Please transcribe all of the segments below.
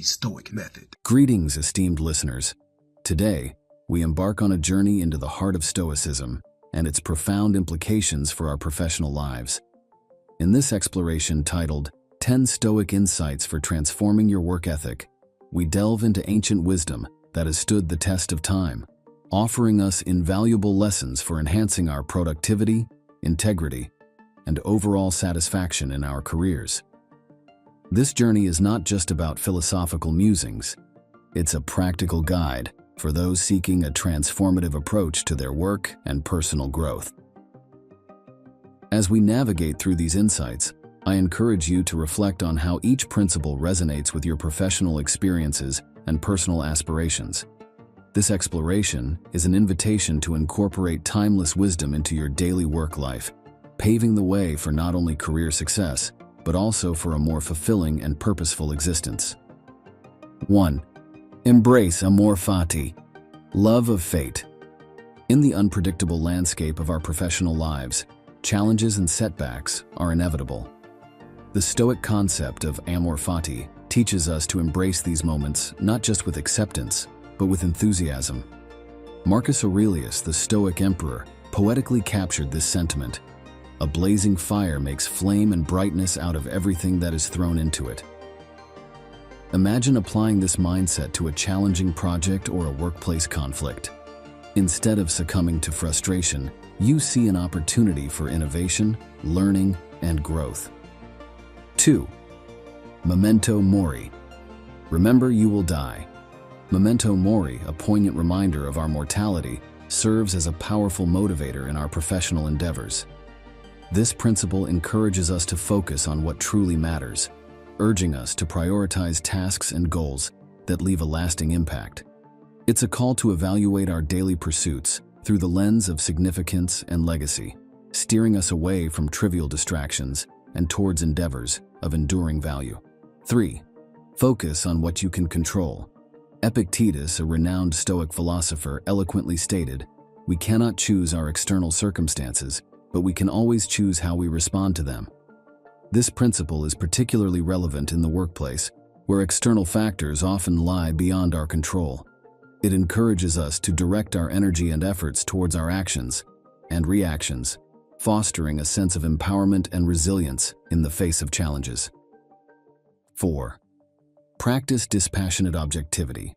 the Stoic Method. Greetings, esteemed listeners. Today, we embark on a journey into the heart of Stoicism and its profound implications for our professional lives. In this exploration titled 10 Stoic Insights for Transforming Your Work Ethic, we delve into ancient wisdom that has stood the test of time, offering us invaluable lessons for enhancing our productivity, integrity, and overall satisfaction in our careers. This journey is not just about philosophical musings. It's a practical guide for those seeking a transformative approach to their work and personal growth. As we navigate through these insights, I encourage you to reflect on how each principle resonates with your professional experiences and personal aspirations. This exploration is an invitation to incorporate timeless wisdom into your daily work life, paving the way for not only career success, but also for a more fulfilling and purposeful existence. 1. Embrace amor fati, love of fate. In the unpredictable landscape of our professional lives, challenges and setbacks are inevitable. The Stoic concept of amor fati teaches us to embrace these moments not just with acceptance, but with enthusiasm. Marcus Aurelius, the Stoic emperor, poetically captured this sentiment. A blazing fire makes flame and brightness out of everything that is thrown into it. Imagine applying this mindset to a challenging project or a workplace conflict. Instead of succumbing to frustration, you see an opportunity for innovation, learning, and growth. 2. Memento mori. Remember, you will die. Memento mori, a poignant reminder of our mortality, serves as a powerful motivator in our professional endeavors. This principle encourages us to focus on what truly matters, urging us to prioritize tasks and goals that leave a lasting impact. It's a call to evaluate our daily pursuits through the lens of significance and legacy, steering us away from trivial distractions and towards endeavors of enduring value. 3. Focus on what you can control. Epictetus, a renowned Stoic philosopher, eloquently stated, "We cannot choose our external circumstances, but we can always choose how we respond to them." This principle is particularly relevant in the workplace, where external factors often lie beyond our control. It encourages us to direct our energy and efforts towards our actions and reactions, fostering a sense of empowerment and resilience in the face of challenges. 4. Practice dispassionate objectivity.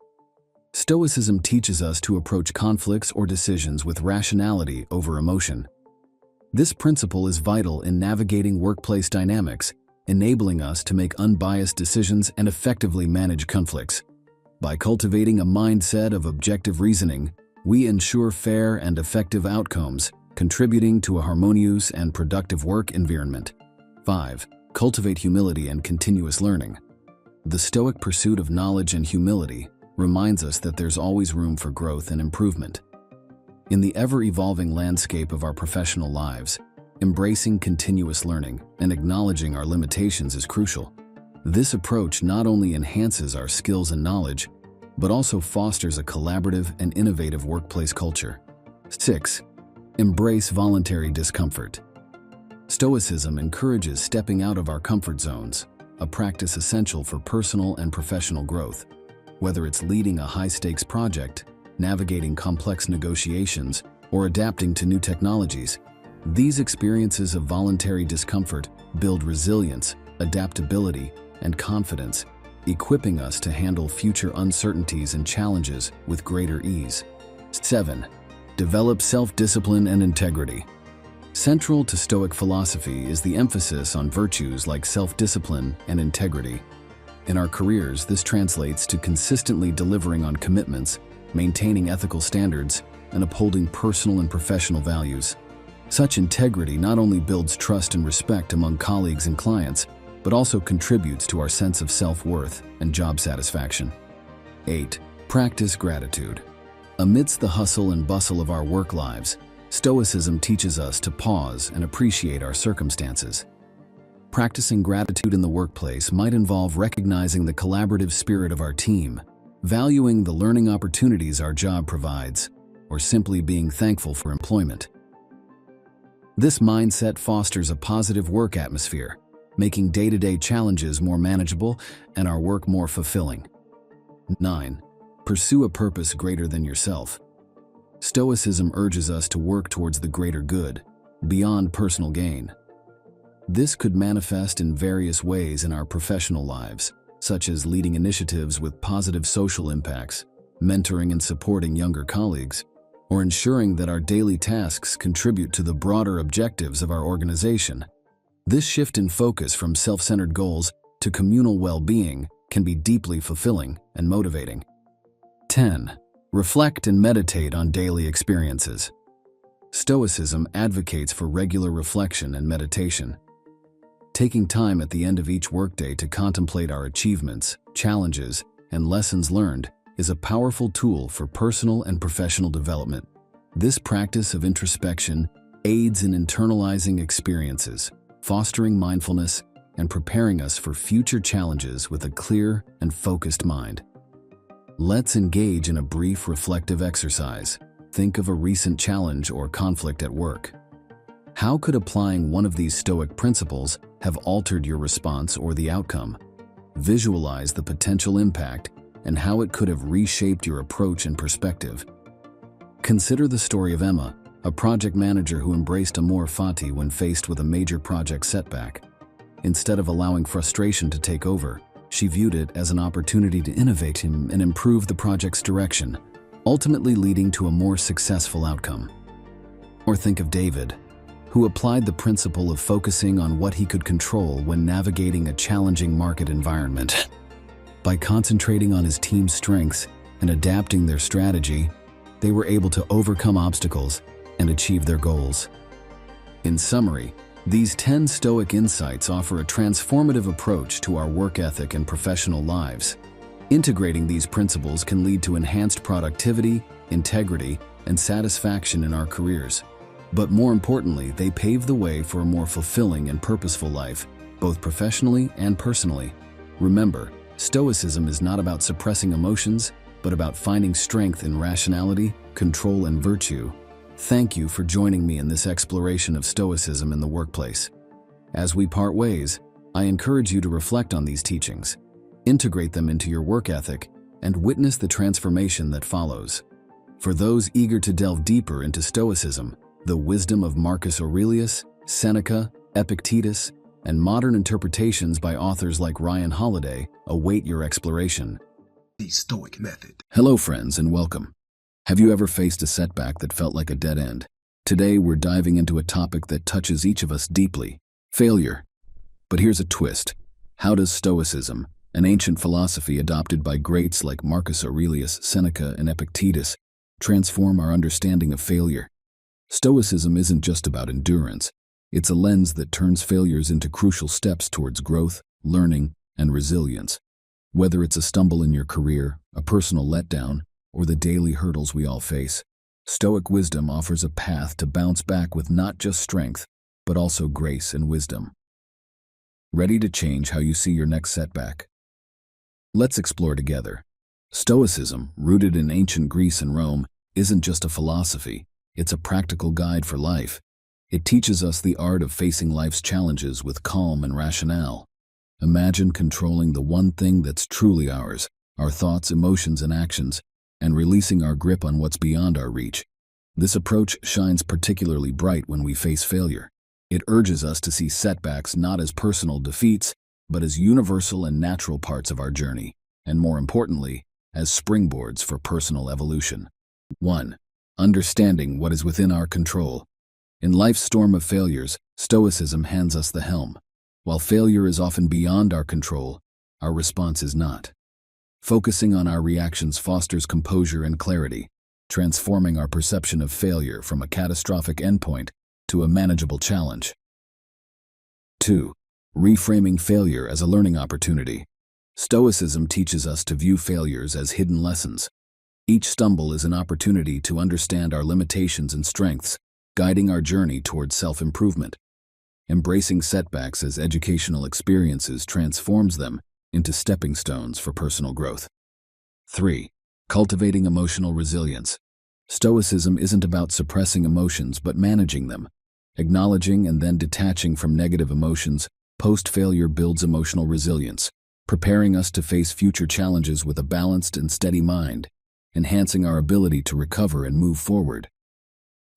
Stoicism teaches us to approach conflicts or decisions with rationality over emotion. This principle is vital in navigating workplace dynamics, enabling us to make unbiased decisions and effectively manage conflicts. By cultivating a mindset of objective reasoning, we ensure fair and effective outcomes, contributing to a harmonious and productive work environment. 5. Cultivate humility and continuous learning. The Stoic pursuit of knowledge and humility reminds us that there's always room for growth and improvement. In the ever-evolving landscape of our professional lives, embracing continuous learning and acknowledging our limitations is crucial. This approach not only enhances our skills and knowledge, but also fosters a collaborative and innovative workplace culture. 6. Embrace voluntary discomfort. Stoicism encourages stepping out of our comfort zones, a practice essential for personal and professional growth. Whether it's leading a high-stakes project, navigating complex negotiations, or adapting to new technologies, these experiences of voluntary discomfort build resilience, adaptability, and confidence, equipping us to handle future uncertainties and challenges with greater ease. 7. Develop self-discipline and integrity. Central to Stoic philosophy is the emphasis on virtues like self-discipline and integrity. In our careers, this translates to consistently delivering on commitments, maintaining ethical standards, and upholding personal and professional values. Such integrity not only builds trust and respect among colleagues and clients, but also contributes to our sense of self-worth and job satisfaction. 8. Practice gratitude. Amidst the hustle and bustle of our work lives, Stoicism teaches us to pause and appreciate our circumstances. Practicing gratitude in the workplace might involve recognizing the collaborative spirit of our team, valuing the learning opportunities our job provides, or simply being thankful for employment. This mindset fosters a positive work atmosphere, making day-to-day challenges more manageable and our work more fulfilling. 9. Pursue a purpose greater than yourself. Stoicism urges us to work towards the greater good, beyond personal gain. This could manifest in various ways in our professional lives, such as leading initiatives with positive social impacts, mentoring and supporting younger colleagues, or ensuring that our daily tasks contribute to the broader objectives of our organization. This shift in focus from self-centered goals to communal well-being can be deeply fulfilling and motivating. 10. Reflect and meditate on daily experiences. Stoicism advocates for regular reflection and meditation. Taking time at the end of each workday to contemplate our achievements, challenges, and lessons learned is a powerful tool for personal and professional development. This practice of introspection aids in internalizing experiences, fostering mindfulness, and preparing us for future challenges with a clear and focused mind. Let's engage in a brief reflective exercise. Think of a recent challenge or conflict at work. How could applying one of these Stoic principles have altered your response or the outcome? Visualize the potential impact and how it could have reshaped your approach and perspective. Consider the story of Emma, a project manager who embraced amor fati when faced with a major project setback. Instead of allowing frustration to take over, she viewed it as an opportunity to innovate and improve the project's direction, ultimately leading to a more successful outcome. Or think of David, who applied the principle of focusing on what he could control when navigating a challenging market environment. By concentrating on his team's strengths and adapting their strategy, they were able to overcome obstacles and achieve their goals. In summary, these 10 Stoic insights offer a transformative approach to our work ethic and professional lives. Integrating these principles can lead to enhanced productivity, integrity, and satisfaction in our careers. But more importantly, they pave the way for a more fulfilling and purposeful life, both professionally and personally. Remember, Stoicism is not about suppressing emotions, but about finding strength in rationality, control, and virtue. Thank you for joining me in this exploration of Stoicism in the workplace. As we part ways, I encourage you to reflect on these teachings, integrate them into your work ethic, and witness the transformation that follows. For those eager to delve deeper into Stoicism, the wisdom of Marcus Aurelius, Seneca, Epictetus, and modern interpretations by authors like Ryan Holiday await your exploration. The Stoic Method. Hello friends and welcome. Have you ever faced a setback that felt like a dead end? Today we're diving into a topic that touches each of us deeply: failure. But here's a twist. How does Stoicism, an ancient philosophy adopted by greats like Marcus Aurelius, Seneca, and Epictetus, transform our understanding of failure? Stoicism isn't just about endurance. It's a lens that turns failures into crucial steps towards growth, learning, and resilience. Whether it's a stumble in your career, a personal letdown, or the daily hurdles we all face, Stoic wisdom offers a path to bounce back with not just strength, but also grace and wisdom. Ready to change how you see your next setback? Let's explore together. Stoicism, rooted in ancient Greece and Rome, isn't just a philosophy, it's a practical guide for life. It teaches us the art of facing life's challenges with calm and rationale. Imagine controlling the one thing that's truly ours, our thoughts, emotions, and actions, and releasing our grip on what's beyond our reach. This approach shines particularly bright when we face failure. It urges us to see setbacks not as personal defeats, but as universal and natural parts of our journey, and more importantly, as springboards for personal evolution. 1. Understanding what is within our control. In life's storm of failures, Stoicism hands us the helm. While failure is often beyond our control, our response is not. Focusing on our reactions fosters composure and clarity, transforming our perception of failure from a catastrophic endpoint to a manageable challenge. 2. Reframing failure as a learning opportunity. Stoicism teaches us to view failures as hidden lessons. Each stumble is an opportunity to understand our limitations and strengths, guiding our journey towards self-improvement. Embracing setbacks as educational experiences transforms them into stepping stones for personal growth. 3. Cultivating emotional resilience. Stoicism isn't about suppressing emotions but managing them. Acknowledging and then detaching from negative emotions post-failure builds emotional resilience, preparing us to face future challenges with a balanced and steady mind, enhancing our ability to recover and move forward.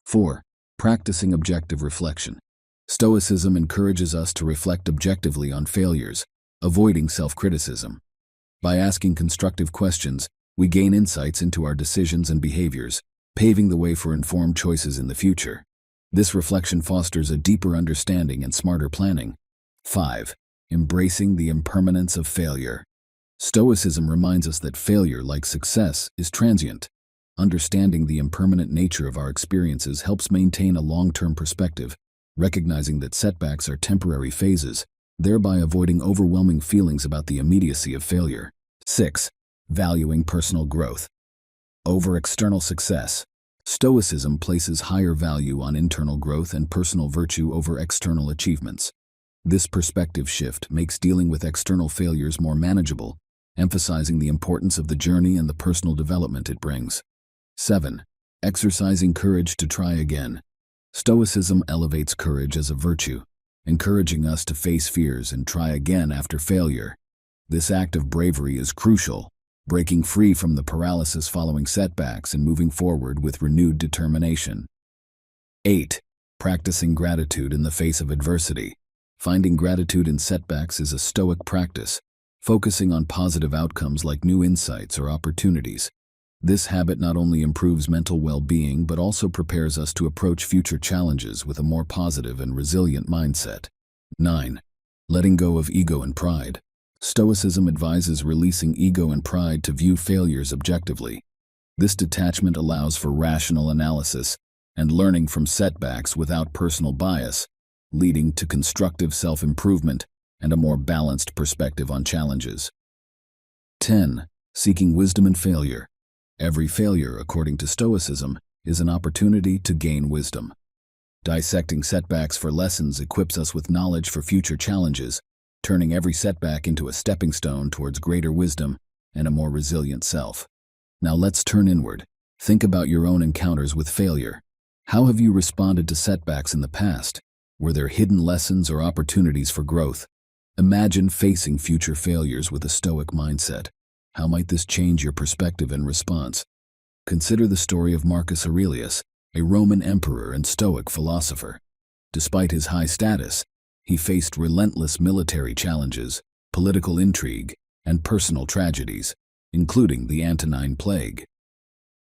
4. Practicing objective reflection. Stoicism encourages us to reflect objectively on failures, avoiding self-criticism. By asking constructive questions, we gain insights into our decisions and behaviors, paving the way for informed choices in the future. This reflection fosters a deeper understanding and smarter planning. 5. Embracing the impermanence of failure. Stoicism reminds us that failure, like success, is transient. Understanding the impermanent nature of our experiences helps maintain a long-term perspective, recognizing that setbacks are temporary phases, thereby avoiding overwhelming feelings about the immediacy of failure. 6. Valuing personal growth over external success. Stoicism places higher value on internal growth and personal virtue over external achievements. This perspective shift makes dealing with external failures more manageable, emphasizing the importance of the journey and the personal development it brings. 7. Exercising courage to try again. Stoicism elevates courage as a virtue, encouraging us to face fears and try again after failure. This act of bravery is crucial, breaking free from the paralysis following setbacks and moving forward with renewed determination. 8. Practicing gratitude in the face of adversity. Finding gratitude in setbacks is a Stoic practice, focusing on positive outcomes like new insights or opportunities. This habit not only improves mental well-being but also prepares us to approach future challenges with a more positive and resilient mindset. 9. Letting go of ego and pride. Stoicism advises releasing ego and pride to view failures objectively. This detachment allows for rational analysis and learning from setbacks without personal bias, leading to constructive self-improvement and a more balanced perspective on challenges. 10. Seeking wisdom in failure. Every failure, according to Stoicism, is an opportunity to gain wisdom. Dissecting setbacks for lessons equips us with knowledge for future challenges, turning every setback into a stepping stone towards greater wisdom and a more resilient self. Now let's turn inward. Think about your own encounters with failure. How have you responded to setbacks in the past? Were there hidden lessons or opportunities for growth? Imagine facing future failures with a Stoic mindset. How might this change your perspective and response? Consider the story of Marcus Aurelius, a Roman emperor and Stoic philosopher. Despite his high status, he faced relentless military challenges, political intrigue, and personal tragedies, including the Antonine Plague.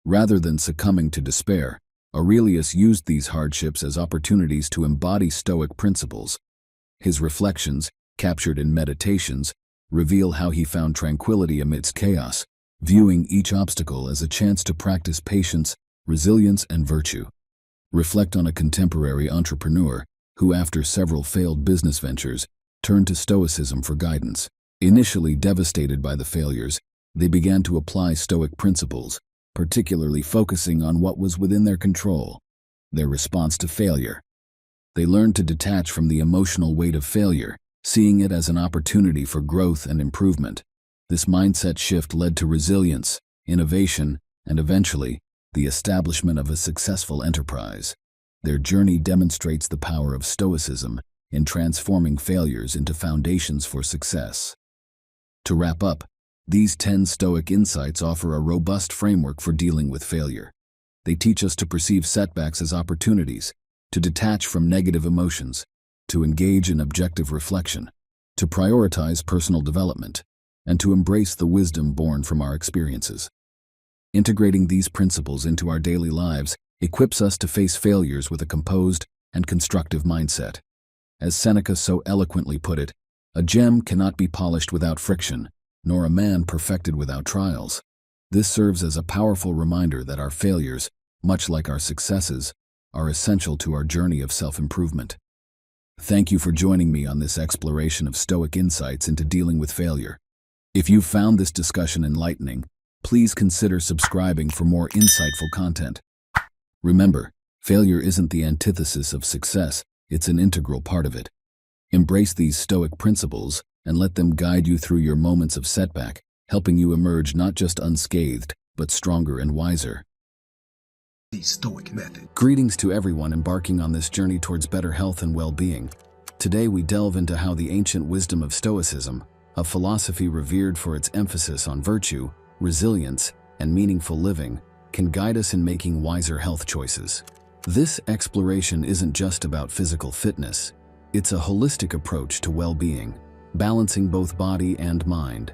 Rather than succumbing to despair, Aurelius used these hardships as opportunities to embody Stoic principles. His reflections, captured in Meditations, reveal how he found tranquility amidst chaos, viewing each obstacle as a chance to practice patience, resilience, and virtue. Reflect on a contemporary entrepreneur who, after several failed business ventures, turned to Stoicism for guidance. Initially devastated by the failures, they began to apply Stoic principles, particularly focusing on what was within their control. Their response to failure. They learned to detach from the emotional weight of failure, seeing it as an opportunity for growth and improvement. This mindset shift led to resilience, innovation, and eventually, the establishment of a successful enterprise. Their journey demonstrates the power of Stoicism in transforming failures into foundations for success. To wrap up, these 10 Stoic insights offer a robust framework for dealing with failure. They teach us to perceive setbacks as opportunities, to detach from negative emotions, to engage in objective reflection, to prioritize personal development, and to embrace the wisdom born from our experiences. Integrating these principles into our daily lives equips us to face failures with a composed and constructive mindset. As Seneca so eloquently put it, a gem cannot be polished without friction, nor a man perfected without trials. This serves as a powerful reminder that our failures, much like our successes, are essential to our journey of self-improvement. Thank you for joining me on this exploration of Stoic insights into dealing with failure. If you found this discussion enlightening, please consider subscribing for more insightful content. Remember, failure isn't the antithesis of success, it's an integral part of it. Embrace these Stoic principles and let them guide you through your moments of setback, helping you emerge not just unscathed, but stronger and wiser. The Stoic Method. Greetings to everyone embarking on this journey towards better health and well-being. Today we delve into how the ancient wisdom of Stoicism, a philosophy revered for its emphasis on virtue, resilience, and meaningful living, can guide us in making wiser health choices. This exploration isn't just about physical fitness, it's a holistic approach to well-being, balancing both body and mind.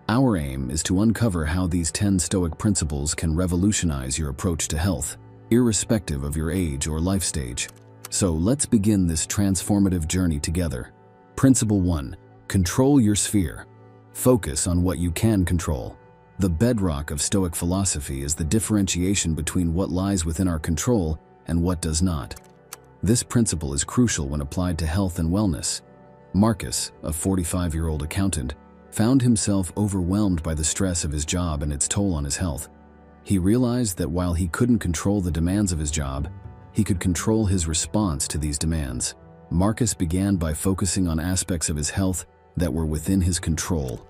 Our aim is to uncover how these 10 Stoic principles can revolutionize your approach to health, irrespective of your age or life stage. So let's begin this transformative journey together. Principle 1. Control your sphere. Focus on what you can control. The bedrock of Stoic philosophy is the differentiation between what lies within our control and what does not. This principle is crucial when applied to health and wellness. Marcus, a 45-year-old accountant, found himself overwhelmed by the stress of his job and its toll on his health. He realized that while he couldn't control the demands of his job, he could control his response to these demands. Marcus began by focusing on aspects of his health that were within his control: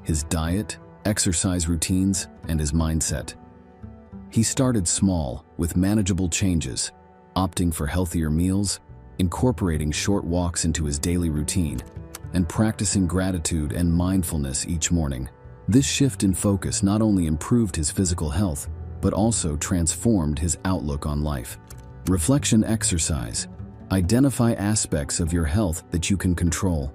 his diet, exercise routines, and his mindset. He started small, with manageable changes, opting for healthier meals, incorporating short walks into his daily routine, and practicing gratitude and mindfulness each morning. This shift in focus not only improved his physical health, but also transformed his outlook on life. Reflection exercise. Identify aspects of your health that you can control.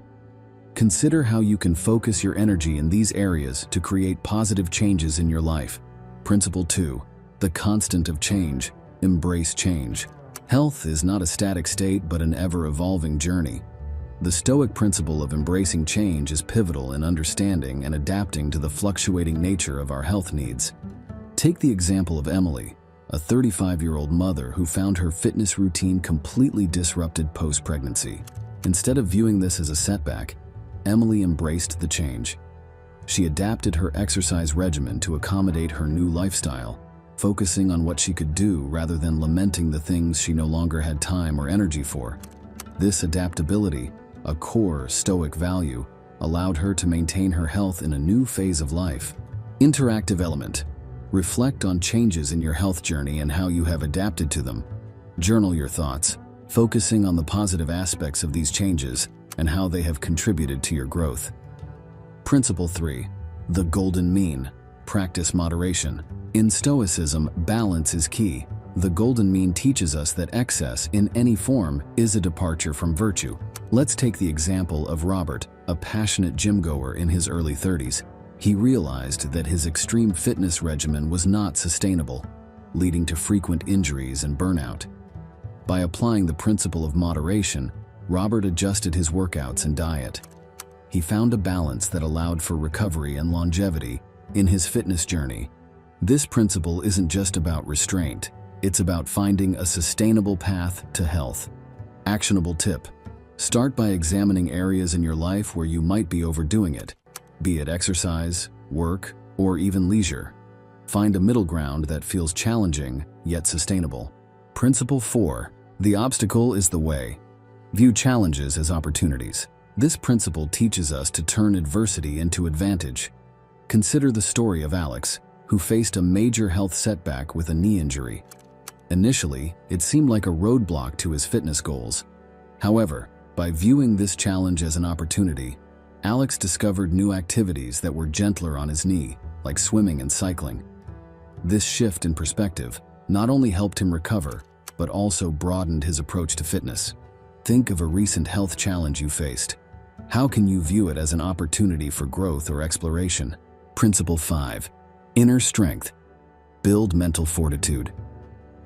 Consider how you can focus your energy in these areas to create positive changes in your life. Principle 2. The constant of change. Embrace change. Health is not a static state but an ever-evolving journey. The Stoic principle of embracing change is pivotal in understanding and adapting to the fluctuating nature of our health needs. Take the example of Emily, a 35-year-old mother who found her fitness routine completely disrupted post-pregnancy. Instead of viewing this as a setback, Emily embraced the change. She adapted her exercise regimen to accommodate her new lifestyle, focusing on what she could do rather than lamenting the things she no longer had time or energy for. This adaptability, a core Stoic value, allowed her to maintain her health in a new phase of life. Interactive element. Reflect on changes in your health journey and how you have adapted to them. Journal your thoughts, focusing on the positive aspects of these changes and how they have contributed to your growth. Principle 3. The golden mean. Practice moderation. In Stoicism, balance is key. The golden mean teaches us that excess, in any form, is a departure from virtue. Let's take the example of Robert, a passionate gym-goer in his early 30s. He realized that his extreme fitness regimen was not sustainable, leading to frequent injuries and burnout. By applying the principle of moderation, Robert adjusted his workouts and diet. He found a balance that allowed for recovery and longevity in his fitness journey. This principle isn't just about restraint, it's about finding a sustainable path to health. Actionable tip. Start by examining areas in your life where you might be overdoing it, be it exercise, work, or even leisure. Find a middle ground that feels challenging yet sustainable. Principle 4. The obstacle is the way. View challenges as opportunities. This principle teaches us to turn adversity into advantage. Consider the story of Alex, who faced a major health setback with a knee injury. Initially, it seemed like a roadblock to his fitness goals. However, by viewing this challenge as an opportunity, Alex discovered new activities that were gentler on his knee, like swimming and cycling. This shift in perspective not only helped him recover, but also broadened his approach to fitness. Think of a recent health challenge you faced. How can you view it as an opportunity for growth or exploration? Principle 5. Inner strength. Build mental fortitude.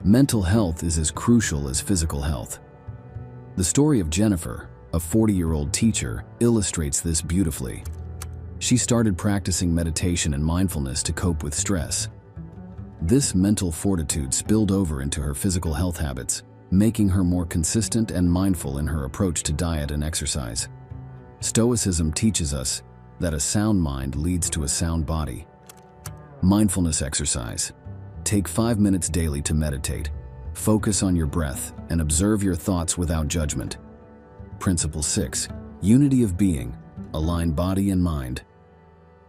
Mental health is as crucial as physical health. The story of Jennifer, a 40-year-old teacher, illustrates this beautifully. She started practicing meditation and mindfulness to cope with stress. This mental fortitude spilled over into her physical health habits, making her more consistent and mindful in her approach to diet and exercise. Stoicism teaches us that a sound mind leads to a sound body. Mindfulness exercise. Take 5 minutes daily to meditate. Focus on your breath and observe your thoughts without judgment. Principle 6. Unity of being. Align body and mind.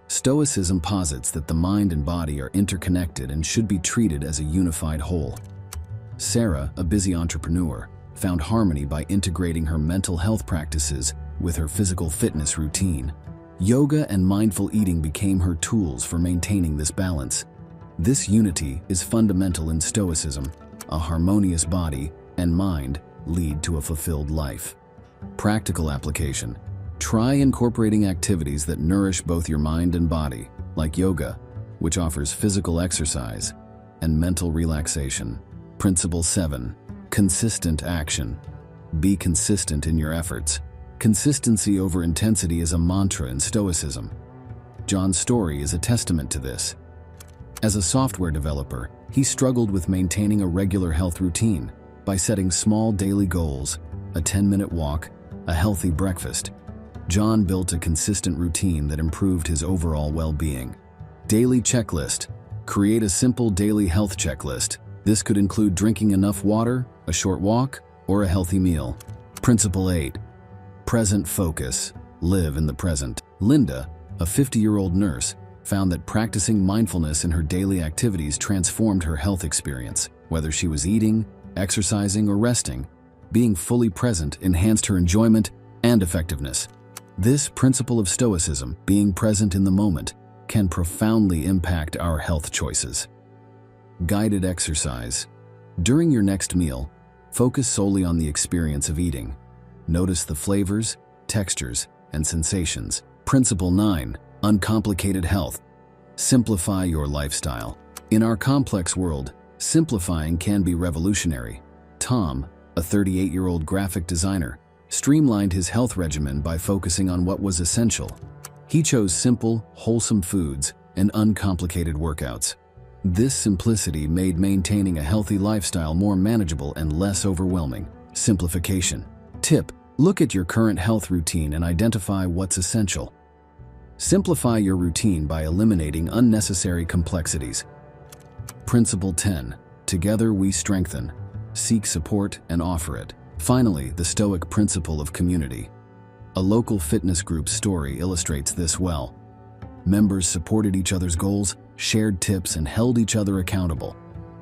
Stoicism posits that the mind and body are interconnected and should be treated as a unified whole. Sarah, a busy entrepreneur, found harmony by integrating her mental health practices with her physical fitness routine. Yoga and mindful eating became her tools for maintaining this balance. This unity is fundamental in Stoicism. A harmonious body and mind lead to a fulfilled life. Practical application. Try incorporating activities that nourish both your mind and body, like yoga, which offers physical exercise, and mental relaxation. Principle 7. Consistent action. Be consistent in your efforts. Consistency over intensity is a mantra in Stoicism. John's story is a testament to this. As a software developer, he struggled with maintaining a regular health routine by setting small daily goals, a 10-minute walk, a healthy breakfast. John built a consistent routine that improved his overall well-being. Daily checklist. Create a simple daily health checklist. This could include drinking enough water, a short walk, or a healthy meal. Principle 8. Present focus. Live in the present. Linda, a 50-year-old nurse, found that practicing mindfulness in her daily activities transformed her health experience. Whether she was eating, exercising, or resting, being fully present enhanced her enjoyment and effectiveness. This principle of Stoicism, being present in the moment, can profoundly impact our health choices. Guided exercise. During your next meal, focus solely on the experience of eating. Notice the flavors, textures, and sensations. Principle 9. Uncomplicated health. Simplify your lifestyle. In our complex world, simplifying can be revolutionary. Tom, a 38-year-old graphic designer, streamlined his health regimen by focusing on what was essential. He chose simple, wholesome foods and uncomplicated workouts. This simplicity made maintaining a healthy lifestyle more manageable and less overwhelming. Simplification. Tip: look at your current health routine and identify what's essential. Simplify your routine by eliminating unnecessary complexities. Principle 10. Together we strengthen. Seek support and offer it. Finally, the Stoic principle of community. A local fitness group's story illustrates this well. Members supported each other's goals, shared tips, and held each other accountable.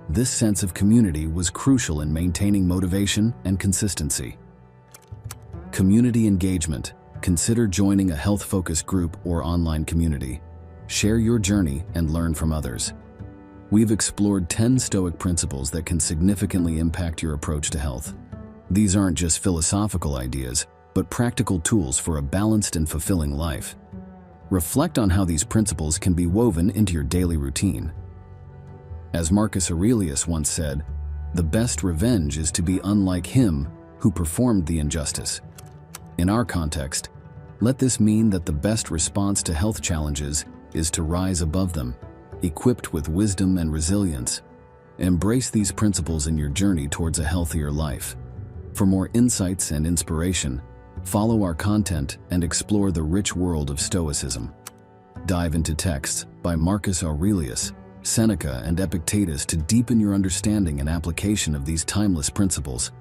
This sense of community was crucial in maintaining motivation and consistency. Community engagement. Consider joining a health-focused group or online community. Share your journey and learn from others. We've explored 10 Stoic principles that can significantly impact your approach to health. These aren't just philosophical ideas, but practical tools for a balanced and fulfilling life. Reflect on how these principles can be woven into your daily routine. As Marcus Aurelius once said, "The best revenge is to be unlike him who performed the injustice." In our context, let this mean that the best response to health challenges is to rise above them, equipped with wisdom and resilience. Embrace these principles in your journey towards a healthier life. For more insights and inspiration, follow our content and explore the rich world of Stoicism. Dive into texts by Marcus Aurelius, Seneca, and Epictetus to deepen your understanding and application of these timeless principles.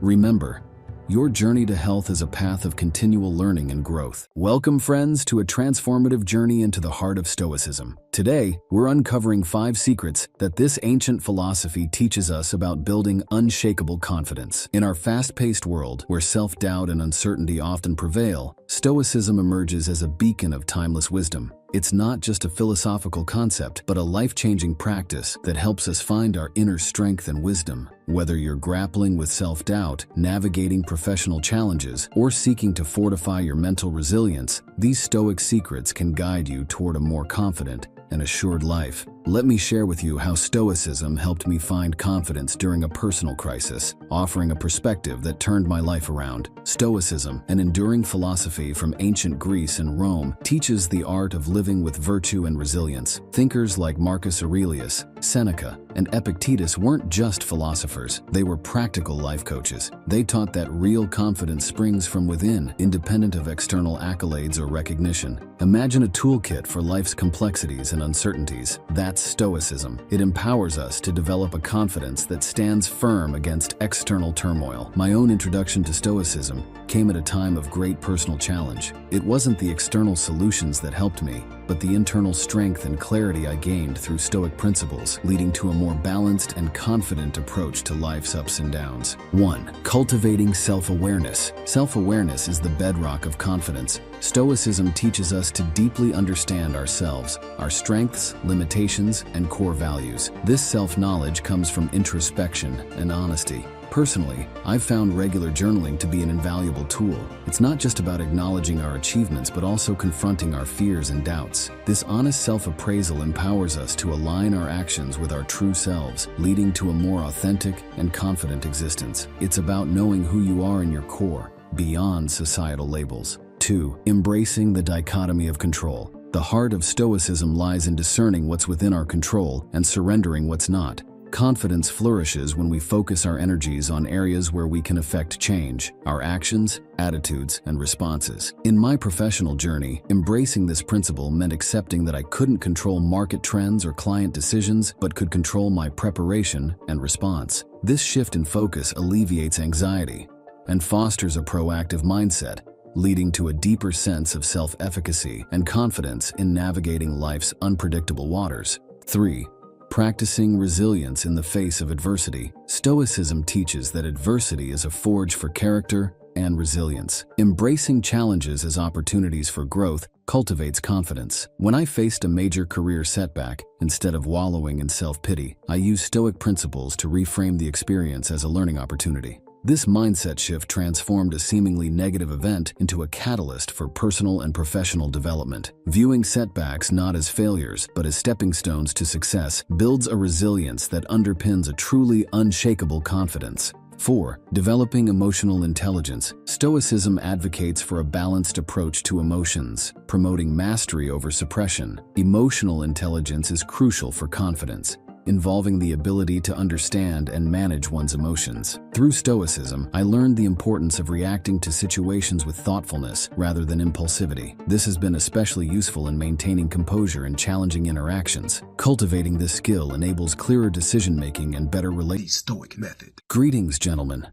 Remember, your journey to health is a path of continual learning and growth. Welcome, friends, to a transformative journey into the heart of Stoicism. Today, we're uncovering 5 secrets that this ancient philosophy teaches us about building unshakable confidence. In our fast-paced world, where self-doubt and uncertainty often prevail, Stoicism emerges as a beacon of timeless wisdom. It's not just a philosophical concept, but a life-changing practice that helps us find our inner strength and wisdom. Whether you're grappling with self-doubt, navigating professional challenges, or seeking to fortify your mental resilience, these Stoic secrets can guide you toward a more confident and assured life. Let me share with you how Stoicism helped me find confidence during a personal crisis, offering a perspective that turned my life around. Stoicism, an enduring philosophy from ancient Greece and Rome, teaches the art of living with virtue and resilience. Thinkers like Marcus Aurelius, Seneca, and Epictetus weren't just philosophers, they were practical life coaches. They taught that real confidence springs from within, independent of external accolades or recognition. Imagine a toolkit for life's complexities and uncertainties. That's Stoicism. It empowers us to develop a confidence that stands firm against external turmoil. My own introduction to Stoicism came at a time of great personal challenge. It wasn't the external solutions that helped me, but the internal strength and clarity I gained through Stoic principles, leading to a more balanced and confident approach to life's ups and downs. 1. Cultivating self-awareness. Self-awareness is the bedrock of confidence. Stoicism teaches us to deeply understand ourselves, our strengths, limitations, and core values. This self-knowledge comes from introspection and honesty. Personally, I've found regular journaling to be an invaluable tool. It's not just about acknowledging our achievements, but also confronting our fears and doubts. This honest self-appraisal empowers us to align our actions with our true selves, leading to a more authentic and confident existence. It's about knowing who you are in your core, beyond societal labels. 2. Embracing the dichotomy of control. The heart of Stoicism lies in discerning what's within our control and surrendering what's not. Confidence flourishes when we focus our energies on areas where we can affect change, our actions, attitudes, and responses. In my professional journey, embracing this principle meant accepting that I couldn't control market trends or client decisions, but could control my preparation and response. This shift in focus alleviates anxiety and fosters a proactive mindset, leading to a deeper sense of self-efficacy and confidence in navigating life's unpredictable waters. 3. Practicing resilience in the face of adversity. Stoicism teaches that adversity is a forge for character and resilience. Embracing challenges as opportunities for growth cultivates confidence. When I faced a major career setback, instead of wallowing in self-pity, I used Stoic principles to reframe the experience as a learning opportunity. This mindset shift transformed a seemingly negative event into a catalyst for personal and professional development. Viewing setbacks not as failures, but as stepping stones to success builds a resilience that underpins a truly unshakable confidence. 4. Developing emotional intelligence. Stoicism advocates for a balanced approach to emotions, promoting mastery over suppression. Emotional intelligence is crucial for confidence, involving the ability to understand and manage one's emotions. Through Stoicism, I learned the importance of reacting to situations with thoughtfulness rather than impulsivity. This has been especially useful in maintaining composure in challenging interactions. Cultivating this skill enables clearer decision-making and better relationships. The Stoic Method. Greetings, gentlemen.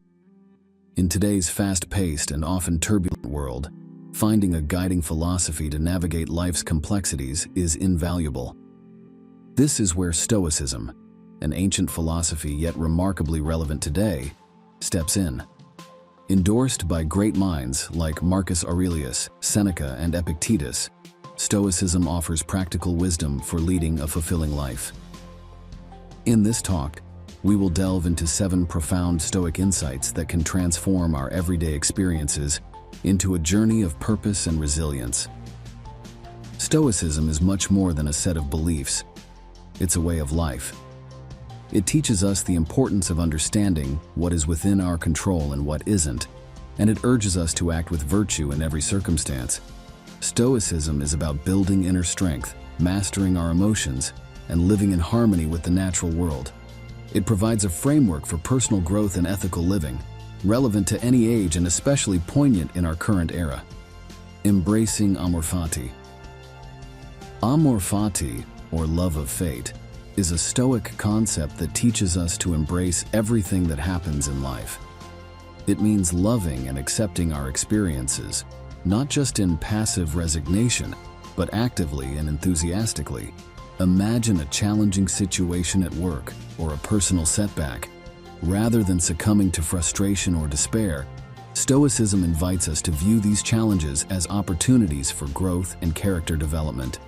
In today's fast-paced and often turbulent world, finding a guiding philosophy to navigate life's complexities is invaluable. This is where Stoicism, an ancient philosophy yet remarkably relevant today, steps in. Endorsed by great minds like Marcus Aurelius, Seneca, and Epictetus, Stoicism offers practical wisdom for leading a fulfilling life. In this talk, we will delve into 7 profound Stoic insights that can transform our everyday experiences into a journey of purpose and resilience. Stoicism is much more than a set of beliefs. It's a way of life. It teaches us the importance of understanding what is within our control and what isn't, and it urges us to act with virtue in every circumstance. Stoicism is about building inner strength, mastering our emotions, and living in harmony with the natural world. It provides a framework for personal growth and ethical living, relevant to any age and especially poignant in our current era. Embracing amor fati. Amor fati, or love of fate, is a Stoic concept that teaches us to embrace everything that happens in life. It means loving and accepting our experiences, not just in passive resignation, but actively and enthusiastically. Imagine a challenging situation at work or a personal setback. Rather than succumbing to frustration or despair, Stoicism invites us to view these challenges as opportunities for growth and character development.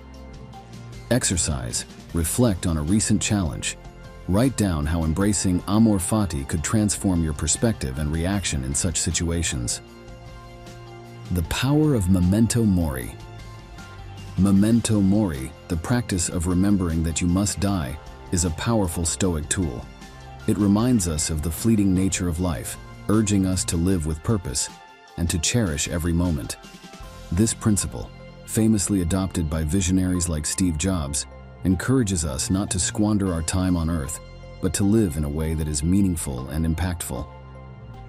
Exercise. Reflect on a recent challenge. Write down how embracing amor fati could transform your perspective and reaction in such situations. The power of memento mori. Memento mori, the practice of remembering that you must die, is a powerful Stoic tool. It reminds us of the fleeting nature of life, urging us to live with purpose and to cherish every moment. This principle, famously adopted by visionaries like Steve Jobs, encourages us not to squander our time on Earth, but to live in a way that is meaningful and impactful.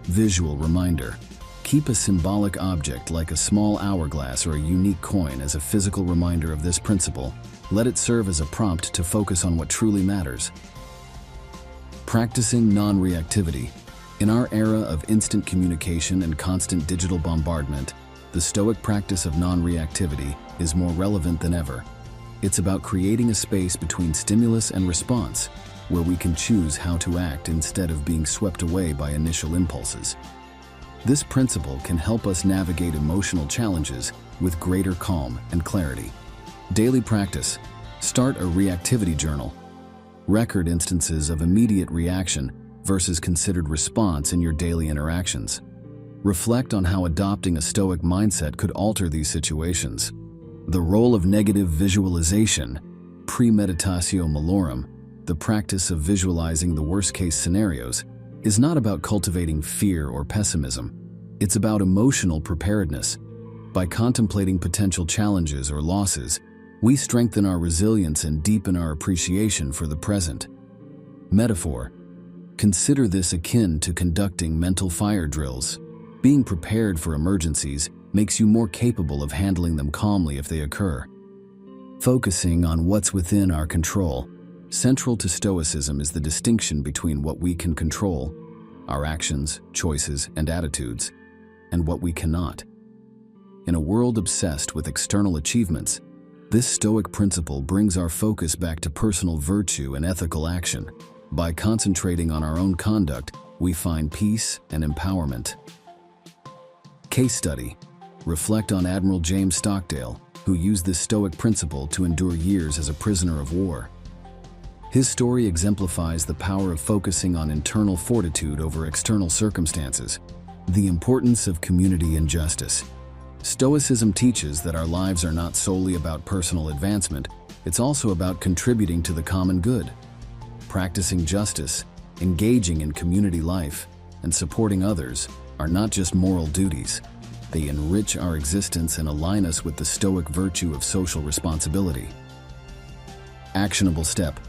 Visual reminder. Keep a symbolic object like a small hourglass or a unique coin as a physical reminder of this principle. Let it serve as a prompt to focus on what truly matters. Practicing non-reactivity. In our era of instant communication and constant digital bombardment, the Stoic practice of non-reactivity is more relevant than ever. It's about creating a space between stimulus and response, where we can choose how to act instead of being swept away by initial impulses. This principle can help us navigate emotional challenges with greater calm and clarity. Daily practice. Start a reactivity journal. Record instances of immediate reaction versus considered response in your daily interactions. Reflect on how adopting a Stoic mindset could alter these situations. The role of negative visualization, premeditatio malorum, the practice of visualizing the worst-case scenarios, is not about cultivating fear or pessimism. It's about emotional preparedness. By contemplating potential challenges or losses, we strengthen our resilience and deepen our appreciation for the present. Metaphor. Consider this akin to conducting mental fire drills. Being prepared for emergencies makes you more capable of handling them calmly if they occur. Focusing on what's within our control. Central to Stoicism is the distinction between what we can control, our actions, choices, and attitudes, and what we cannot. In a world obsessed with external achievements, this Stoic principle brings our focus back to personal virtue and ethical action. By concentrating on our own conduct, we find peace and empowerment. Case study. Reflect on Admiral James Stockdale, who used this Stoic principle to endure years as a prisoner of war. His story exemplifies the power of focusing on internal fortitude over external circumstances. The importance of community and justice. Stoicism teaches that our lives are not solely about personal advancement, it's also about contributing to the common good. Practicing justice, engaging in community life, and supporting others are not just moral duties. They enrich our existence and align us with the Stoic virtue of social responsibility. Actionable step.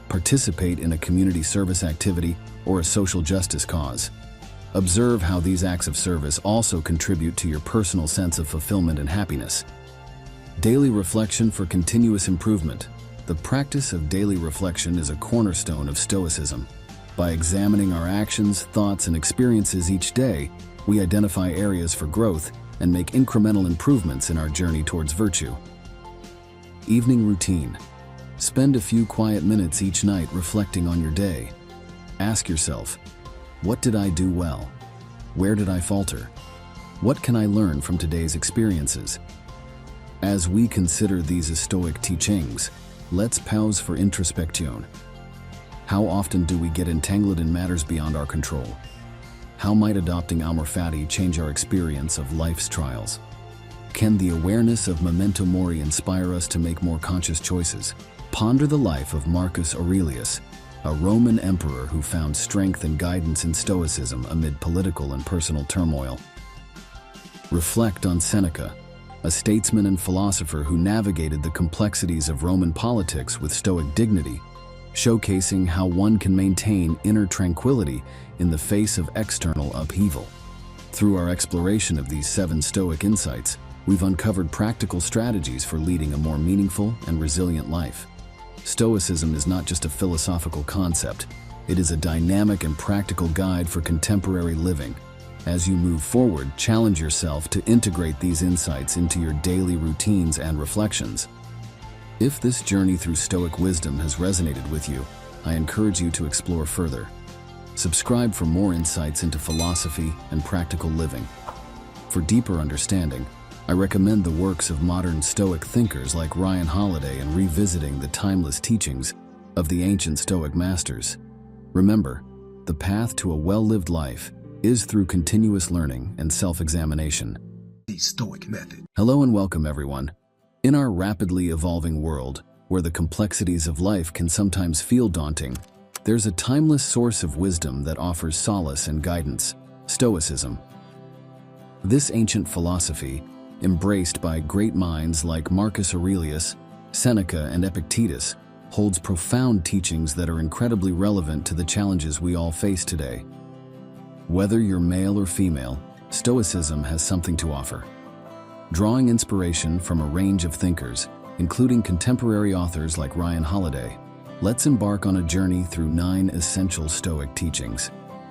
Participate in a community service activity or a social justice cause. Observe how these acts of service also contribute to your personal sense of fulfillment and happiness. Daily reflection for continuous improvement. The practice of daily reflection is a cornerstone of Stoicism. By examining our actions, thoughts, and experiences each day, we identify areas for growth and make incremental improvements in our journey towards virtue. Evening routine. Spend a few quiet minutes each night reflecting on your day. Ask yourself, what did I do well? Where did I falter? What can I learn from today's experiences? As we consider these Stoic teachings, let's pause for introspection. How often do we get entangled in matters beyond our control? How might adopting amor fati change our experience of life's trials? Can the awareness of memento mori inspire us to make more conscious choices? Ponder the life of Marcus Aurelius, a Roman emperor who found strength and guidance in Stoicism amid political and personal turmoil. Reflect on Seneca, a statesman and philosopher who navigated the complexities of Roman politics with Stoic dignity, showcasing how one can maintain inner tranquility in the face of external upheaval. Through our exploration of these 7 Stoic insights, we've uncovered practical strategies for leading a more meaningful and resilient life. Stoicism is not just a philosophical concept, it is a dynamic and practical guide for contemporary living. As you move forward, challenge yourself to integrate these insights into your daily routines and reflections. If this journey through Stoic wisdom has resonated with you, I encourage you to explore further. Subscribe for more insights into philosophy and practical living. For deeper understanding, I recommend the works of modern Stoic thinkers like Ryan Holiday and revisiting the timeless teachings of the ancient Stoic masters. Remember, the path to a well-lived life is through continuous learning and self-examination. The Stoic Method. Hello and welcome, everyone. In our rapidly evolving world, where the complexities of life can sometimes feel daunting, there's a timeless source of wisdom that offers solace and guidance: Stoicism. This ancient philosophy, embraced by great minds like Marcus Aurelius, Seneca, and Epictetus, holds profound teachings that are incredibly relevant to the challenges we all face today. Whether you're male or female, Stoicism has something to offer. Drawing inspiration from a range of thinkers, including contemporary authors like Ryan Holiday, let's embark on a journey through 9 essential Stoic teachings.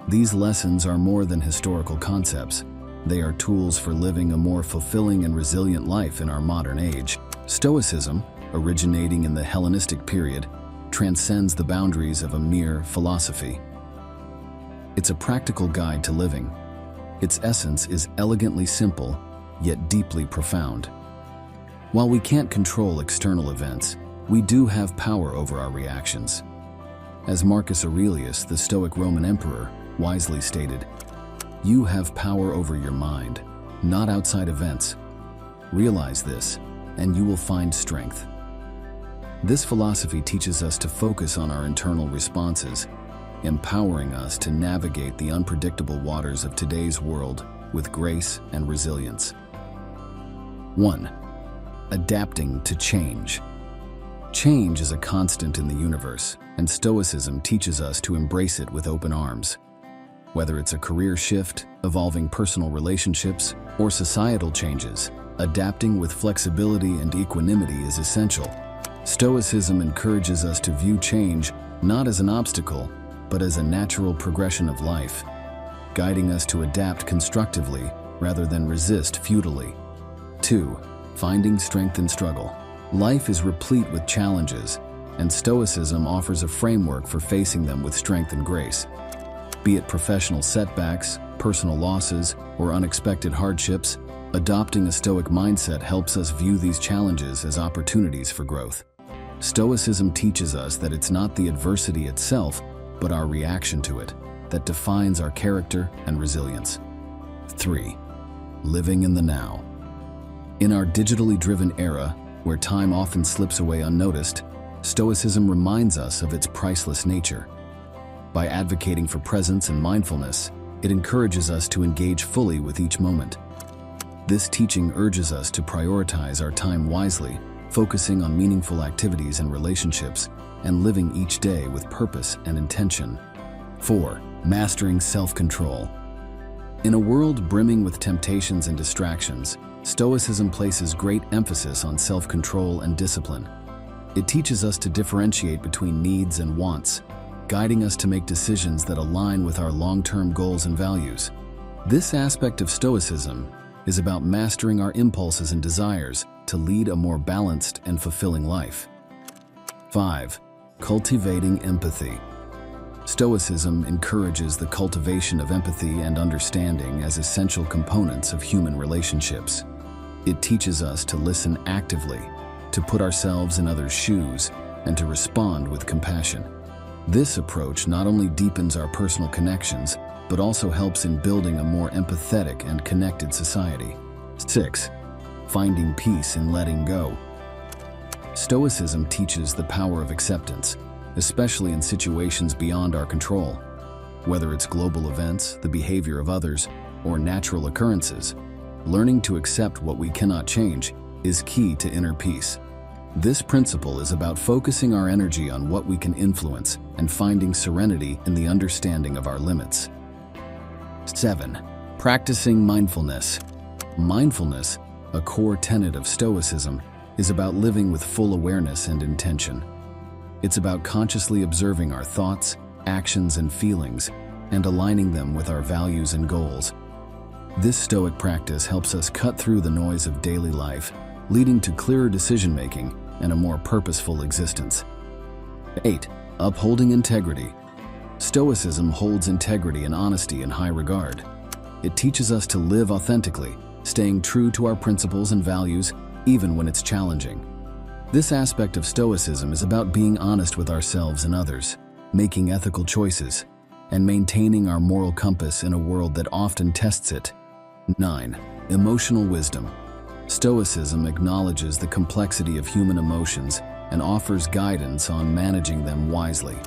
These lessons are more than historical concepts. They are tools for living a more fulfilling and resilient life in our modern age. Stoicism, originating in the Hellenistic period, transcends the boundaries of a mere philosophy. It's a practical guide to living. Its essence is elegantly simple, yet deeply profound. While we can't control external events, we do have power over our reactions. As Marcus Aurelius, the Stoic Roman emperor, wisely stated, "You have power over your mind, not outside events. Realize this, and you will find strength." This philosophy teaches us to focus on our internal responses, empowering us to navigate the unpredictable waters of today's world with grace and resilience. 1. Adapting to change. Change is a constant in the universe, and Stoicism teaches us to embrace it with open arms. Whether it's a career shift, evolving personal relationships, or societal changes, adapting with flexibility and equanimity is essential. Stoicism encourages us to view change not as an obstacle, but as a natural progression of life, guiding us to adapt constructively rather than resist futilely. 2. Finding strength in struggle. Life is replete with challenges, and Stoicism offers a framework for facing them with strength and grace. Be it professional setbacks, personal losses, or unexpected hardships, adopting a Stoic mindset helps us view these challenges as opportunities for growth. Stoicism teaches us that it's not the adversity itself, but our reaction to it, that defines our character and resilience. 3. Living in the now. In our digitally driven era, where time often slips away unnoticed, Stoicism reminds us of its priceless nature. By advocating for presence and mindfulness, it encourages us to engage fully with each moment. This teaching urges us to prioritize our time wisely, focusing on meaningful activities and relationships, and living each day with purpose and intention. 4. Mastering self-control. In a world brimming with temptations and distractions, Stoicism places great emphasis on self-control and discipline. It teaches us to differentiate between needs and wants, guiding us to make decisions that align with our long-term goals and values. This aspect of Stoicism is about mastering our impulses and desires to lead a more balanced and fulfilling life. 5. Cultivating empathy. Stoicism encourages the cultivation of empathy and understanding as essential components of human relationships. It teaches us to listen actively, to put ourselves in others' shoes, and to respond with compassion. This approach not only deepens our personal connections, but also helps in building a more empathetic and connected society. 6. Finding peace in letting go. Stoicism teaches the power of acceptance, especially in situations beyond our control. Whether it's global events, the behavior of others, or natural occurrences, learning to accept what we cannot change is key to inner peace. This principle is about focusing our energy on what we can influence and finding serenity in the understanding of our limits. 7. Practicing mindfulness. Mindfulness, a core tenet of Stoicism, is about living with full awareness and intention. It's about consciously observing our thoughts, actions, and feelings, and aligning them with our values and goals. This Stoic practice helps us cut through the noise of daily life, leading to clearer decision-making and a more purposeful existence. 8. Upholding integrity. Stoicism holds integrity and honesty in high regard. It teaches us to live authentically, staying true to our principles and values, even when it's challenging. This aspect of Stoicism is about being honest with ourselves and others, making ethical choices, and maintaining our moral compass in a world that often tests it. 9. Emotional wisdom. Stoicism acknowledges the complexity of human emotions and offers guidance on managing them wisely.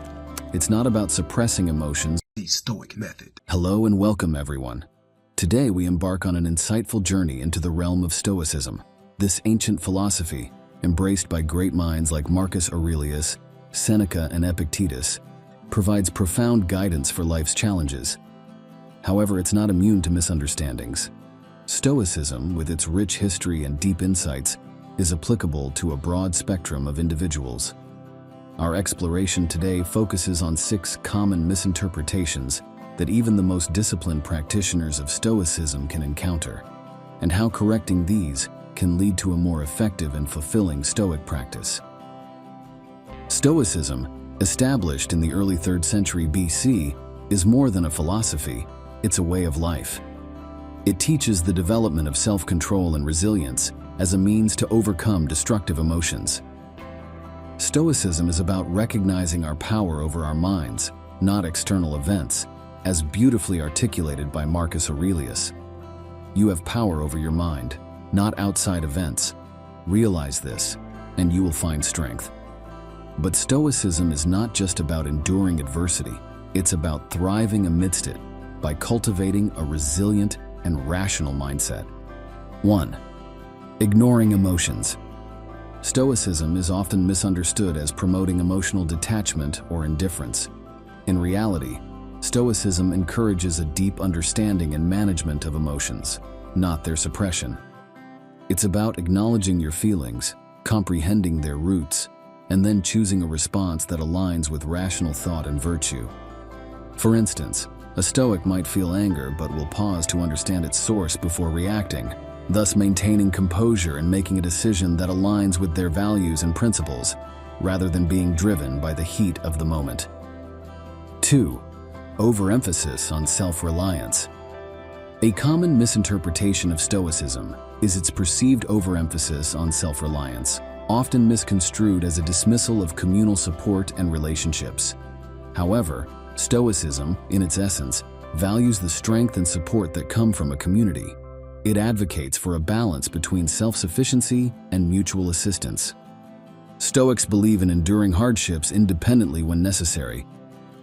It's not about suppressing emotions. The Stoic Method. Hello and welcome, everyone. Today we embark on an insightful journey into the realm of Stoicism. This ancient philosophy, embraced by great minds like Marcus Aurelius, Seneca, and Epictetus, provides profound guidance for life's challenges. However, it's not immune to misunderstandings. Stoicism, with its rich history and deep insights, is applicable to a broad spectrum of individuals. Our exploration today focuses on 6 common misinterpretations that even the most disciplined practitioners of Stoicism can encounter, and how correcting these can lead to a more effective and fulfilling Stoic practice. Stoicism, established in the early 3rd century BC, is more than a philosophy, it's a way of life. It teaches the development of self-control and resilience as a means to overcome destructive emotions. Stoicism is about recognizing our power over our minds, not external events, as beautifully articulated by Marcus Aurelius. You have power over your mind, not outside events. Realize this, and you will find strength. But Stoicism is not just about enduring adversity, it's about thriving amidst it by cultivating a resilient and rational mindset. 1. Ignoring emotions. Stoicism is often misunderstood as promoting emotional detachment or indifference. In reality, Stoicism encourages a deep understanding and management of emotions, not their suppression. It's about acknowledging your feelings, comprehending their roots, and then choosing a response that aligns with rational thought and virtue. For instance, a Stoic might feel anger but will pause to understand its source before reacting, thus maintaining composure and making a decision that aligns with their values and principles, rather than being driven by the heat of the moment. 2. Overemphasis on self-reliance. A common misinterpretation of Stoicism is its perceived overemphasis on self-reliance, often misconstrued as a dismissal of communal support and relationships. However, Stoicism, in its essence, values the strength and support that come from a community. It advocates for a balance between self-sufficiency and mutual assistance. Stoics believe in enduring hardships independently when necessary,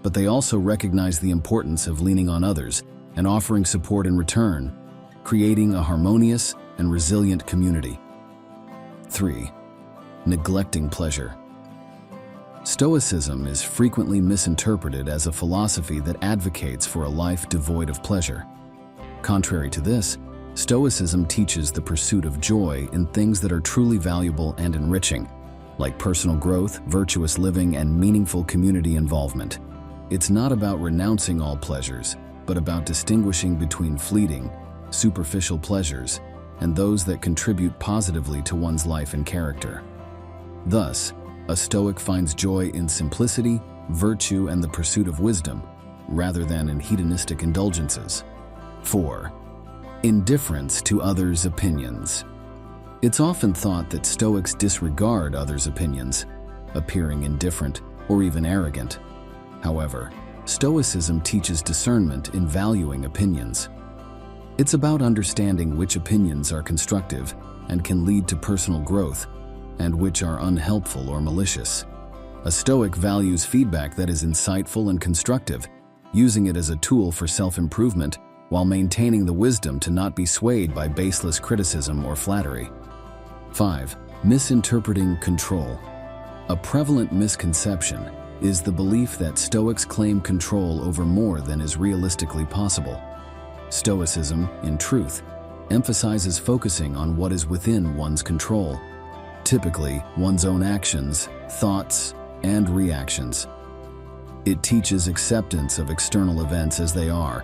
but they also recognize the importance of leaning on others and offering support in return, creating a harmonious and resilient community. 3. Neglecting pleasure. Stoicism is frequently misinterpreted as a philosophy that advocates for a life devoid of pleasure. Contrary to this, Stoicism teaches the pursuit of joy in things that are truly valuable and enriching, like personal growth, virtuous living, and meaningful community involvement. It's not about renouncing all pleasures, but about distinguishing between fleeting, superficial pleasures and those that contribute positively to one's life and character. Thus, a Stoic finds joy in simplicity, virtue, and the pursuit of wisdom, rather than in hedonistic indulgences. 4. Indifference to others' opinions. It's often thought that Stoics disregard others' opinions, appearing indifferent or even arrogant. However, Stoicism teaches discernment in valuing opinions. It's about understanding which opinions are constructive and can lead to personal growth, and which are unhelpful or malicious. A Stoic values feedback that is insightful and constructive, using it as a tool for self-improvement while maintaining the wisdom to not be swayed by baseless criticism or flattery. 5. Misinterpreting control. A prevalent misconception is the belief that Stoics claim control over more than is realistically possible. Stoicism, in truth, emphasizes focusing on what is within one's control, typically one's own actions, thoughts, and reactions. It teaches acceptance of external events as they are,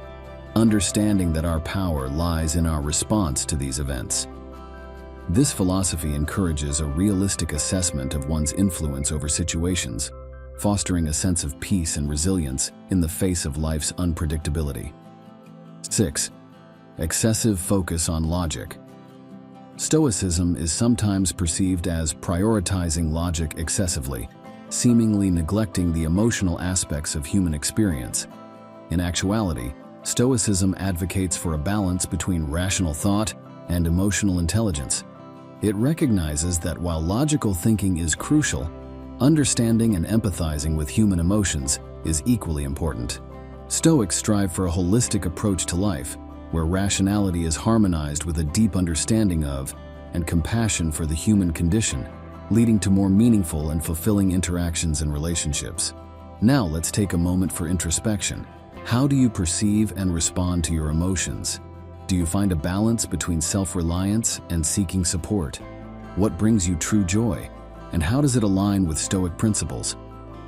understanding that our power lies in our response to these events. This philosophy encourages a realistic assessment of one's influence over situations, fostering a sense of peace and resilience in the face of life's unpredictability. 6. Excessive focus on logic. Stoicism is sometimes perceived as prioritizing logic excessively, seemingly neglecting the emotional aspects of human experience. In actuality, Stoicism advocates for a balance between rational thought and emotional intelligence. It recognizes that while logical thinking is crucial, understanding and empathizing with human emotions is equally important. Stoics strive for a holistic approach to life, where rationality is harmonized with a deep understanding of and compassion for the human condition, leading to more meaningful and fulfilling interactions and relationships. Now let's take a moment for introspection. How do you perceive and respond to your emotions? Do you find a balance between self-reliance and seeking support? What brings you true joy? And how does it align with Stoic principles?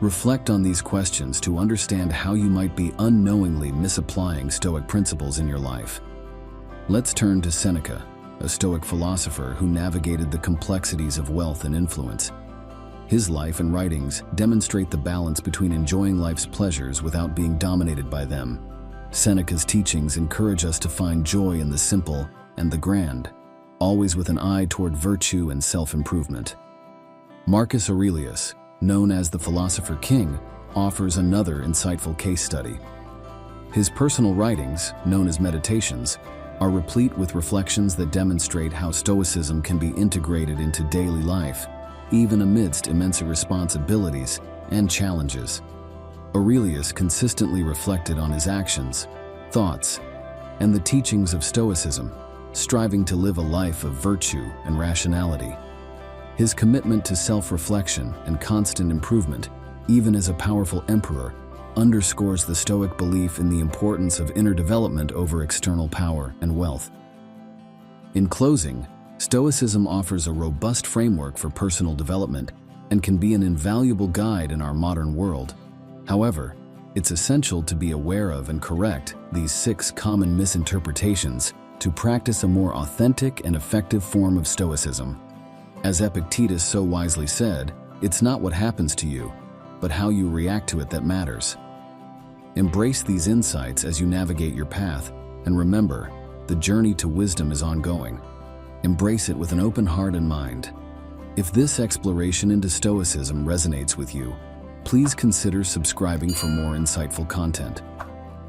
Reflect on these questions to understand how you might be unknowingly misapplying Stoic principles in your life. Let's turn to Seneca, a Stoic philosopher who navigated the complexities of wealth and influence. His life and writings demonstrate the balance between enjoying life's pleasures without being dominated by them. Seneca's teachings encourage us to find joy in the simple and the grand, always with an eye toward virtue and self-improvement. Marcus Aurelius, known as the Philosopher King, offers another insightful case study. His personal writings, known as Meditations, are replete with reflections that demonstrate how Stoicism can be integrated into daily life, even amidst immense responsibilities and challenges. Aurelius consistently reflected on his actions, thoughts, and the teachings of Stoicism, striving to live a life of virtue and rationality. His commitment to self-reflection and constant improvement, even as a powerful emperor, underscores the Stoic belief in the importance of inner development over external power and wealth. In closing, Stoicism offers a robust framework for personal development and can be an invaluable guide in our modern world. However, it's essential to be aware of and correct these 6 common misinterpretations to practice a more authentic and effective form of Stoicism. As Epictetus so wisely said, it's not what happens to you, but how you react to it that matters. Embrace these insights as you navigate your path, and remember, the journey to wisdom is ongoing. Embrace it with an open heart and mind. If this exploration into Stoicism resonates with you, please consider subscribing for more insightful content.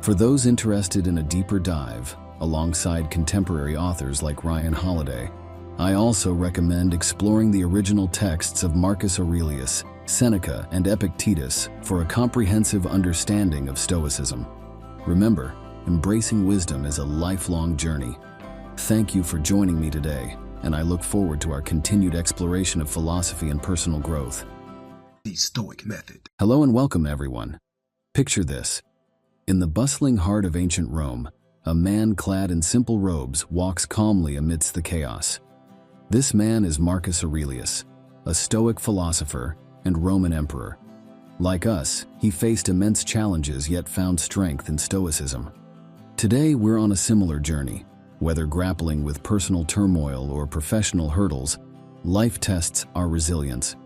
For those interested in a deeper dive, alongside contemporary authors like Ryan Holiday, I also recommend exploring the original texts of Marcus Aurelius, Seneca, and Epictetus for a comprehensive understanding of Stoicism. Remember, embracing wisdom is a lifelong journey. Thank you for joining me today, and I look forward to our continued exploration of philosophy and personal growth. The Stoic Method. Hello and welcome, everyone. Picture this. In the bustling heart of ancient Rome, a man clad in simple robes walks calmly amidst the chaos. This man is Marcus Aurelius, a Stoic philosopher and Roman emperor. Like us, he faced immense challenges yet found strength in Stoicism. Today, we're on a similar journey. Whether grappling with personal turmoil or professional hurdles, life tests our resilience.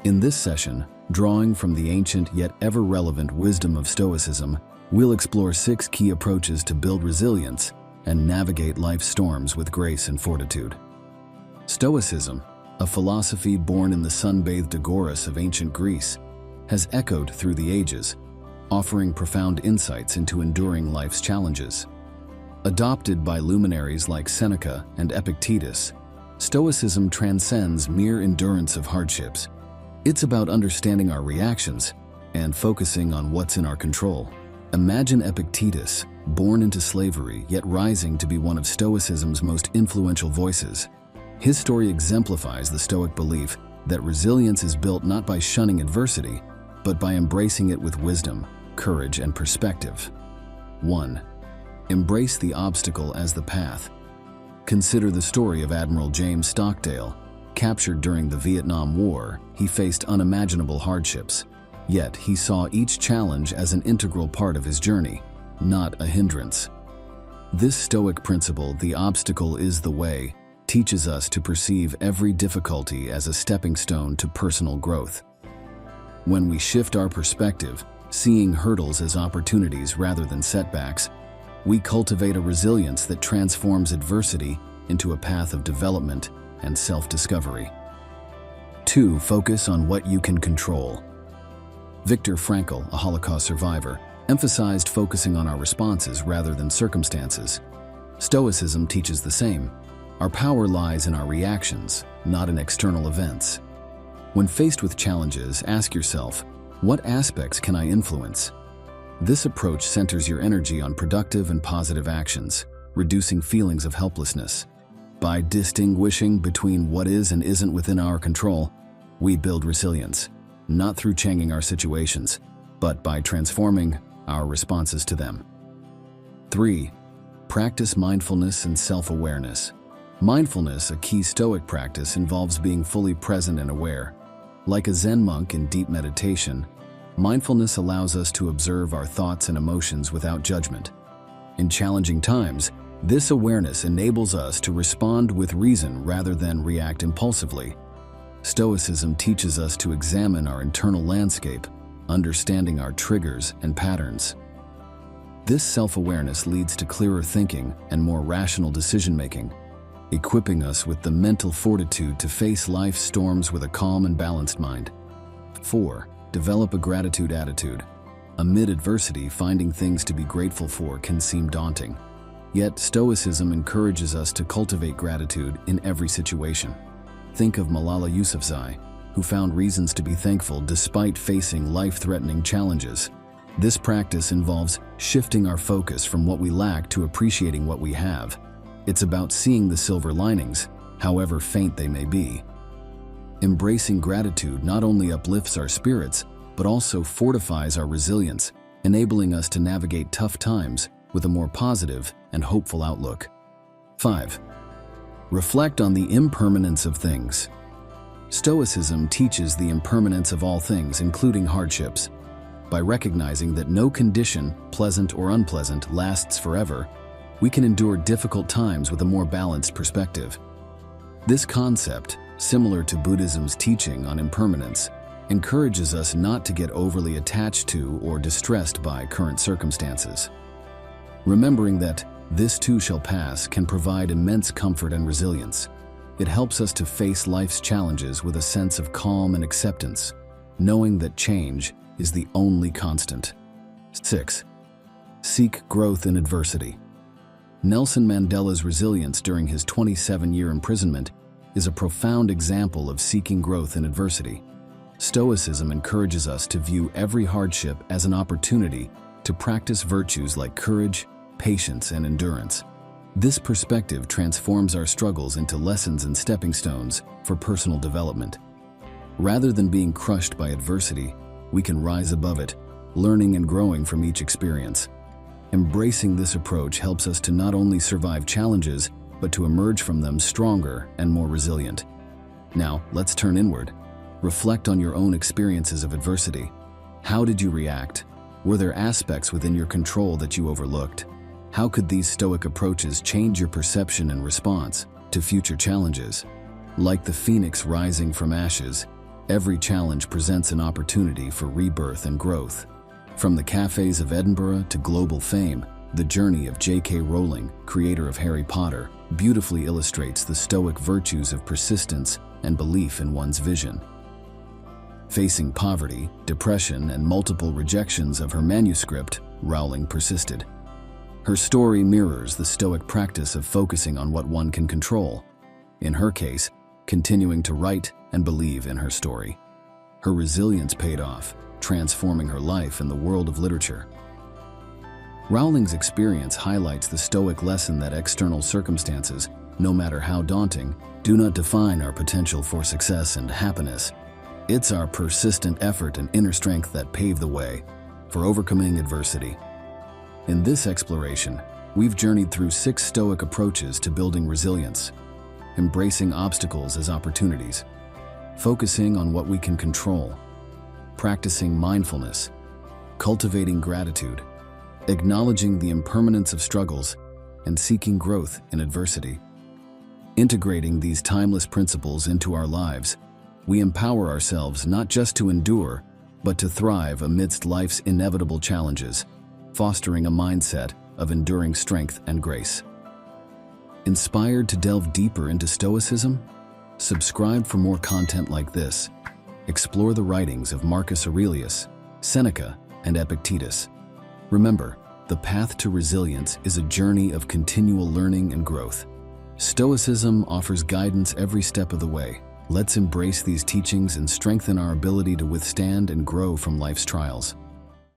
In this session, drawing from the ancient yet ever-relevant wisdom of Stoicism, we'll explore 6 key approaches to build resilience and navigate life's storms with grace and fortitude. Stoicism, a philosophy born in the sun-bathed Agoras of ancient Greece, has echoed through the ages, offering profound insights into enduring life's challenges. Adopted by luminaries like Seneca and Epictetus, Stoicism transcends mere endurance of hardships. It's about understanding our reactions and focusing on what's in our control. Imagine Epictetus, born into slavery yet rising to be one of Stoicism's most influential voices. His story exemplifies the Stoic belief that resilience is built not by shunning adversity, but by embracing it with wisdom, courage, and perspective. 1. Embrace the obstacle as the path. Consider the story of Admiral James Stockdale. Captured during the Vietnam War, he faced unimaginable hardships. Yet he saw each challenge as an integral part of his journey, not a hindrance. This Stoic principle, the obstacle is the way, teaches us to perceive every difficulty as a stepping stone to personal growth. When we shift our perspective, seeing hurdles as opportunities rather than setbacks, we cultivate a resilience that transforms adversity into a path of development and self-discovery. 2. Focus on what you can control. Viktor Frankl, a Holocaust survivor, emphasized focusing on our responses rather than circumstances. Stoicism teaches the same. Our power lies in our reactions, not in external events. When faced with challenges, ask yourself, what aspects can I influence? This approach centers your energy on productive and positive actions, reducing feelings of helplessness. By distinguishing between what is and isn't within our control, we build resilience, not through changing our situations, but by transforming our responses to them. 3. Practice mindfulness and self-awareness. Mindfulness, a key Stoic practice, involves being fully present and aware. Like a Zen monk in deep meditation, mindfulness allows us to observe our thoughts and emotions without judgment. In challenging times, This awareness enables us to respond with reason rather than react impulsively. Stoicism teaches us to examine our internal landscape, understanding our triggers and patterns. This self-awareness leads to clearer thinking and more rational decision-making, equipping us with the mental fortitude to face life's storms with a calm and balanced mind. 4. Develop a gratitude attitude. Amid adversity, finding things to be grateful for can seem daunting. Yet, Stoicism encourages us to cultivate gratitude in every situation. Think of Malala Yousafzai, who found reasons to be thankful despite facing life-threatening challenges. This practice involves shifting our focus from what we lack to appreciating what we have. It's about seeing the silver linings, however faint they may be. Embracing gratitude not only uplifts our spirits, but also fortifies our resilience, enabling us to navigate tough times with a more positive and hopeful outlook. 5. Reflect on the impermanence of things. Stoicism teaches the impermanence of all things, including hardships. By recognizing that no condition, pleasant or unpleasant, lasts forever, we can endure difficult times with a more balanced perspective. This concept, similar to Buddhism's teaching on impermanence, encourages us not to get overly attached to or distressed by current circumstances. Remembering that this too shall pass can provide immense comfort and resilience. It helps us to face life's challenges with a sense of calm and acceptance, knowing that change is the only constant. 6. Seek growth in adversity. Nelson Mandela's resilience during his 27-year imprisonment is a profound example of seeking growth in adversity. Stoicism encourages us to view every hardship as an opportunity to practice virtues like courage, patience, and endurance. This perspective transforms our struggles into lessons and stepping stones for personal development. Rather than being crushed by adversity, we can rise above it, learning and growing from each experience. Embracing this approach helps us to not only survive challenges, but to emerge from them stronger and more resilient. Now, let's turn inward. Reflect on your own experiences of adversity. How did you react? Were there aspects within your control that you overlooked? How could these Stoic approaches change your perception and response to future challenges? Like the phoenix rising from ashes, every challenge presents an opportunity for rebirth and growth. From the cafes of Edinburgh to global fame, the journey of J.K. Rowling, creator of Harry Potter, beautifully illustrates the Stoic virtues of persistence and belief in one's vision. Facing poverty, depression, and multiple rejections of her manuscript, Rowling persisted. Her story mirrors the Stoic practice of focusing on what one can control. In her case, continuing to write and believe in her story. Her resilience paid off, transforming her life and the world of literature. Rowling's experience highlights the Stoic lesson that external circumstances, no matter how daunting, do not define our potential for success and happiness. It's our persistent effort and inner strength that pave the way for overcoming adversity. In this exploration, we've journeyed through 6 Stoic approaches to building resilience, embracing obstacles as opportunities, focusing on what we can control, practicing mindfulness, cultivating gratitude, acknowledging the impermanence of struggles, and seeking growth in adversity. Integrating these timeless principles into our lives, we empower ourselves not just to endure, but to thrive amidst life's inevitable challenges, fostering a mindset of enduring strength and grace. Inspired to delve deeper into Stoicism? Subscribe for more content like this. Explore the writings of Marcus Aurelius, Seneca, and Epictetus. Remember, the path to resilience is a journey of continual learning and growth. Stoicism offers guidance every step of the way. Let's embrace these teachings and strengthen our ability to withstand and grow from life's trials.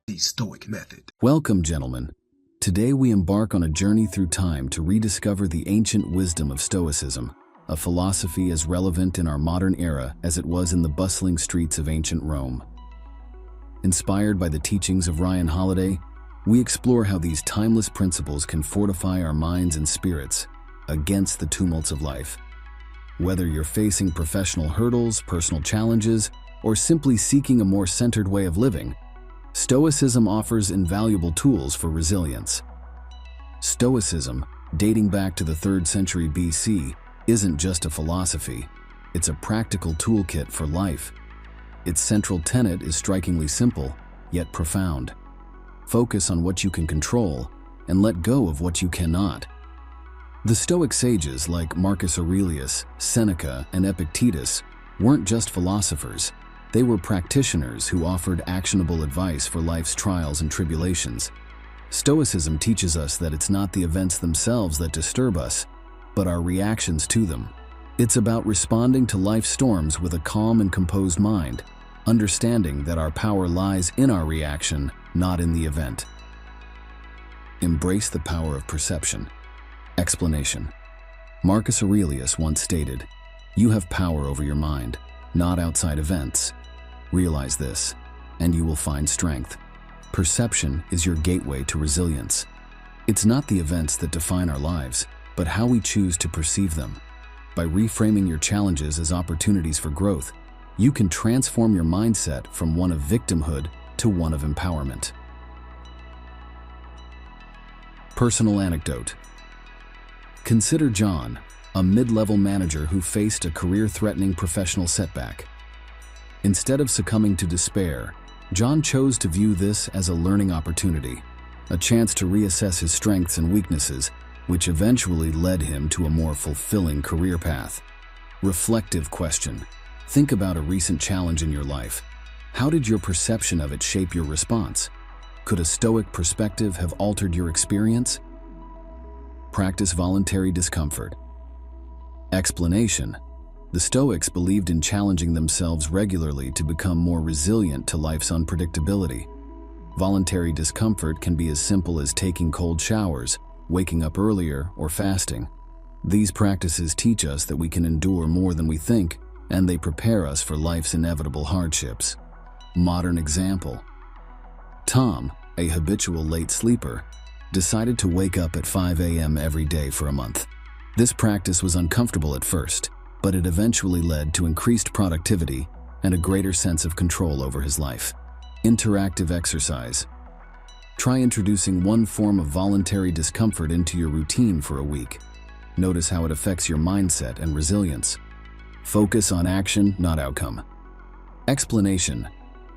The Stoic Method. Welcome, gentlemen. Today we embark on a journey through time to rediscover the ancient wisdom of Stoicism, a philosophy as relevant in our modern era as it was in the bustling streets of ancient Rome. Inspired by the teachings of Ryan Holiday, we explore how these timeless principles can fortify our minds and spirits against the tumults of life. Whether you're facing professional hurdles, personal challenges, or simply seeking a more centered way of living, Stoicism offers invaluable tools for resilience. Stoicism, dating back to the 3rd century BC, isn't just a philosophy, it's a practical toolkit for life. Its central tenet is strikingly simple, yet profound. Focus on what you can control and let go of what you cannot. The Stoic sages like Marcus Aurelius, Seneca, and Epictetus weren't just philosophers. They were practitioners who offered actionable advice for life's trials and tribulations. Stoicism teaches us that it's not the events themselves that disturb us, but our reactions to them. It's about responding to life's storms with a calm and composed mind, understanding that our power lies in our reaction, not in the event. Embrace the power of perception. Explanation. Marcus Aurelius once stated, "You have power over your mind, not outside events. Realize this, and you will find strength." Perception is your gateway to resilience. It's not the events that define our lives, but how we choose to perceive them. By reframing your challenges as opportunities for growth, you can transform your mindset from one of victimhood to one of empowerment. Personal anecdote. Consider John, a mid-level manager who faced a career-threatening professional setback. Instead of succumbing to despair, John chose to view this as a learning opportunity, a chance to reassess his strengths and weaknesses, which eventually led him to a more fulfilling career path. Reflective question. Think about a recent challenge in your life. How did your perception of it shape your response? Could a Stoic perspective have altered your experience? Practice voluntary discomfort. Explanation. The Stoics believed in challenging themselves regularly to become more resilient to life's unpredictability. Voluntary discomfort can be as simple as taking cold showers, waking up earlier, or fasting. These practices teach us that we can endure more than we think, and they prepare us for life's inevitable hardships. Modern example. Tom, a habitual late sleeper, decided to wake up at 5 a.m. every day for a month. This practice was uncomfortable at first, but it eventually led to increased productivity and a greater sense of control over his life. Interactive exercise. Try introducing one form of voluntary discomfort into your routine for a week. Notice how it affects your mindset and resilience. Focus on action, not outcome. Explanation.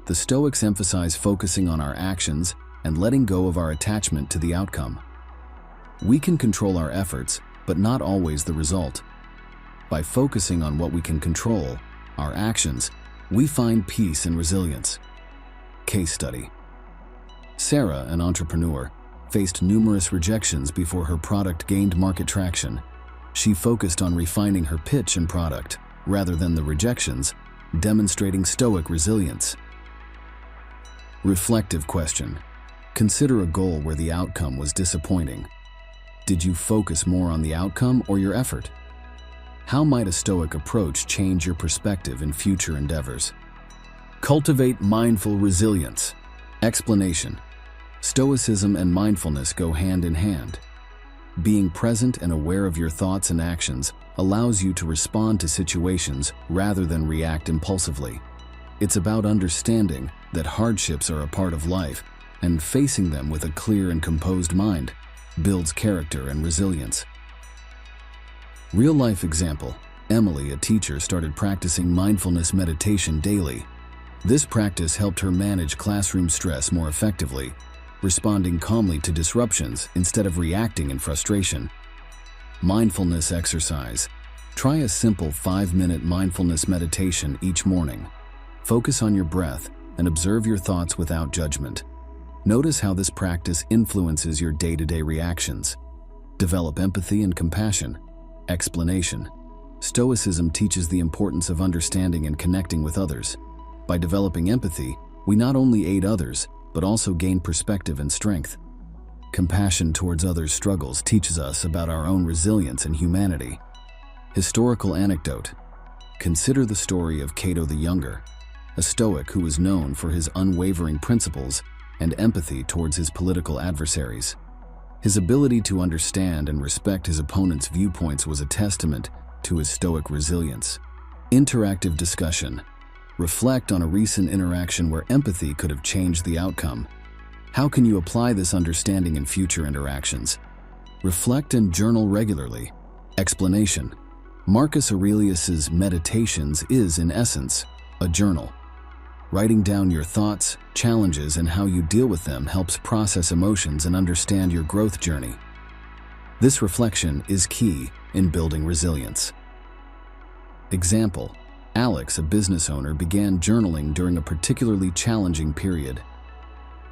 The Stoics emphasize focusing on our actions and letting go of our attachment to the outcome. We can control our efforts, but not always the result. By focusing on what we can control, our actions, we find peace and resilience. Case study. Sarah, an entrepreneur, faced numerous rejections before her product gained market traction. She focused on refining her pitch and product, rather than the rejections, demonstrating Stoic resilience. Reflective question. Consider a goal where the outcome was disappointing. Did you focus more on the outcome or your effort? How might a Stoic approach change your perspective in future endeavors? Cultivate mindful resilience. Explanation. Stoicism and mindfulness go hand in hand. Being present and aware of your thoughts and actions allows you to respond to situations rather than react impulsively. It's about understanding that hardships are a part of life, and facing them with a clear and composed mind builds character and resilience. Real-life example. Emily, a teacher, started practicing mindfulness meditation daily. This practice helped her manage classroom stress more effectively, responding calmly to disruptions instead of reacting in frustration. Mindfulness exercise. Try a simple 5-minute mindfulness meditation each morning. Focus on your breath and observe your thoughts without judgment. Notice how this practice influences your day-to-day reactions. Develop empathy and compassion. Explanation. Stoicism teaches the importance of understanding and connecting with others. By developing empathy, we not only aid others, but also gain perspective and strength. Compassion towards others' struggles teaches us about our own resilience and humanity. Historical anecdote. Consider the story of Cato the Younger, a Stoic who was known for his unwavering principles and empathy towards his political adversaries. His ability to understand and respect his opponent's viewpoints was a testament to his Stoic resilience. Interactive discussion. Reflect on a recent interaction where empathy could have changed the outcome. How can you apply this understanding in future interactions? Reflect and journal regularly. Explanation: Marcus Aurelius's Meditations is, in essence, a journal. Writing down your thoughts, challenges, and how you deal with them helps process emotions and understand your growth journey. This reflection is key in building resilience. Example: Alex, a business owner, began journaling during a particularly challenging period.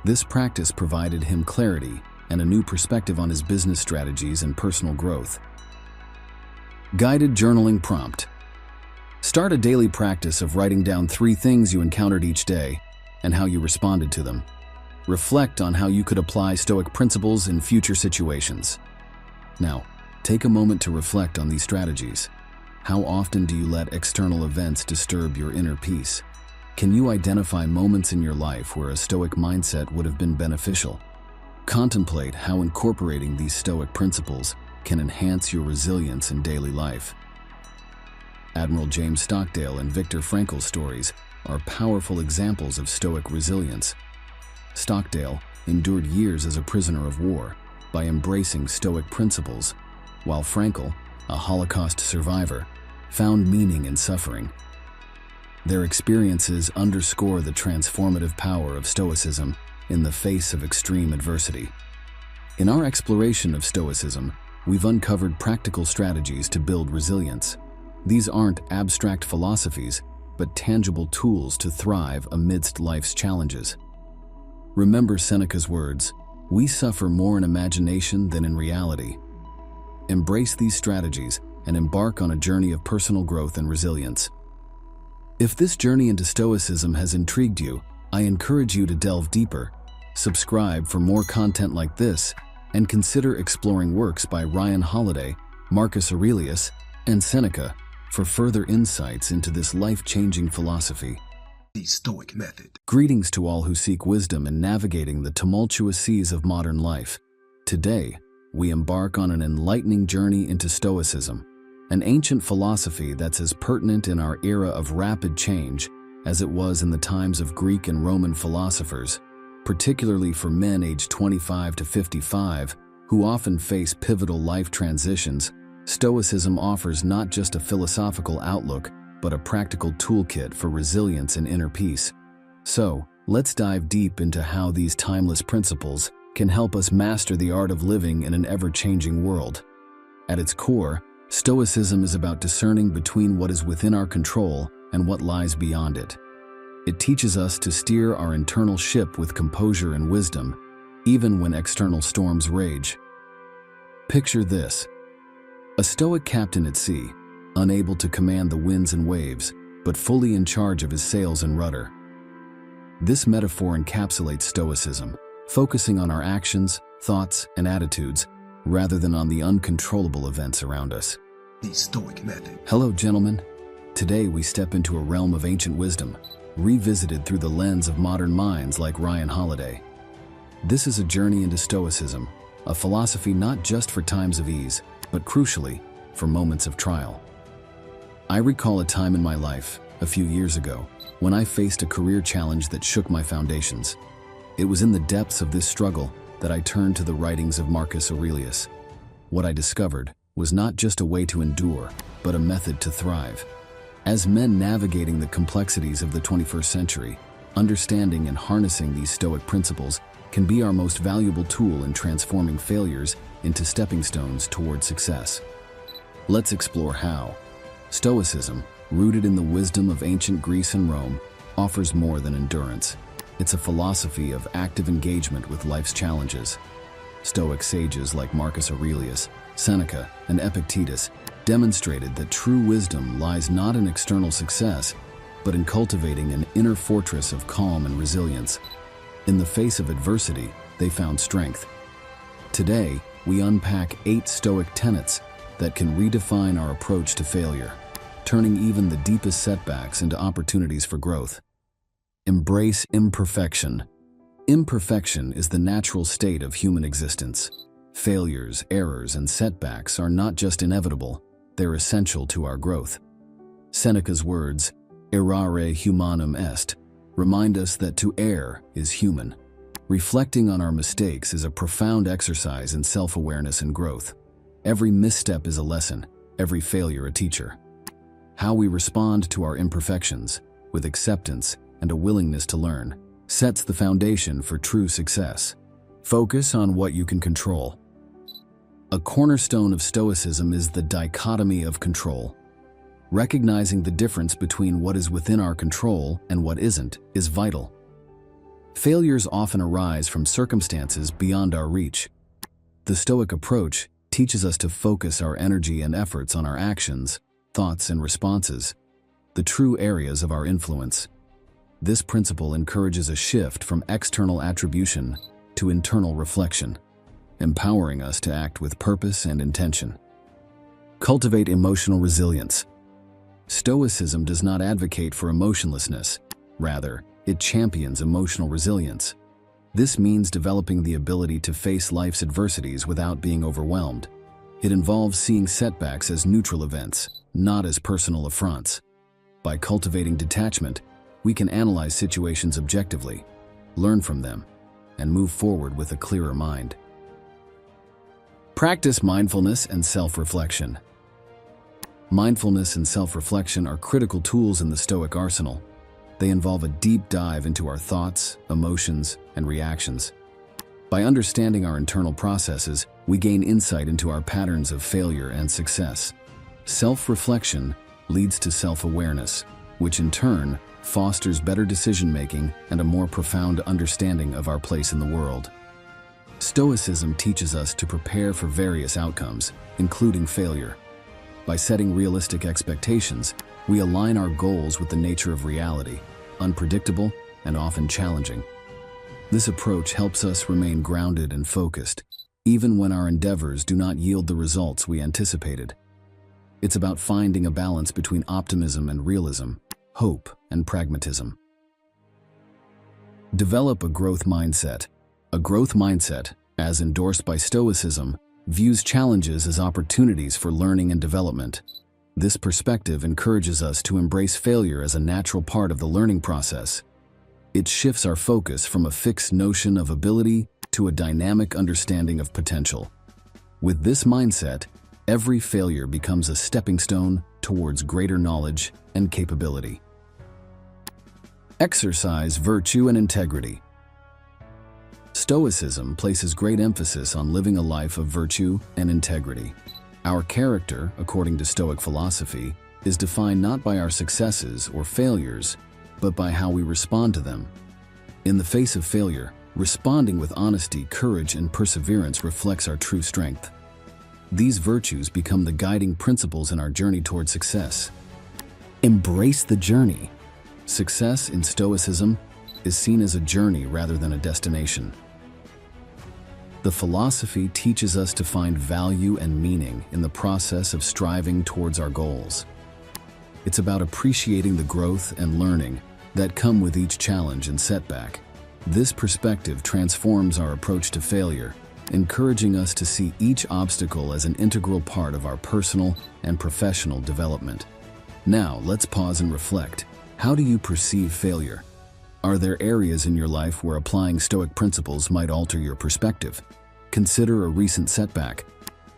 This practice provided him clarity and a new perspective on his business strategies and personal growth. Guided journaling prompt. Start a daily practice of writing down 3 things you encountered each day and how you responded to them. Reflect on how you could apply Stoic principles in future situations. Now, take a moment to reflect on these strategies. How often do you let external events disturb your inner peace? Can you identify moments in your life where a Stoic mindset would have been beneficial? Contemplate how incorporating these Stoic principles can enhance your resilience in daily life. Admiral James Stockdale and Viktor Frankl's stories are powerful examples of Stoic resilience. Stockdale endured years as a prisoner of war by embracing Stoic principles, while Frankl, a Holocaust survivor, found meaning in suffering. Their experiences underscore the transformative power of Stoicism in the face of extreme adversity. In our exploration of Stoicism, we've uncovered practical strategies to build resilience. These aren't abstract philosophies, but tangible tools to thrive amidst life's challenges. Remember Seneca's words, "We suffer more in imagination than in reality." Embrace these strategies and embark on a journey of personal growth and resilience. If this journey into Stoicism has intrigued you, I encourage you to delve deeper. Subscribe for more content like this, and consider exploring works by Ryan Holiday, Marcus Aurelius, and Seneca for further insights into this life-changing philosophy. The Stoic Method. Greetings to all who seek wisdom in navigating the tumultuous seas of modern life. Today, we embark on an enlightening journey into Stoicism, an ancient philosophy that's as pertinent in our era of rapid change as it was in the times of Greek and Roman philosophers, particularly for men aged 25 to 55 who often face pivotal life transitions. Stoicism offers not just a philosophical outlook, but a practical toolkit for resilience and inner peace. So, let's dive deep into how these timeless principles can help us master the art of living in an ever-changing world. At its core, Stoicism is about discerning between what is within our control and what lies beyond it. It teaches us to steer our internal ship with composure and wisdom, even when external storms rage. Picture this: a Stoic captain at sea, unable to command the winds and waves, but fully in charge of his sails and rudder. This metaphor encapsulates Stoicism, focusing on our actions, thoughts, and attitudes, rather than on the uncontrollable events around us. The Stoic Method. Hello, gentlemen. Today we step into a realm of ancient wisdom, revisited through the lens of modern minds like Ryan Holiday. This is a journey into Stoicism, a philosophy not just for times of ease, but crucially, for moments of trial. I recall a time in my life, a few years ago, when I faced a career challenge that shook my foundations. It was in the depths of this struggle that I turned to the writings of Marcus Aurelius. What I discovered was not just a way to endure, but a method to thrive. As men navigating the complexities of the 21st century, understanding and harnessing these Stoic principles can be our most valuable tool in transforming failures into stepping stones toward success. Let's explore how. Stoicism, rooted in the wisdom of ancient Greece and Rome, offers more than endurance. It's a philosophy of active engagement with life's challenges. Stoic sages like Marcus Aurelius, Seneca, and Epictetus demonstrated that true wisdom lies not in external success, but in cultivating an inner fortress of calm and resilience. In the face of adversity, they found strength. Today, we unpack 8 Stoic tenets that can redefine our approach to failure, turning even the deepest setbacks into opportunities for growth. Embrace imperfection. Imperfection is the natural state of human existence. Failures, errors, and setbacks are not just inevitable, they're essential to our growth. Seneca's words, "Errare humanum est," remind us that to err is human. Reflecting on our mistakes is a profound exercise in self-awareness and growth. Every misstep is a lesson, every failure a teacher. How we respond to our imperfections, with acceptance and a willingness to learn, sets the foundation for true success. Focus on what you can control. A cornerstone of Stoicism is the dichotomy of control. Recognizing the difference between what is within our control and what isn't is vital. Failures often arise from circumstances beyond our reach. The Stoic approach teaches us to focus our energy and efforts on our actions, thoughts, and responses, the true areas of our influence. This principle encourages a shift from external attribution to internal reflection, empowering us to act with purpose and intention. Cultivate emotional resilience. Stoicism does not advocate for emotionlessness. Rather, it champions emotional resilience. This means developing the ability to face life's adversities without being overwhelmed. It involves seeing setbacks as neutral events, not as personal affronts. By cultivating detachment, we can analyze situations objectively, learn from them, and move forward with a clearer mind. Practice mindfulness and self-reflection. Mindfulness and self-reflection are critical tools in the Stoic arsenal. They involve a deep dive into our thoughts, emotions, and reactions. By understanding our internal processes, we gain insight into our patterns of failure and success. Self-reflection leads to self-awareness, which in turn fosters better decision-making and a more profound understanding of our place in the world. Stoicism teaches us to prepare for various outcomes, including failure. By setting realistic expectations, we align our goals with the nature of reality, unpredictable and often challenging. This approach helps us remain grounded and focused, even when our endeavors do not yield the results we anticipated. It's about finding a balance between optimism and realism, hope and pragmatism. Develop a growth mindset. A growth mindset, as endorsed by Stoicism, views challenges as opportunities for learning and development. This perspective encourages us to embrace failure as a natural part of the learning process. It shifts our focus from a fixed notion of ability to a dynamic understanding of potential. With this mindset, every failure becomes a stepping stone towards greater knowledge and capability. Exercise virtue and integrity. Stoicism places great emphasis on living a life of virtue and integrity. Our character, according to Stoic philosophy, is defined not by our successes or failures, but by how we respond to them. In the face of failure, responding with honesty, courage, and perseverance reflects our true strength. These virtues become the guiding principles in our journey toward success. Embrace the journey. Success in Stoicism is seen as a journey rather than a destination. The philosophy teaches us to find value and meaning in the process of striving towards our goals. It's about appreciating the growth and learning that come with each challenge and setback. This perspective transforms our approach to failure, encouraging us to see each obstacle as an integral part of our personal and professional development. Now, let's pause and reflect. How do you perceive failure? Are there areas in your life where applying Stoic principles might alter your perspective? Consider a recent setback.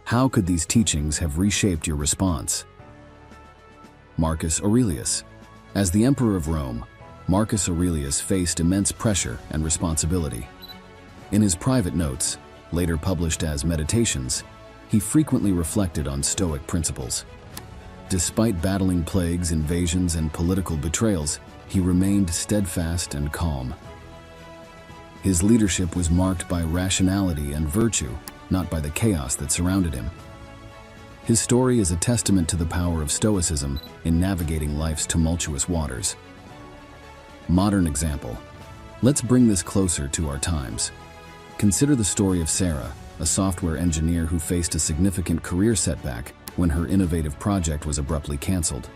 How could these teachings have reshaped your response? Marcus Aurelius. As the Emperor of Rome, Marcus Aurelius faced immense pressure and responsibility. In his private notes, later published as Meditations, he frequently reflected on Stoic principles. Despite battling plagues, invasions, and political betrayals, he remained steadfast and calm. His leadership was marked by rationality and virtue, not by the chaos that surrounded him. His story is a testament to the power of Stoicism in navigating life's tumultuous waters. Modern example. Let's bring this closer to our times. Consider the story of Sarah, a software engineer who faced a significant career setback when her innovative project was abruptly canceled.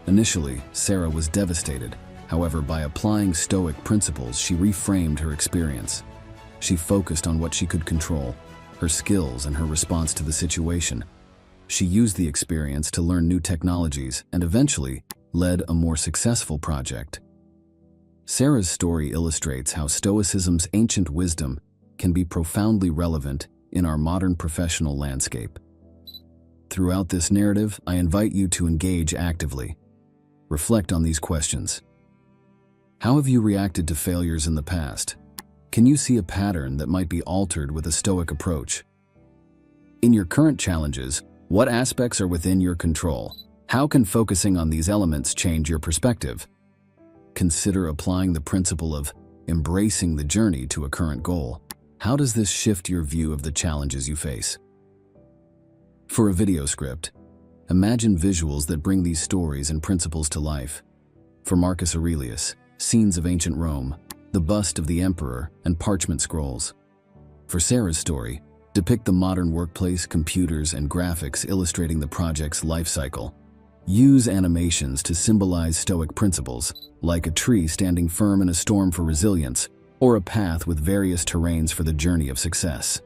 Initially, Sarah was devastated. However, by applying Stoic principles, she reframed her experience. She focused on what she could control, her skills and her response to the situation. She used the experience to learn new technologies and eventually led a more successful project. Sarah's story illustrates how Stoicism's ancient wisdom can be profoundly relevant in our modern professional landscape. Throughout this narrative, I invite you to engage actively. Reflect on these questions. How have you reacted to failures in the past? Can you see a pattern that might be altered with a Stoic approach? In your current challenges, what aspects are within your control? How can focusing on these elements change your perspective? Consider applying the principle of embracing the journey to a current goal. How does this shift your view of the challenges you face? For a video script, imagine visuals that bring these stories and principles to life. For Marcus Aurelius, scenes of ancient Rome, the bust of the emperor, and parchment scrolls. For Sarah's story, depict the modern workplace, computers, and graphics illustrating the project's life cycle. Use animations to symbolize Stoic principles, like a tree standing firm in a storm for resilience, or a path with various terrains for the journey of success.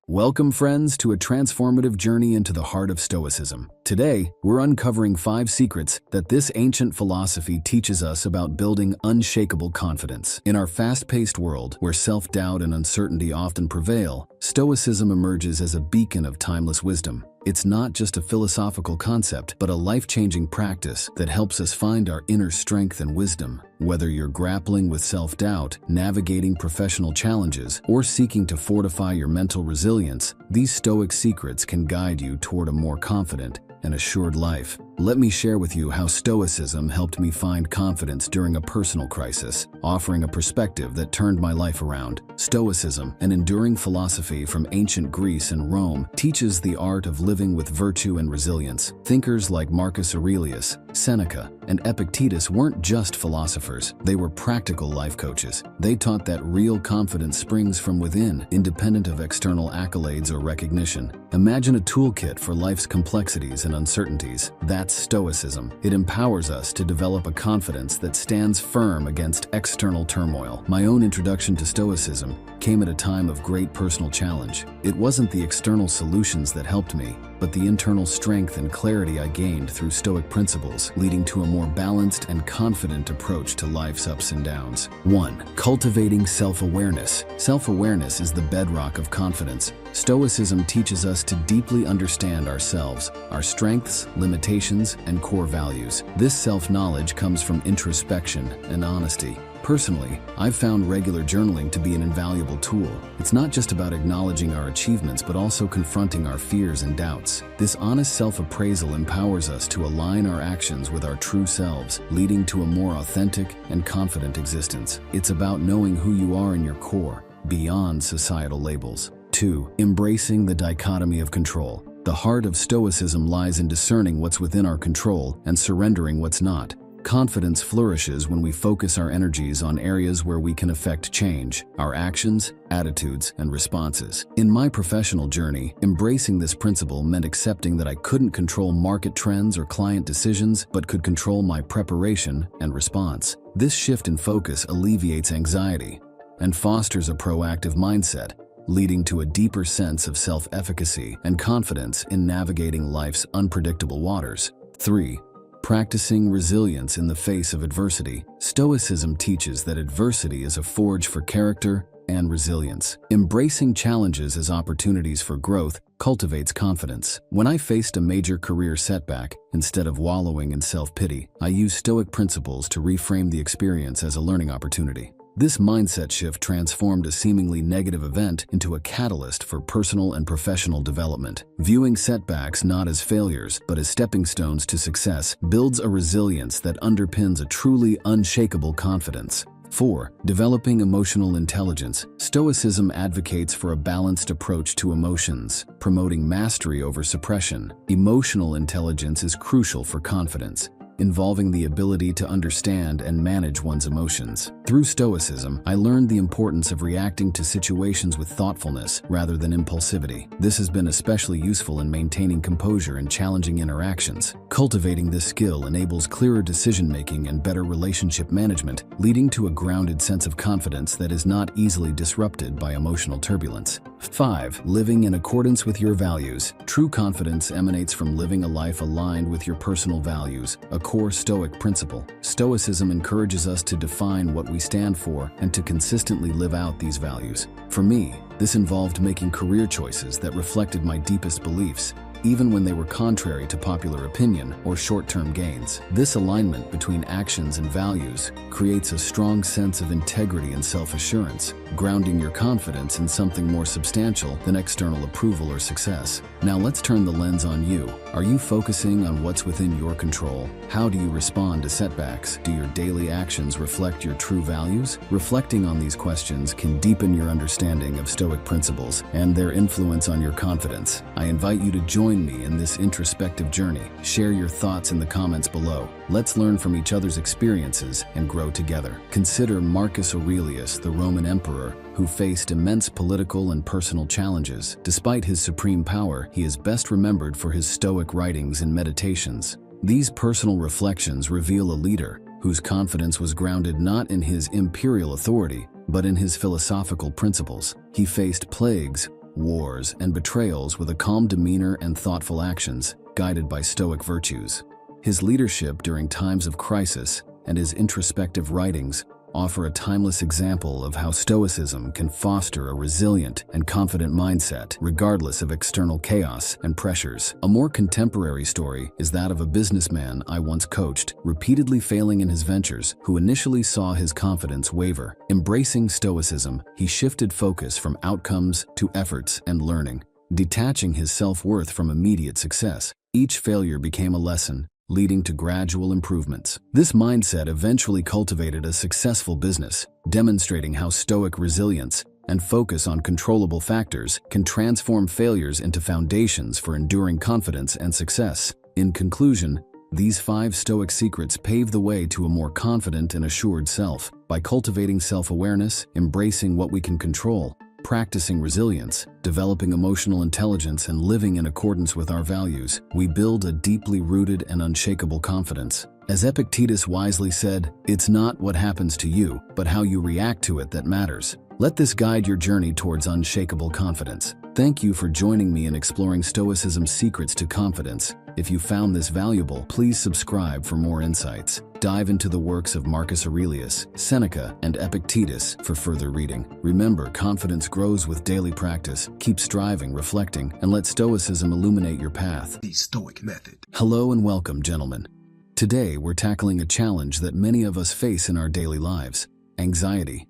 Welcome, friends, to a transformative journey into the heart of Stoicism. Today, we're uncovering 5 secrets that this ancient philosophy teaches us about building unshakable confidence. In our fast-paced world, where self-doubt and uncertainty often prevail, Stoicism emerges as a beacon of timeless wisdom. It's not just a philosophical concept, but a life-changing practice that helps us find our inner strength and wisdom. Whether you're grappling with self-doubt, navigating professional challenges, or seeking to fortify your mental resilience, these Stoic secrets can guide you toward a more confident and assured life. Let me share with you how Stoicism helped me find confidence during a personal crisis, offering a perspective that turned my life around. Stoicism, an enduring philosophy from ancient Greece and Rome, teaches the art of living with virtue and resilience. Thinkers like Marcus Aurelius, Seneca, and Epictetus weren't just philosophers, they were practical life coaches. They taught that real confidence springs from within, independent of external accolades or recognition. Imagine a toolkit for life's complexities and uncertainties. That's Stoicism. It empowers us to develop a confidence that stands firm against external turmoil. My own introduction to Stoicism came at a time of great personal challenge. It wasn't the external solutions that helped me, but the internal strength and clarity I gained through Stoic principles, leading to a more balanced and confident approach to life's ups and downs. 1. Cultivating self-awareness. Self-awareness is the bedrock of confidence. Stoicism teaches us to deeply understand ourselves, our strengths, limitations, and core values. This self-knowledge comes from introspection and honesty. Personally, I've found regular journaling to be an invaluable tool. It's not just about acknowledging our achievements, but also confronting our fears and doubts. This honest self-appraisal empowers us to align our actions with our true selves, leading to a more authentic and confident existence. It's about knowing who you are in your core, beyond societal labels. 2. Embracing the dichotomy of control. The heart of Stoicism lies in discerning what's within our control and surrendering what's not. Confidence flourishes when we focus our energies on areas where we can affect change, our actions, attitudes, and responses. In my professional journey, embracing this principle meant accepting that I couldn't control market trends or client decisions, but could control my preparation and response. This shift in focus alleviates anxiety and fosters a proactive mindset, leading to a deeper sense of self-efficacy and confidence in navigating life's unpredictable waters. 3. Practicing resilience in the face of adversity. Stoicism teaches that adversity is a forge for character and resilience. Embracing challenges as opportunities for growth cultivates confidence. When I faced a major career setback, instead of wallowing in self-pity, I used Stoic principles to reframe the experience as a learning opportunity. This mindset shift transformed a seemingly negative event into a catalyst for personal and professional development. Viewing setbacks not as failures, but as stepping stones to success builds a resilience that underpins a truly unshakable confidence. 4. Developing emotional intelligence. Stoicism advocates for a balanced approach to emotions, promoting mastery over suppression. Emotional intelligence is crucial for confidence, involving the ability to understand and manage one's emotions. Through Stoicism, I learned the importance of reacting to situations with thoughtfulness rather than impulsivity. This has been especially useful in maintaining composure in challenging interactions. Cultivating this skill enables clearer decision-making and better relationship management, leading to a grounded sense of confidence that is not easily disrupted by emotional turbulence. 5. Living in accordance with your values. True confidence emanates from living a life aligned with your personal values, a core Stoic principle. Stoicism encourages us to define what we stand for and to consistently live out these values. For me, this involved making career choices that reflected my deepest beliefs, even when they were contrary to popular opinion or short-term gains. This alignment between actions and values creates a strong sense of integrity and self-assurance, grounding your confidence in something more substantial than external approval or success. Now let's turn the lens on you. Are you focusing on what's within your control? How do you respond to setbacks? Do your daily actions reflect your true values? Reflecting on these questions can deepen your understanding of Stoic principles and their influence on your confidence. I invite you to join me in this introspective journey. Share your thoughts in the comments below. Let's learn from each other's experiences and grow together. Consider Marcus Aurelius, the Roman emperor, who faced immense political and personal challenges. Despite his supreme power, he is best remembered for his Stoic writings and meditations. These personal reflections reveal a leader whose confidence was grounded not in his imperial authority, but in his philosophical principles. He faced plagues, wars, and betrayals with a calm demeanor and thoughtful actions, guided by Stoic virtues. His leadership during times of crisis and his introspective writings offer a timeless example of how Stoicism can foster a resilient and confident mindset, regardless of external chaos and pressures. A more contemporary story is that of a businessman I once coached, repeatedly failing in his ventures, who initially saw his confidence waver. Embracing Stoicism, he shifted focus from outcomes to efforts and learning, detaching his self-worth from immediate success. Each failure became a lesson, leading to gradual improvements. This mindset eventually cultivated a successful business, demonstrating how Stoic resilience and focus on controllable factors can transform failures into foundations for enduring confidence and success. In conclusion, these 5 Stoic secrets pave the way to a more confident and assured self. By cultivating self-awareness, embracing what we can control, practicing resilience, developing emotional intelligence, and living in accordance with our values, we build a deeply rooted and unshakable confidence. As Epictetus wisely said, "It's not what happens to you, but how you react to it that matters." Let this guide your journey towards unshakable confidence. Thank you for joining me in exploring Stoicism's secrets to confidence. If you found this valuable, please subscribe for more insights. Dive into the works of Marcus Aurelius, Seneca, and Epictetus for further reading. Remember, confidence grows with daily practice. Keep striving, reflecting, and let Stoicism illuminate your path. The Stoic Method. Hello and welcome, gentlemen. Today, we're tackling a challenge that many of us face in our daily lives: anxiety.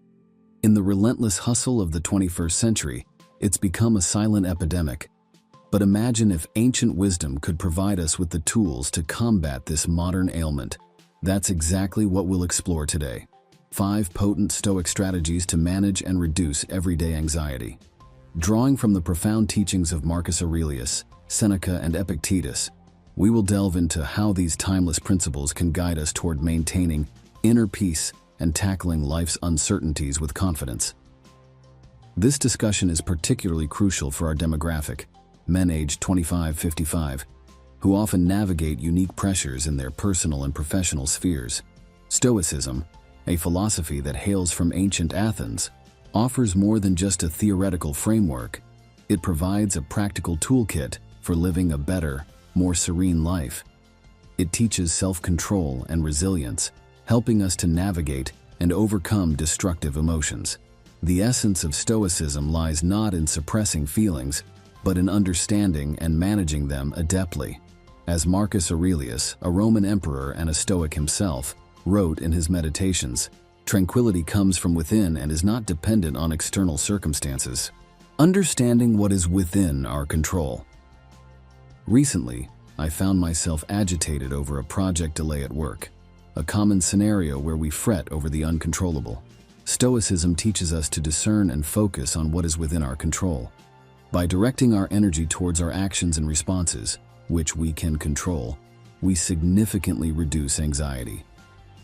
In the relentless hustle of the 21st century, it's become a silent epidemic. But imagine if ancient wisdom could provide us with the tools to combat this modern ailment. That's exactly what we'll explore today. 5 potent Stoic strategies to manage and reduce everyday anxiety. Drawing from the profound teachings of Marcus Aurelius, Seneca, and Epictetus, we will delve into how these timeless principles can guide us toward maintaining inner peace and tackling life's uncertainties with confidence. This discussion is particularly crucial for our demographic, men aged 25-55, who often navigate unique pressures in their personal and professional spheres. Stoicism, a philosophy that hails from ancient Athens, offers more than just a theoretical framework. It provides a practical toolkit for living a better, more serene life. It teaches self-control and resilience, helping us to navigate and overcome destructive emotions. The essence of Stoicism lies not in suppressing feelings, but in understanding and managing them adeptly. As Marcus Aurelius, a Roman emperor and a Stoic himself, wrote in his meditations, tranquility comes from within and is not dependent on external circumstances. Understanding what is within our control. Recently, I found myself agitated over a project delay at work, a common scenario where we fret over the uncontrollable. Stoicism teaches us to discern and focus on what is within our control. By directing our energy towards our actions and responses, which we can control, we significantly reduce anxiety.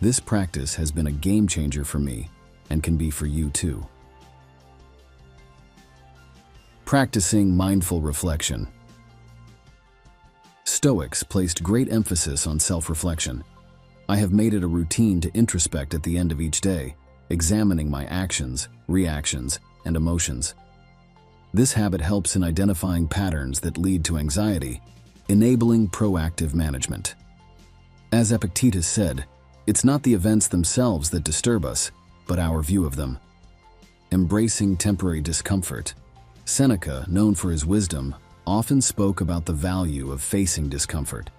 This practice has been a game changer for me and can be for you too. Practicing mindful reflection. Stoics placed great emphasis on self-reflection. I have made it a routine to introspect at the end of each day, examining my actions, reactions, and emotions. This habit helps in identifying patterns that lead to anxiety, enabling proactive management. As Epictetus said, it's not the events themselves that disturb us, but our view of them. Embracing temporary discomfort. Seneca, known for his wisdom, often spoke about the value of facing discomfort.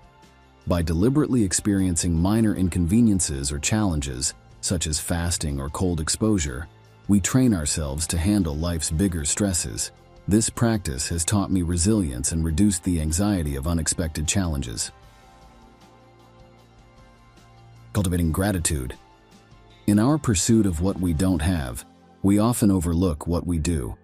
By deliberately experiencing minor inconveniences or challenges, such as fasting or cold exposure, we train ourselves to handle life's bigger stresses. This practice has taught me resilience and reduced the anxiety of unexpected challenges. Cultivating gratitude. In our pursuit of what we don't have, we often overlook what we do.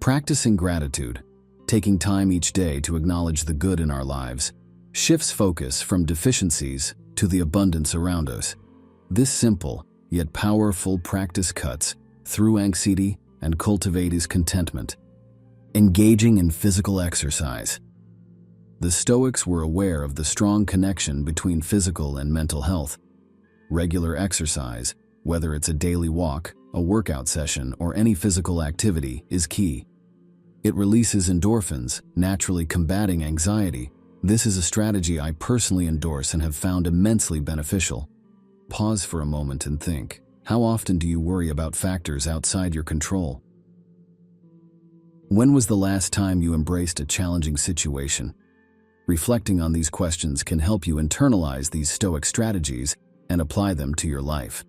Practicing gratitude, taking time each day to acknowledge the good in our lives, shifts focus from deficiencies to the abundance around us. This simple, yet powerful practice cuts through anxiety and cultivates contentment. Engaging in physical exercise. The Stoics were aware of the strong connection between physical and mental health. Regular exercise, whether it's a daily walk, a workout session, or any physical activity, is key. It releases endorphins, naturally combating anxiety. This is a strategy I personally endorse and have found immensely beneficial. Pause for a moment and think, how often do you worry about factors outside your control? When was the last time you embraced a challenging situation? Reflecting on these questions can help you internalize these Stoic strategies and apply them to your life.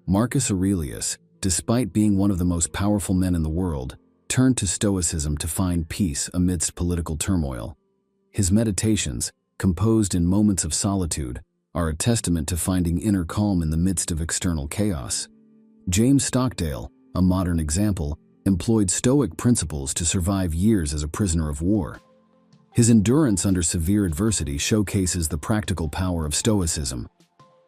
Marcus Aurelius, despite being one of the most powerful men in the world, turned to Stoicism to find peace amidst political turmoil. His meditations, composed in moments of solitude, are a testament to finding inner calm in the midst of external chaos. James Stockdale, a modern example, employed Stoic principles to survive years as a prisoner of war. His endurance under severe adversity showcases the practical power of Stoicism.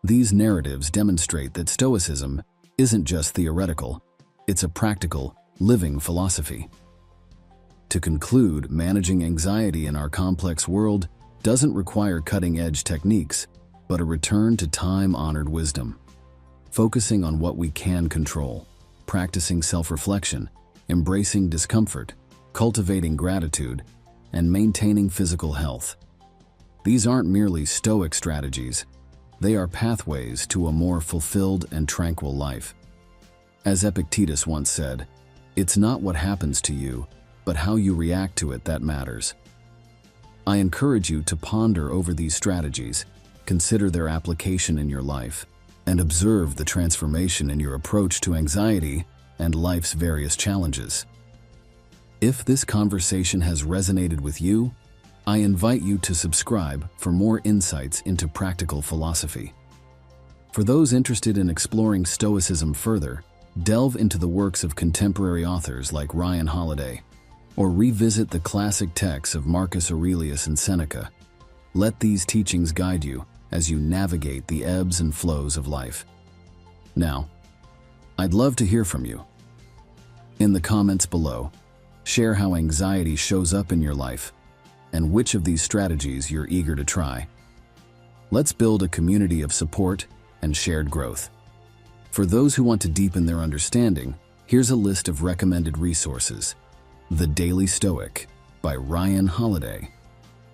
These narratives demonstrate that Stoicism isn't just theoretical, it's a practical, living philosophy. To conclude, managing anxiety in our complex world doesn't require cutting-edge techniques, but a return to time-honored wisdom. Focusing on what we can control, practicing self-reflection, embracing discomfort, cultivating gratitude, and maintaining physical health. These aren't merely Stoic strategies, they are pathways to a more fulfilled and tranquil life. As Epictetus once said, "It's not what happens to you, but how you react to it that matters." I encourage you to ponder over these strategies, consider their application in your life, and observe the transformation in your approach to anxiety and life's various challenges. If this conversation has resonated with you, I invite you to subscribe for more insights into practical philosophy. For those interested in exploring Stoicism further, delve into the works of contemporary authors like Ryan Holiday, or revisit the classic texts of Marcus Aurelius and Seneca. Let these teachings guide you as you navigate the ebbs and flows of life. Now, I'd love to hear from you. In the comments below, share how anxiety shows up in your life and which of these strategies you're eager to try. Let's build a community of support and shared growth. For those who want to deepen their understanding, here's a list of recommended resources. The Daily Stoic by Ryan Holiday,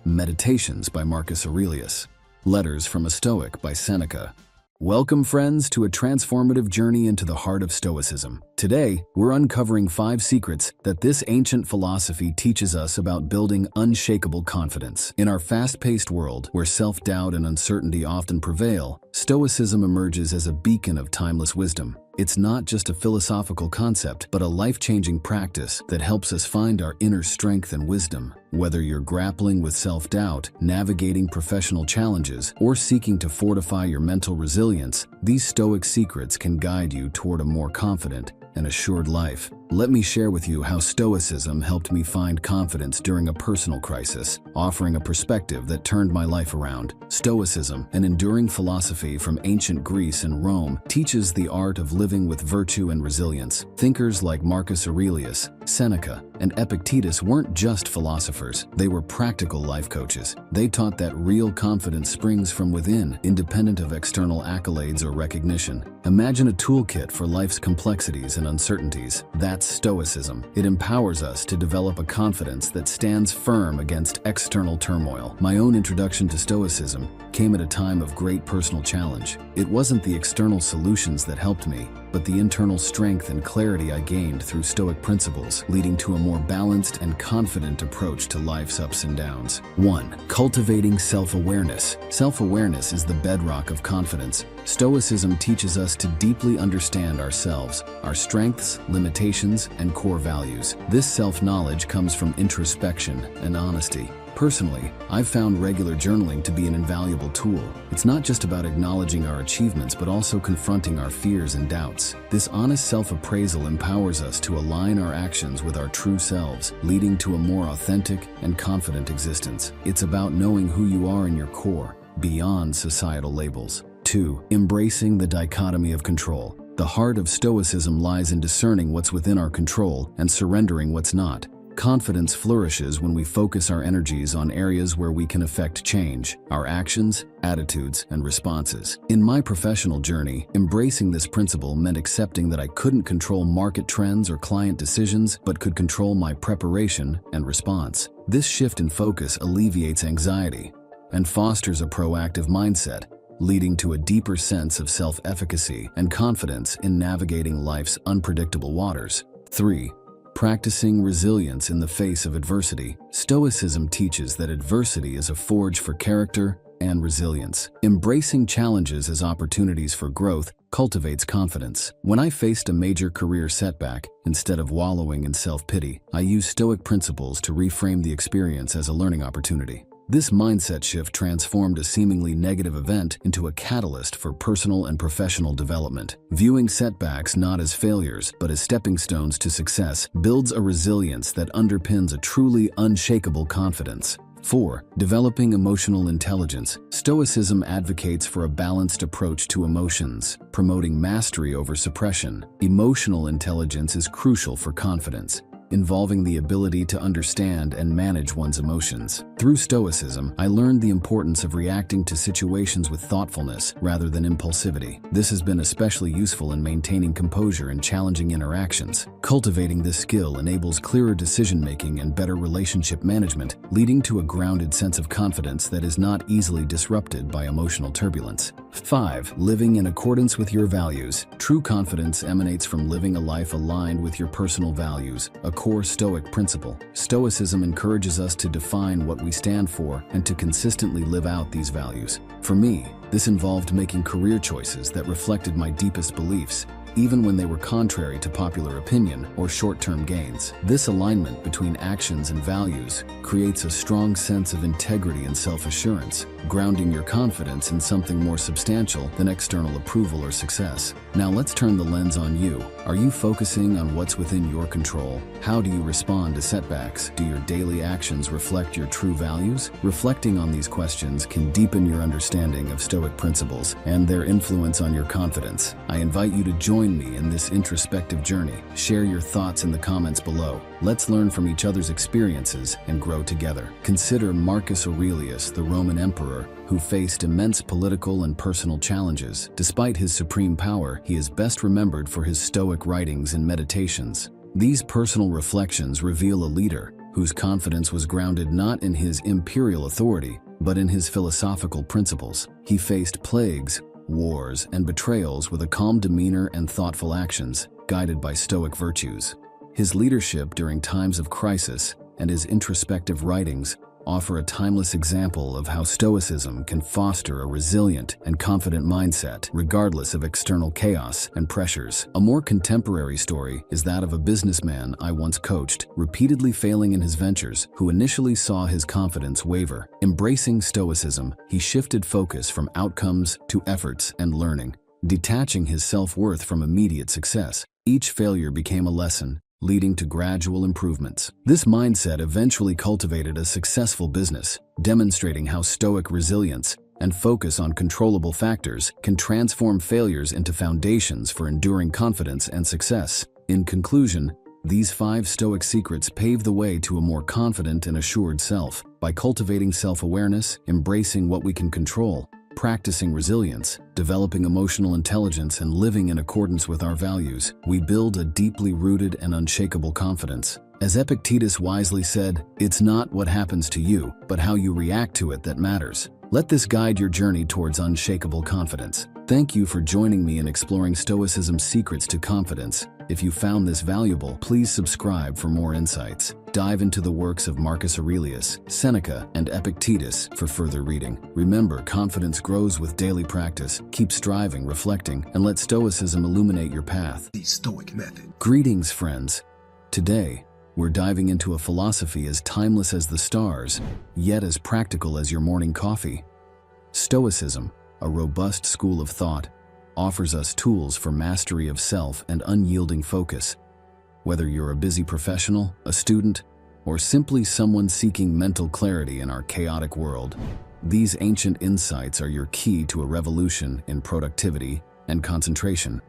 Meditations by Marcus Aurelius, Letters from a Stoic by Seneca. Welcome, friends, to a transformative journey into the heart of Stoicism. Today, we're uncovering 5 secrets that this ancient philosophy teaches us about building unshakable confidence. In our fast-paced world, where self-doubt and uncertainty often prevail, Stoicism emerges as a beacon of timeless wisdom. It's not just a philosophical concept, but a life-changing practice that helps us find our inner strength and wisdom. Whether you're grappling with self-doubt, navigating professional challenges, or seeking to fortify your mental resilience, these Stoic secrets can guide you toward a more confident and assured life. Let me share with you how Stoicism helped me find confidence during a personal crisis, offering a perspective that turned my life around. Stoicism, an enduring philosophy from ancient Greece and Rome, teaches the art of living with virtue and resilience. Thinkers like Marcus Aurelius, Seneca, and Epictetus weren't just philosophers, they were practical life coaches. They taught that real confidence springs from within, independent of external accolades or recognition. Imagine a toolkit for life's complexities and and uncertainties. That's Stoicism. It empowers us to develop a confidence that stands firm against external turmoil. My own introduction to Stoicism came at a time of great personal challenge. It wasn't the external solutions that helped me, but the internal strength and clarity I gained through Stoic principles, leading to a more balanced and confident approach to life's ups and downs. 1. Cultivating self-awareness. Self-awareness is the bedrock of confidence. Stoicism teaches us to deeply understand ourselves, our strengths, limitations, and core values. This self-knowledge comes from introspection and honesty. Personally, I've found regular journaling to be an invaluable tool. It's not just about acknowledging our achievements, but also confronting our fears and doubts. This honest self-appraisal empowers us to align our actions with our true selves, leading to a more authentic and confident existence. It's about knowing who you are in your core, beyond societal labels. 2. Embracing the dichotomy of control. The heart of Stoicism lies in discerning what's within our control and surrendering what's not. Confidence flourishes when we focus our energies on areas where we can affect change, our actions, attitudes, and responses. In my professional journey, embracing this principle meant accepting that I couldn't control market trends or client decisions, but could control my preparation and response. This shift in focus alleviates anxiety and fosters a proactive mindset, leading to a deeper sense of self-efficacy and confidence in navigating life's unpredictable waters. 3. Practicing resilience in the face of adversity. Stoicism teaches that adversity is a forge for character and resilience. Embracing challenges as opportunities for growth cultivates confidence. When I faced a major career setback, instead of wallowing in self-pity, I used Stoic principles to reframe the experience as a learning opportunity. This mindset shift transformed a seemingly negative event into a catalyst for personal and professional development. Viewing setbacks not as failures, but as stepping stones to success builds a resilience that underpins a truly unshakable confidence. 4. Developing emotional intelligence. Stoicism advocates for a balanced approach to emotions, promoting mastery over suppression. Emotional intelligence is crucial for confidence, involving the ability to understand and manage one's emotions. Through Stoicism, I learned the importance of reacting to situations with thoughtfulness rather than impulsivity. This has been especially useful in maintaining composure in challenging interactions. Cultivating this skill enables clearer decision-making and better relationship management, leading to a grounded sense of confidence that is not easily disrupted by emotional turbulence. 5. Living in accordance with your values. True confidence emanates from living a life aligned with your personal values, a core Stoic principle. Stoicism encourages us to define what we stand for and to consistently live out these values. For me, this involved making career choices that reflected my deepest beliefs, even when they were contrary to popular opinion or short-term gains. This alignment between actions and values creates a strong sense of integrity and self-assurance, grounding your confidence in something more substantial than external approval or success. Now let's turn the lens on you. Are you focusing on what's within your control? How do you respond to setbacks? Do your daily actions reflect your true values? Reflecting on these questions can deepen your understanding of Stoic principles and their influence on your confidence. I invite you to join me in this introspective journey. Share your thoughts in the comments below. Let's learn from each other's experiences and grow together. Consider Marcus Aurelius, the Roman emperor, who faced immense political and personal challenges. Despite his supreme power, he is best remembered for his Stoic writings and meditations. These personal reflections reveal a leader whose confidence was grounded not in his imperial authority, but in his philosophical principles. He faced plagues, wars, and betrayals with a calm demeanor and thoughtful actions, guided by Stoic virtues. His leadership during times of crisis and his introspective writings offer a timeless example of how Stoicism can foster a resilient and confident mindset, regardless of external chaos and pressures. A more contemporary story is that of a businessman I once coached, repeatedly failing in his ventures, who initially saw his confidence waver. Embracing Stoicism, he shifted focus from outcomes to efforts and learning, detaching his self-worth from immediate success. Each failure became a lesson, leading to gradual improvements. This mindset eventually cultivated a successful business, demonstrating how Stoic resilience and focus on controllable factors can transform failures into foundations for enduring confidence and success. In conclusion, these 5 Stoic secrets pave the way to a more confident and assured self. By cultivating self-awareness, embracing what we can control, Practicing resilience, developing emotional intelligence, and living in accordance with our values, we build a deeply rooted and unshakable confidence. As Epictetus wisely said, "It's not what happens to you, but how you react to it that matters." Let this guide your journey towards unshakable confidence. Thank you for joining me in exploring Stoicism's secrets to confidence. If you found this valuable, please subscribe for more insights. Dive into the works of Marcus Aurelius, Seneca, and Epictetus for further reading. Remember, confidence grows with daily practice. Keep striving, reflecting, and let Stoicism illuminate your path. The Stoic Method. Greetings, friends. Today, we're diving into a philosophy as timeless as the stars, yet as practical as your morning coffee. Stoicism, a robust school of thought, offers us tools for mastery of self and unyielding focus. Whether you're a busy professional, a student, or simply someone seeking mental clarity in our chaotic world, these ancient insights are your key to a revolution in productivity and concentration.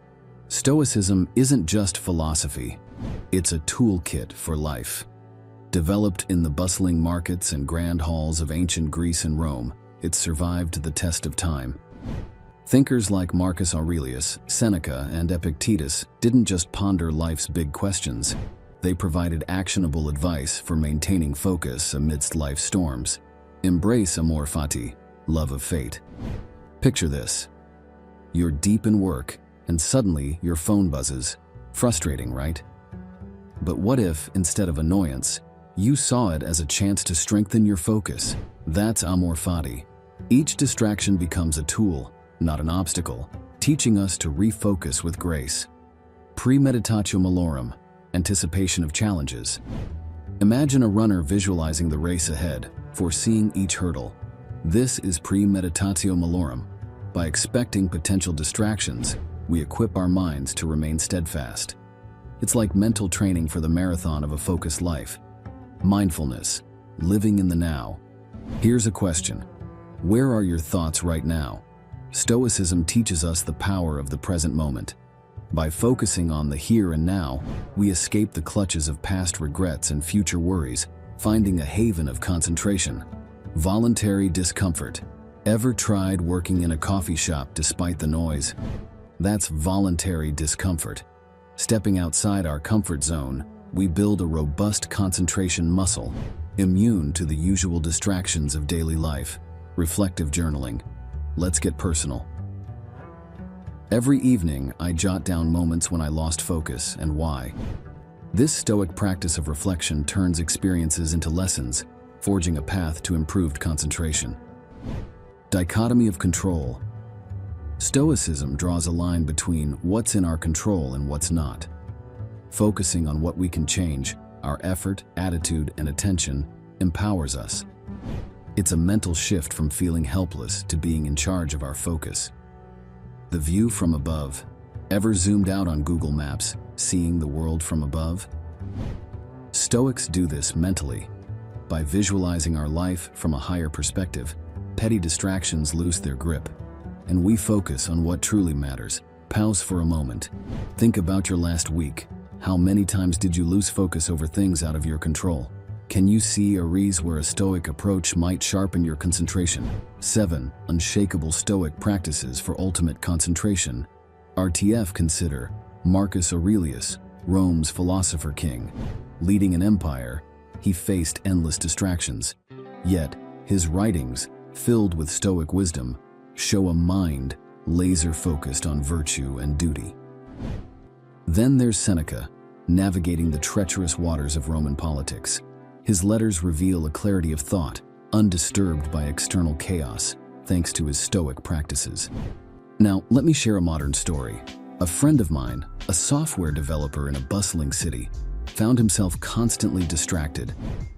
Stoicism isn't just philosophy, it's a toolkit for life. Developed in the bustling markets and grand halls of ancient Greece and Rome, it survived the test of time. Thinkers like Marcus Aurelius, Seneca, and Epictetus didn't just ponder life's big questions. They provided actionable advice for maintaining focus amidst life's storms. Embrace amor fati, love of fate. Picture this. You're deep in work, and suddenly your phone buzzes. Frustrating, right? But what if, instead of annoyance, you saw it as a chance to strengthen your focus? That's amor fati. Each distraction becomes a tool, not an obstacle, teaching us to refocus with grace. Premeditatio malorum, anticipation of challenges. Imagine a runner visualizing the race ahead, foreseeing each hurdle. This is premeditatio malorum. By expecting potential distractions, we equip our minds to remain steadfast. It's like mental training for the marathon of a focused life. Mindfulness, living in the now. Here's a question. Where are your thoughts right now? Stoicism teaches us the power of the present moment. By focusing on the here and now, we escape the clutches of past regrets and future worries, finding a haven of concentration. Voluntary discomfort. Ever tried working in a coffee shop despite the noise? That's voluntary discomfort. Stepping outside our comfort zone, we build a robust concentration muscle, immune to the usual distractions of daily life. Reflective journaling. Let's get personal. Every evening, I jot down moments when I lost focus and why. This Stoic practice of reflection turns experiences into lessons, forging a path to improved concentration. Dichotomy of control. Stoicism draws a line between what's in our control and what's not. Focusing on what we can change, our effort, attitude, and attention empowers us. It's a mental shift from feeling helpless to being in charge of our focus. The view from above. Ever zoomed out on Google Maps, seeing the world from above? Stoics do this mentally. By visualizing our life from a higher perspective, petty distractions lose their grip, and we focus on what truly matters. Pause for a moment. Think about your last week. How many times did you lose focus over things out of your control? Can you see areas where a Stoic approach might sharpen your concentration? 7. Unshakable Stoic practices for ultimate concentration. RTF. Consider Marcus Aurelius, Rome's philosopher king. Leading an empire, he faced endless distractions. Yet, his writings, filled with Stoic wisdom, show a mind laser-focused on virtue and duty. Then there's Seneca, navigating the treacherous waters of Roman politics. His letters reveal a clarity of thought, undisturbed by external chaos, thanks to his Stoic practices. Now, let me share a modern story. A friend of mine, a software developer in a bustling city, found himself constantly distracted.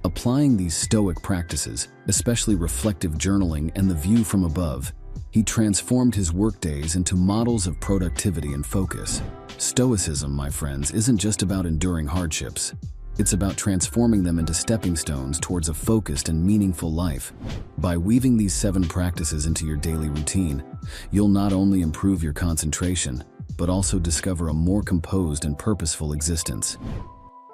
Applying these Stoic practices, especially reflective journaling and the view from above, he transformed his workdays into models of productivity and focus. Stoicism, my friends, isn't just about enduring hardships. It's about transforming them into stepping stones towards a focused and meaningful life. By weaving these 7 practices into your daily routine, you'll not only improve your concentration, but also discover a more composed and purposeful existence.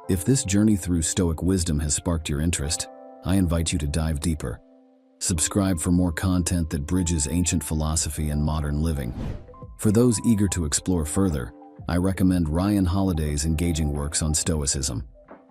If this journey through Stoic wisdom has sparked your interest, I invite you to dive deeper. Subscribe for more content that bridges ancient philosophy and modern living. For those eager to explore further, I recommend Ryan Holiday's engaging works on Stoicism,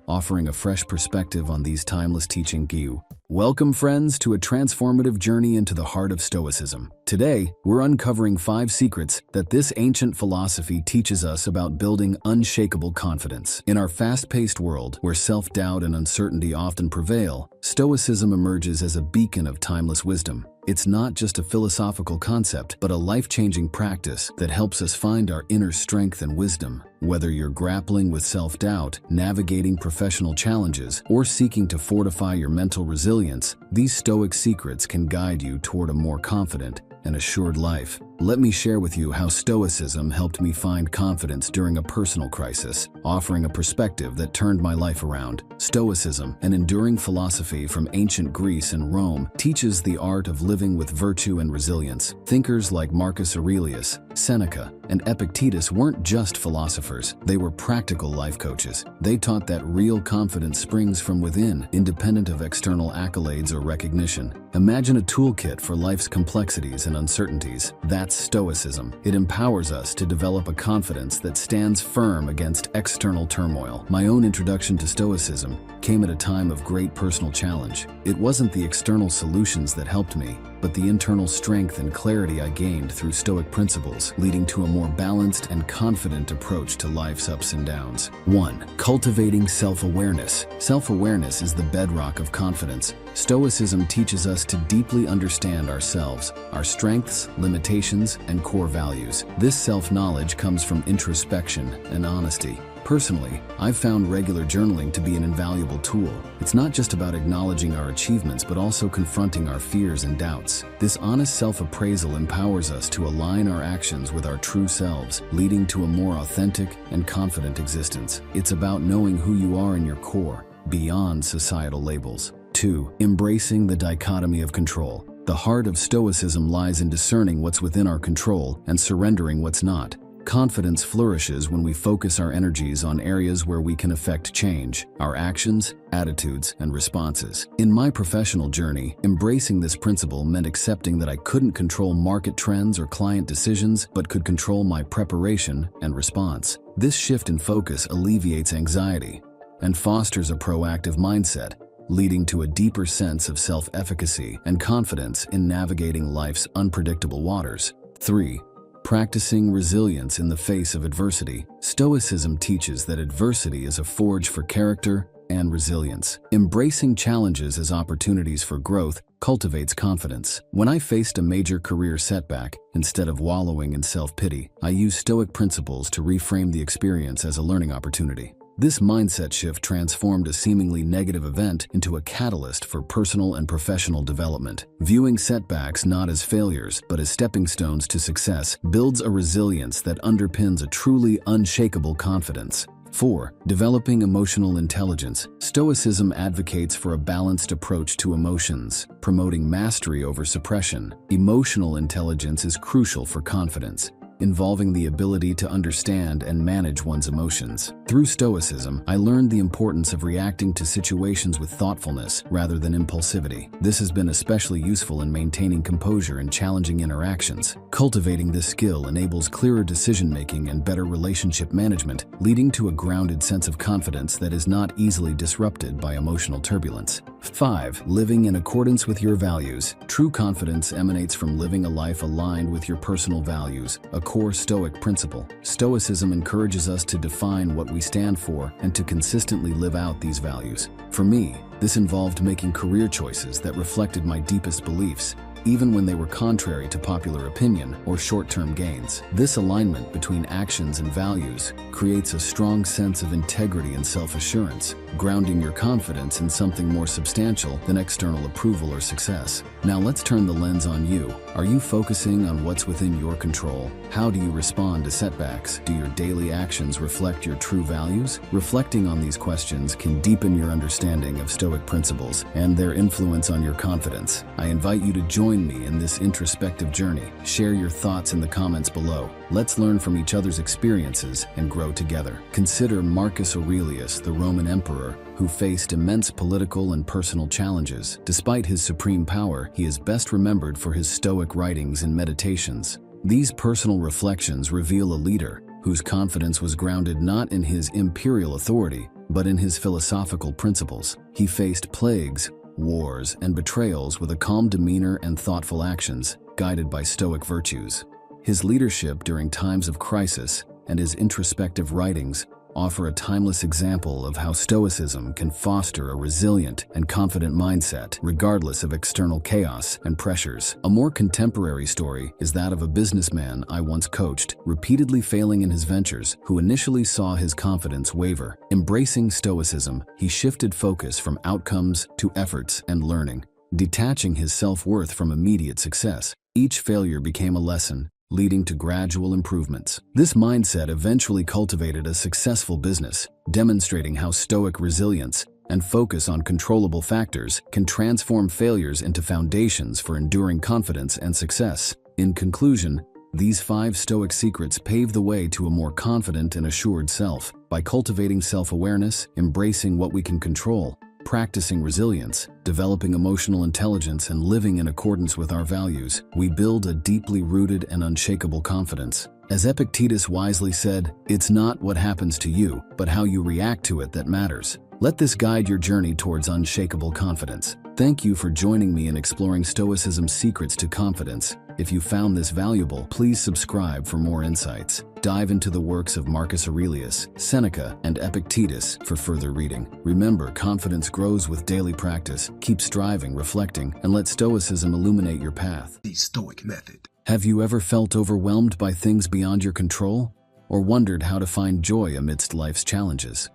offering a fresh perspective on these timeless teachings. Welcome, friends, to a transformative journey into the heart of Stoicism. Today, we're uncovering 5 secrets that this ancient philosophy teaches us about building unshakable confidence. In our fast-paced world, where self-doubt and uncertainty often prevail, Stoicism emerges as a beacon of timeless wisdom. It's not just a philosophical concept, but a life-changing practice that helps us find our inner strength and wisdom. Whether you're grappling with self-doubt, navigating professional challenges, or seeking to fortify your mental resilience, these Stoic secrets can guide you toward a more confident and assured life. Let me share with you how Stoicism helped me find confidence during a personal crisis, offering a perspective that turned my life around. Stoicism, an enduring philosophy from ancient Greece and Rome, teaches the art of living with virtue and resilience. Thinkers like Marcus Aurelius, Seneca, and Epictetus weren't just philosophers, they were practical life coaches. They taught that real confidence springs from within, independent of external accolades or recognition. Imagine a toolkit for life's complexities and uncertainties. That's Stoicism. It empowers us to develop a confidence that stands firm against external turmoil. My own introduction to Stoicism came at a time of great personal challenge. It wasn't the external solutions that helped me, but the internal strength and clarity I gained through Stoic principles, leading to a more balanced and confident approach to life's ups and downs. 1. Cultivating self-awareness. Self-awareness is the bedrock of confidence. Stoicism teaches us to deeply understand ourselves, our strengths, limitations, and core values. This self-knowledge comes from introspection and honesty. Personally, I've found regular journaling to be an invaluable tool. It's not just about acknowledging our achievements, but also confronting our fears and doubts. This honest self-appraisal empowers us to align our actions with our true selves, leading to a more authentic and confident existence. It's about knowing who you are in your core, beyond societal labels. 2. Embracing the dichotomy of control. The heart of Stoicism lies in discerning what's within our control and surrendering what's not. Confidence flourishes when we focus our energies on areas where we can affect change, our actions, attitudes, and responses. In my professional journey, embracing this principle meant accepting that I couldn't control market trends or client decisions, but could control my preparation and response. This shift in focus alleviates anxiety and fosters a proactive mindset, leading to a deeper sense of self-efficacy and confidence in navigating life's unpredictable waters. 3. Practicing resilience in the face of adversity. Stoicism teaches that adversity is a forge for character and resilience. Embracing challenges as opportunities for growth cultivates confidence. When I faced a major career setback, instead of wallowing in self-pity, I used Stoic principles to reframe the experience as a learning opportunity. This mindset shift transformed a seemingly negative event into a catalyst for personal and professional development. Viewing setbacks not as failures, but as stepping stones to success builds a resilience that underpins a truly unshakable confidence. 4. Developing emotional intelligence. Stoicism advocates for a balanced approach to emotions, promoting mastery over suppression. Emotional intelligence is crucial for confidence, involving the ability to understand and manage one's emotions. Through Stoicism, I learned the importance of reacting to situations with thoughtfulness rather than impulsivity. This has been especially useful in maintaining composure in challenging interactions. Cultivating this skill enables clearer decision-making and better relationship management, leading to a grounded sense of confidence that is not easily disrupted by emotional turbulence. 5. Living in accordance with your values. True confidence emanates from living a life aligned with your personal values, a core Stoic principle. Stoicism encourages us to define what we stand for and to consistently live out these values. For me, this involved making career choices that reflected my deepest beliefs, even when they were contrary to popular opinion or short-term gains. This alignment between actions and values creates a strong sense of integrity and self-assurance, grounding your confidence in something more substantial than external approval or success. Now let's turn the lens on you. Are you focusing on what's within your control? How do you respond to setbacks? Do your daily actions reflect your true values? Reflecting on these questions can deepen your understanding of Stoic principles and their influence on your confidence. I invite you to join me in this introspective journey. Share your thoughts in the comments below. Let's learn from each other's experiences and grow together. Consider Marcus Aurelius, the Roman emperor, who faced immense political and personal challenges. Despite his supreme power, he is best remembered for his Stoic writings and meditations. These personal reflections reveal a leader whose confidence was grounded not in his imperial authority, but in his philosophical principles. He faced plagues, wars, and betrayals with a calm demeanor and thoughtful actions, guided by Stoic virtues. His leadership during times of crisis and his introspective writings offer a timeless example of how Stoicism can foster a resilient and confident mindset, regardless of external chaos and pressures. A more contemporary story is that of a businessman I once coached, repeatedly failing in his ventures, who initially saw his confidence waver. Embracing Stoicism, he shifted focus from outcomes to efforts and learning, detaching his self-worth from immediate success. Each failure became a lesson, leading to gradual improvements. This mindset eventually cultivated a successful business, demonstrating how Stoic resilience and focus on controllable factors can transform failures into foundations for enduring confidence and success. In conclusion, these 5 Stoic secrets pave the way to a more confident and assured self. By cultivating self-awareness, embracing what we can control, practicing resilience, developing emotional intelligence, and living in accordance with our values, we build a deeply rooted and unshakable confidence. As Epictetus wisely said, "It's not what happens to you, but how you react to it that matters." Let this guide your journey towards unshakable confidence. Thank you for joining me in exploring Stoicism's secrets to confidence. If you found this valuable, please subscribe for more insights. Dive into the works of Marcus Aurelius, Seneca, and Epictetus for further reading. Remember, confidence grows with daily practice. Keep striving, reflecting, and let Stoicism illuminate your path. The Stoic Method. Have you ever felt overwhelmed by things beyond your control, or wondered how to find joy amidst life's challenges?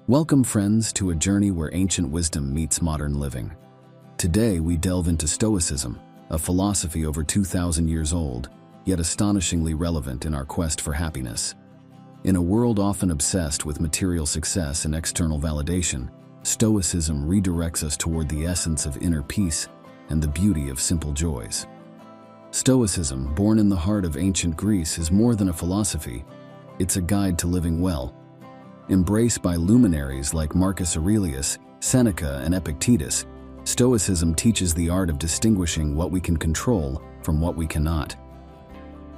Welcome, friends, to a journey where ancient wisdom meets modern living. Today, we delve into Stoicism, a philosophy over 2,000 years old, yet astonishingly relevant in our quest for happiness. In a world often obsessed with material success and external validation, Stoicism redirects us toward the essence of inner peace and the beauty of simple joys. Stoicism, born in the heart of ancient Greece, is more than a philosophy. It's a guide to living well. Embraced by luminaries like Marcus Aurelius, Seneca, and Epictetus, Stoicism teaches the art of distinguishing what we can control from what we cannot.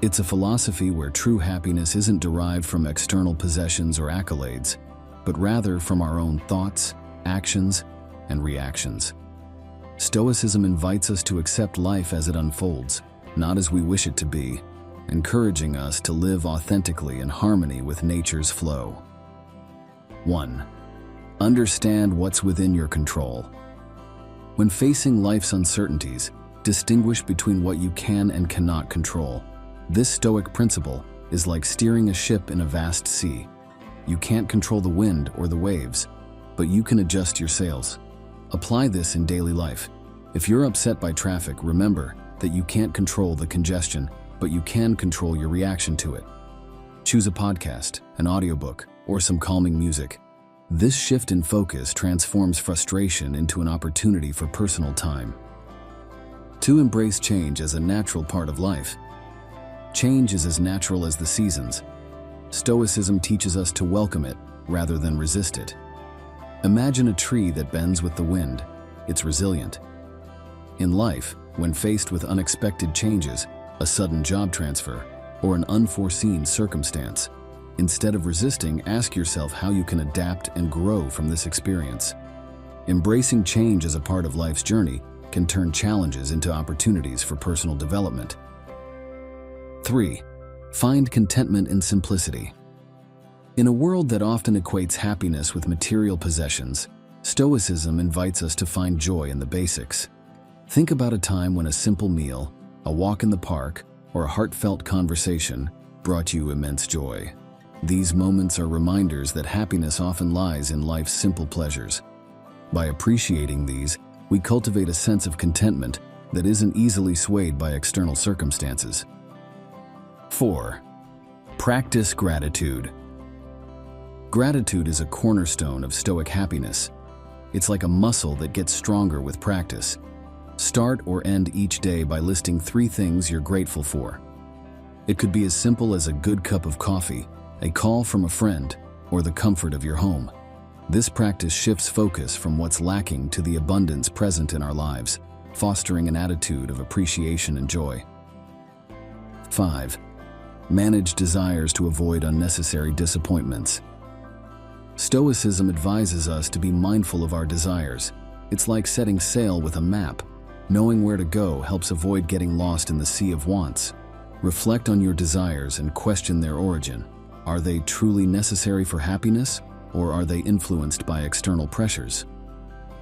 It's a philosophy where true happiness isn't derived from external possessions or accolades, but rather from our own thoughts, actions, and reactions. Stoicism invites us to accept life as it unfolds, not as we wish it to be, encouraging us to live authentically in harmony with nature's flow. 1. Understand what's within your control. When facing life's uncertainties, distinguish between what you can and cannot control. This Stoic principle is like steering a ship in a vast sea. You can't control the wind or the waves, but you can adjust your sails. Apply this in daily life. If you're upset by traffic, remember that you can't control the congestion, but you can control your reaction to it. Choose a podcast, an audiobook, or some calming music. This shift in focus transforms frustration into an opportunity for personal time. 2. Embrace change as a natural part of life. Change is as natural as the seasons. Stoicism teaches us to welcome it rather than resist it. Imagine a tree that bends with the wind. It's resilient. In life, when faced with unexpected changes, a sudden job transfer, or an unforeseen circumstance, instead of resisting, ask yourself how you can adapt and grow from this experience. Embracing change as a part of life's journey can turn challenges into opportunities for personal development. 3. Find contentment in simplicity. In a world that often equates happiness with material possessions, Stoicism invites us to find joy in the basics. Think about a time when a simple meal, a walk in the park, or a heartfelt conversation brought you immense joy. These moments are reminders that happiness often lies in life's simple pleasures. By appreciating these, we cultivate a sense of contentment that isn't easily swayed by external circumstances. 4. Practice gratitude. Gratitude is a cornerstone of Stoic happiness. It's like a muscle that gets stronger with practice. Start or end each day by listing 3 things you're grateful for. It could be as simple as a good cup of coffee, a call from a friend, or the comfort of your home. This practice shifts focus from what's lacking to the abundance present in our lives, fostering an attitude of appreciation and joy. 5. Manage desires to avoid unnecessary disappointments. Stoicism advises us to be mindful of our desires. It's like setting sail with a map. Knowing where to go helps avoid getting lost in the sea of wants. Reflect on your desires and question their origin. Are they truly necessary for happiness, or are they influenced by external pressures?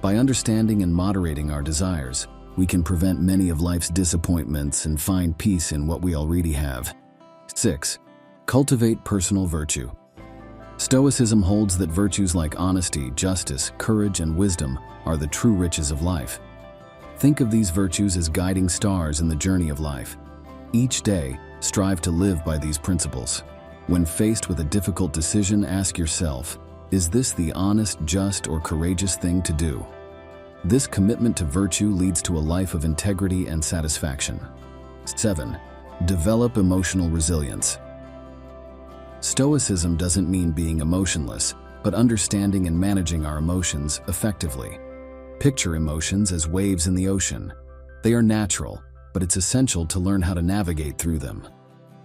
By understanding and moderating our desires, we can prevent many of life's disappointments and find peace in what we already have. 6. Cultivate personal virtue. Stoicism holds that virtues like honesty, justice, courage, and wisdom are the true riches of life. Think of these virtues as guiding stars in the journey of life. Each day, strive to live by these principles. When faced with a difficult decision, ask yourself, is this the honest, just, or courageous thing to do? This commitment to virtue leads to a life of integrity and satisfaction. 7. Develop emotional resilience. Stoicism doesn't mean being emotionless, but understanding and managing our emotions effectively. Picture emotions as waves in the ocean. They are natural, but it's essential to learn how to navigate through them.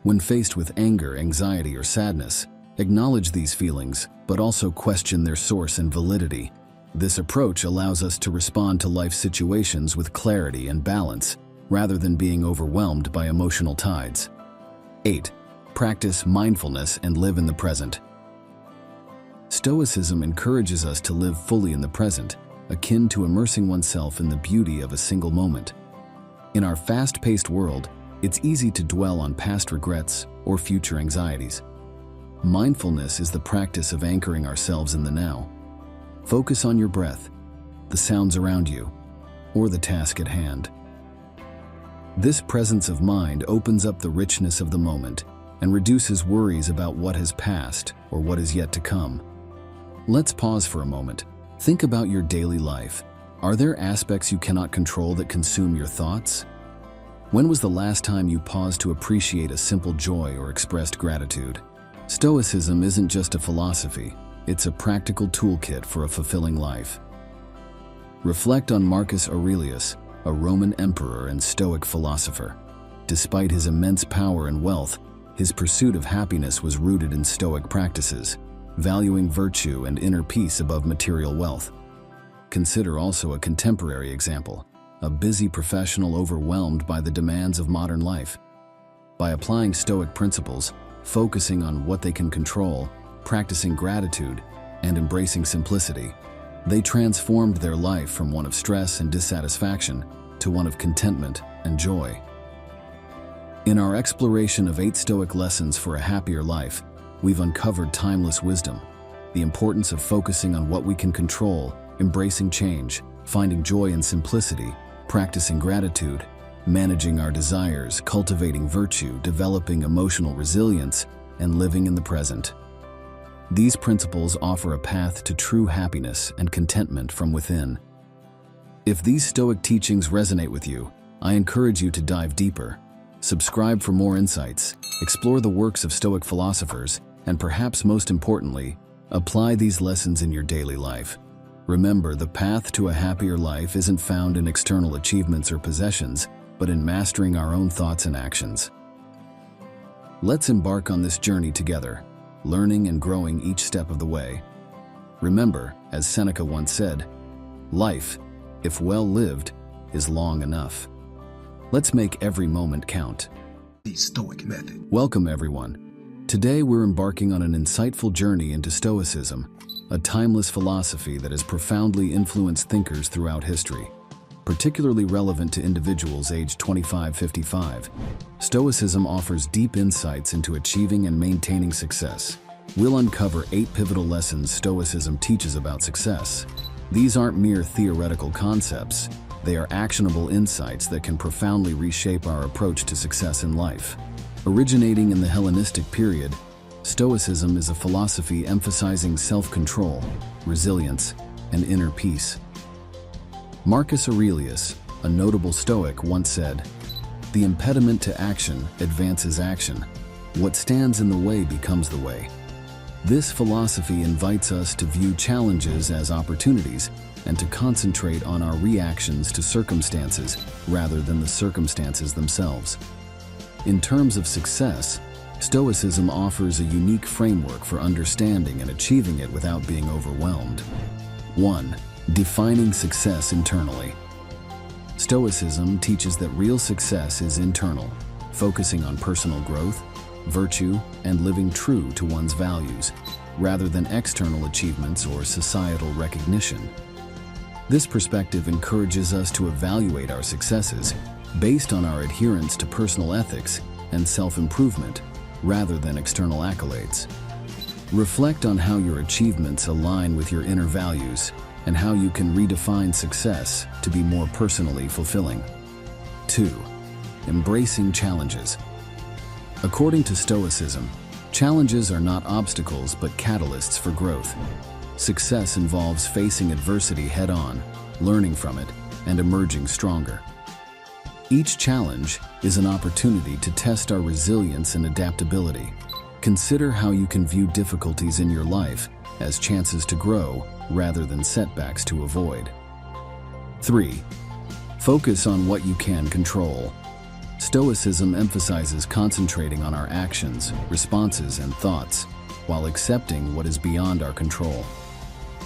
When faced with anger, anxiety, or sadness, acknowledge these feelings, but also question their source and validity. This approach allows us to respond to life situations with clarity and balance, rather than being overwhelmed by emotional tides. 8. Practice mindfulness and live in the present. Stoicism encourages us to live fully in the present, akin to immersing oneself in the beauty of a single moment. In our fast-paced world, it's easy to dwell on past regrets or future anxieties. Mindfulness is the practice of anchoring ourselves in the now. Focus on your breath, the sounds around you, or the task at hand. This presence of mind opens up the richness of the moment and reduces worries about what has passed or what is yet to come. Let's pause for a moment. Think about your daily life. Are there aspects you cannot control that consume your thoughts? When was the last time you paused to appreciate a simple joy or expressed gratitude? Stoicism isn't just a philosophy, it's a practical toolkit for a fulfilling life. Reflect on Marcus Aurelius, a Roman emperor and Stoic philosopher. Despite his immense power and wealth, his pursuit of happiness was rooted in Stoic practices, valuing virtue and inner peace above material wealth. Consider also a contemporary example, a busy professional overwhelmed by the demands of modern life. By applying Stoic principles, focusing on what they can control, practicing gratitude, and embracing simplicity, they transformed their life from one of stress and dissatisfaction to one of contentment and joy. In our exploration of 8 Stoic lessons for a happier life, we've uncovered timeless wisdom, the importance of focusing on what we can control, embracing change, finding joy in simplicity, practicing gratitude, managing our desires, cultivating virtue, developing emotional resilience, and living in the present. These principles offer a path to true happiness and contentment from within. If these Stoic teachings resonate with you, I encourage you to dive deeper. Subscribe for more insights, explore the works of Stoic philosophers, and perhaps most importantly, apply these lessons in your daily life. Remember, the path to a happier life isn't found in external achievements or possessions, but in mastering our own thoughts and actions. Let's embark on this journey together, learning and growing each step of the way. Remember, as Seneca once said, life, if well lived, is long enough. Let's make every moment count. The Stoic Method. Welcome, everyone. Today we're embarking on an insightful journey into Stoicism, a timeless philosophy that has profoundly influenced thinkers throughout history. Particularly relevant to individuals aged 25-55, Stoicism offers deep insights into achieving and maintaining success. We'll uncover 8 pivotal lessons Stoicism teaches about success. These aren't mere theoretical concepts, they are actionable insights that can profoundly reshape our approach to success in life. Originating in the Hellenistic period, Stoicism is a philosophy emphasizing self-control, resilience, and inner peace. Marcus Aurelius, a notable Stoic, once said, The impediment to action advances action. What stands in the way becomes the way. This philosophy invites us to view challenges as opportunities and to concentrate on our reactions to circumstances rather than the circumstances themselves. In terms of success, Stoicism offers a unique framework for understanding and achieving it without being overwhelmed. 1. Defining success internally. Stoicism teaches that real success is internal, focusing on personal growth, virtue, and living true to one's values, rather than external achievements or societal recognition. This perspective encourages us to evaluate our successes based on our adherence to personal ethics and self-improvement, rather than external accolades. Reflect on how your achievements align with your inner values and how you can redefine success to be more personally fulfilling. 2. Embracing challenges. According to Stoicism, challenges are not obstacles but catalysts for growth. Success involves facing adversity head-on, learning from it, and emerging stronger. Each challenge is an opportunity to test our resilience and adaptability. Consider how you can view difficulties in your life as chances to grow rather than setbacks to avoid. 3. Focus on what you can control. Stoicism emphasizes concentrating on our actions, responses, and thoughts, while accepting what is beyond our control.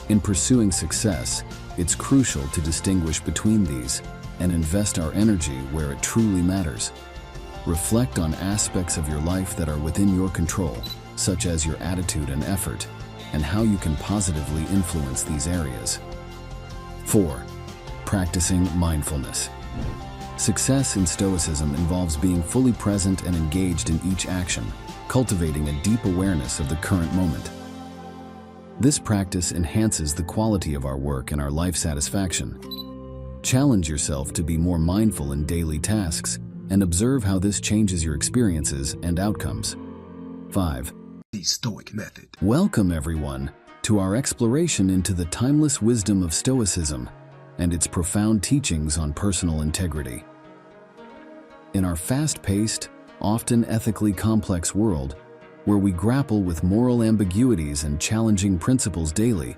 In pursuing success, it's crucial to distinguish between these and invest our energy where it truly matters. Reflect on aspects of your life that are within your control, such as your attitude and effort, and how you can positively influence these areas. 4. Practicing mindfulness. Success in Stoicism involves being fully present and engaged in each action, cultivating a deep awareness of the current moment. This practice enhances the quality of our work and our life satisfaction. Challenge yourself to be more mindful in daily tasks and observe how this changes your experiences and outcomes. 5. The Stoic Method. Welcome, everyone, to our exploration into the timeless wisdom of Stoicism and its profound teachings on personal integrity. In our fast-paced, often ethically complex world, where we grapple with moral ambiguities and challenging principles daily,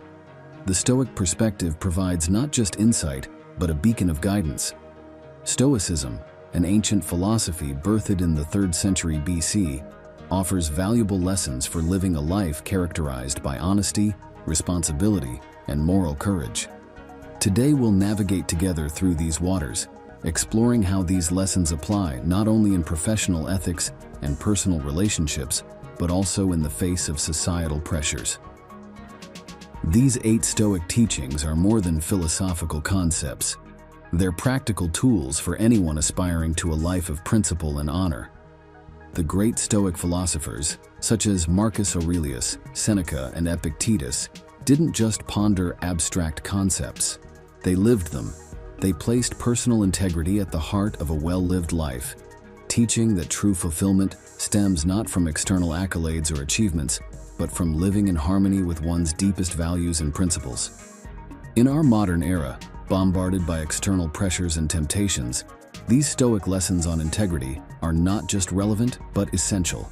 the Stoic perspective provides not just insight, but a beacon of guidance. Stoicism, an ancient philosophy birthed in the 3rd century BC, offers valuable lessons for living a life characterized by honesty, responsibility, and moral courage. Today we'll navigate together through these waters, exploring how these lessons apply not only in professional ethics and personal relationships, but also in the face of societal pressures. These 8 Stoic teachings are more than philosophical concepts. They're practical tools for anyone aspiring to a life of principle and honor. The great Stoic philosophers, such as Marcus Aurelius, Seneca, and Epictetus, didn't just ponder abstract concepts. They lived them. They placed personal integrity at the heart of a well-lived life, teaching that true fulfillment stems not from external accolades or achievements, but from living in harmony with one's deepest values and principles. In our modern era, bombarded by external pressures and temptations, these Stoic lessons on integrity are not just relevant, but essential.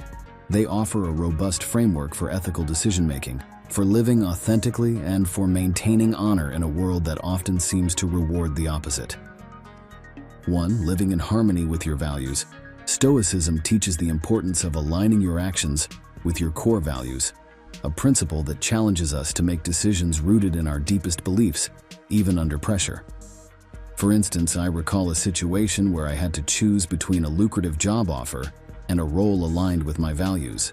They offer a robust framework for ethical decision-making, for living authentically, and for maintaining honor in a world that often seems to reward the opposite. 1. Living in harmony with your values. Stoicism teaches the importance of aligning your actions with your core values, a principle that challenges us to make decisions rooted in our deepest beliefs, even under pressure. For instance, I recall a situation where I had to choose between a lucrative job offer and a role aligned with my values.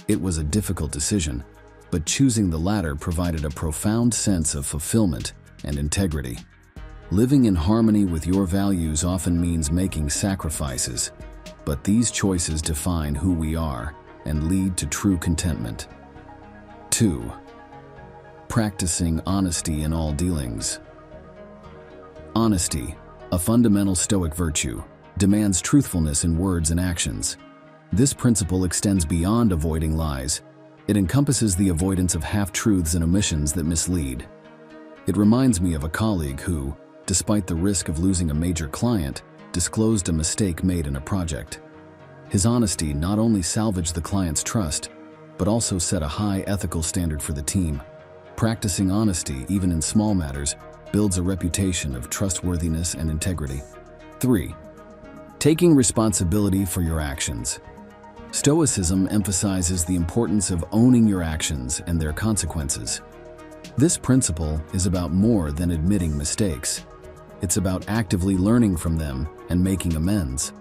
It was a difficult decision, but choosing the latter provided a profound sense of fulfillment and integrity. Living in harmony with your values often means making sacrifices, but these choices define who we are and lead to true contentment. 2. Practicing honesty in all dealings. Honesty, a fundamental Stoic virtue, demands truthfulness in words and actions. This principle extends beyond avoiding lies. It encompasses the avoidance of half-truths and omissions that mislead. It reminds me of a colleague who, despite the risk of losing a major client, disclosed a mistake made in a project. His honesty not only salvaged the client's trust, but also set a high ethical standard for the team. Practicing honesty, even in small matters, builds a reputation of trustworthiness and integrity. 3. Taking responsibility for your actions. Stoicism emphasizes the importance of owning your actions and their consequences. This principle is about more than admitting mistakes. It's about actively learning from them and making amends.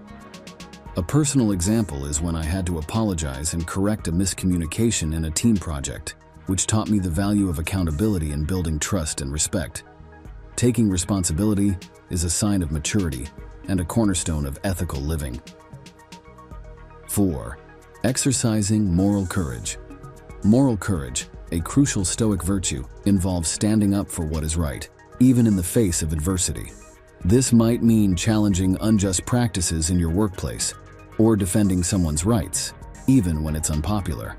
A personal example is when I had to apologize and correct a miscommunication in a team project, which taught me the value of accountability in building trust and respect. Taking responsibility is a sign of maturity and a cornerstone of ethical living. 4. Exercising moral courage. Moral courage, a crucial Stoic virtue, involves standing up for what is right, even in the face of adversity. This might mean challenging unjust practices in your workplace, or defending someone's rights, even when it's unpopular.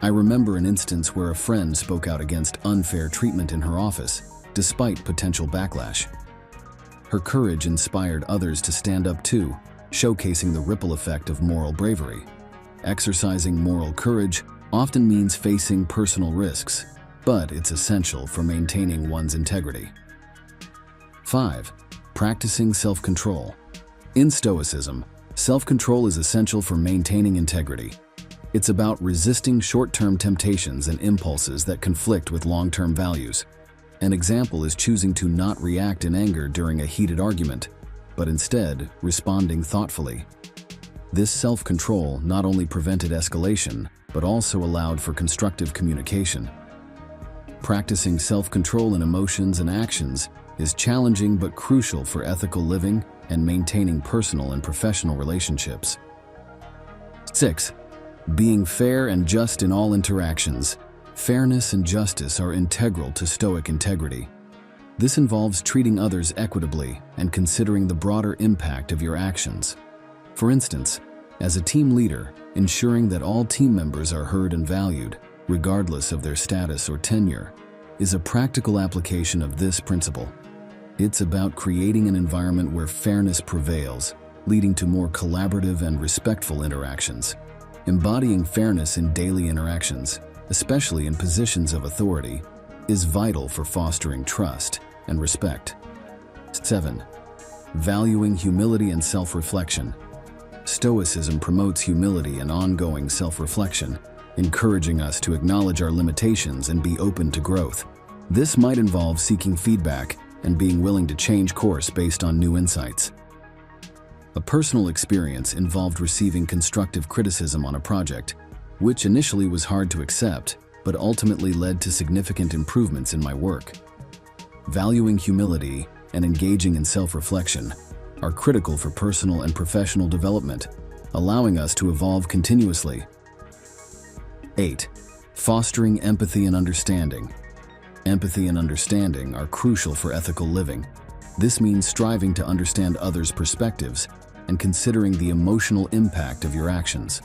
I remember an instance where a friend spoke out against unfair treatment in her office, despite potential backlash. Her courage inspired others to stand up too, showcasing the ripple effect of moral bravery. Exercising moral courage often means facing personal risks, but it's essential for maintaining one's integrity. 5. Practicing self-control. In Stoicism, self-control is essential for maintaining integrity. It's about resisting short-term temptations and impulses that conflict with long-term values. An example is choosing to not react in anger during a heated argument, but instead responding thoughtfully. This self-control not only prevented escalation, but also allowed for constructive communication. Practicing self-control in emotions and actions is challenging but crucial for ethical living and maintaining personal and professional relationships. 6. Being fair and just in all interactions. Fairness and justice are integral to Stoic integrity. This involves treating others equitably and considering the broader impact of your actions. For instance, as a team leader, ensuring that all team members are heard and valued, regardless of their status or tenure, is a practical application of this principle. It's about creating an environment where fairness prevails, leading to more collaborative and respectful interactions. Embodying fairness in daily interactions, especially in positions of authority, is vital for fostering trust and respect. 7. Valuing humility and self-reflection. Stoicism promotes humility and ongoing self-reflection, encouraging us to acknowledge our limitations and be open to growth. This might involve seeking feedback and being willing to change course based on new insights. A personal experience involved receiving constructive criticism on a project, which initially was hard to accept, but ultimately led to significant improvements in my work. Valuing humility and engaging in self-reflection are critical for personal and professional development, allowing us to evolve continuously. 8. Fostering empathy and understanding. Empathy and understanding are crucial for ethical living. This means striving to understand others' perspectives and considering the emotional impact of your actions.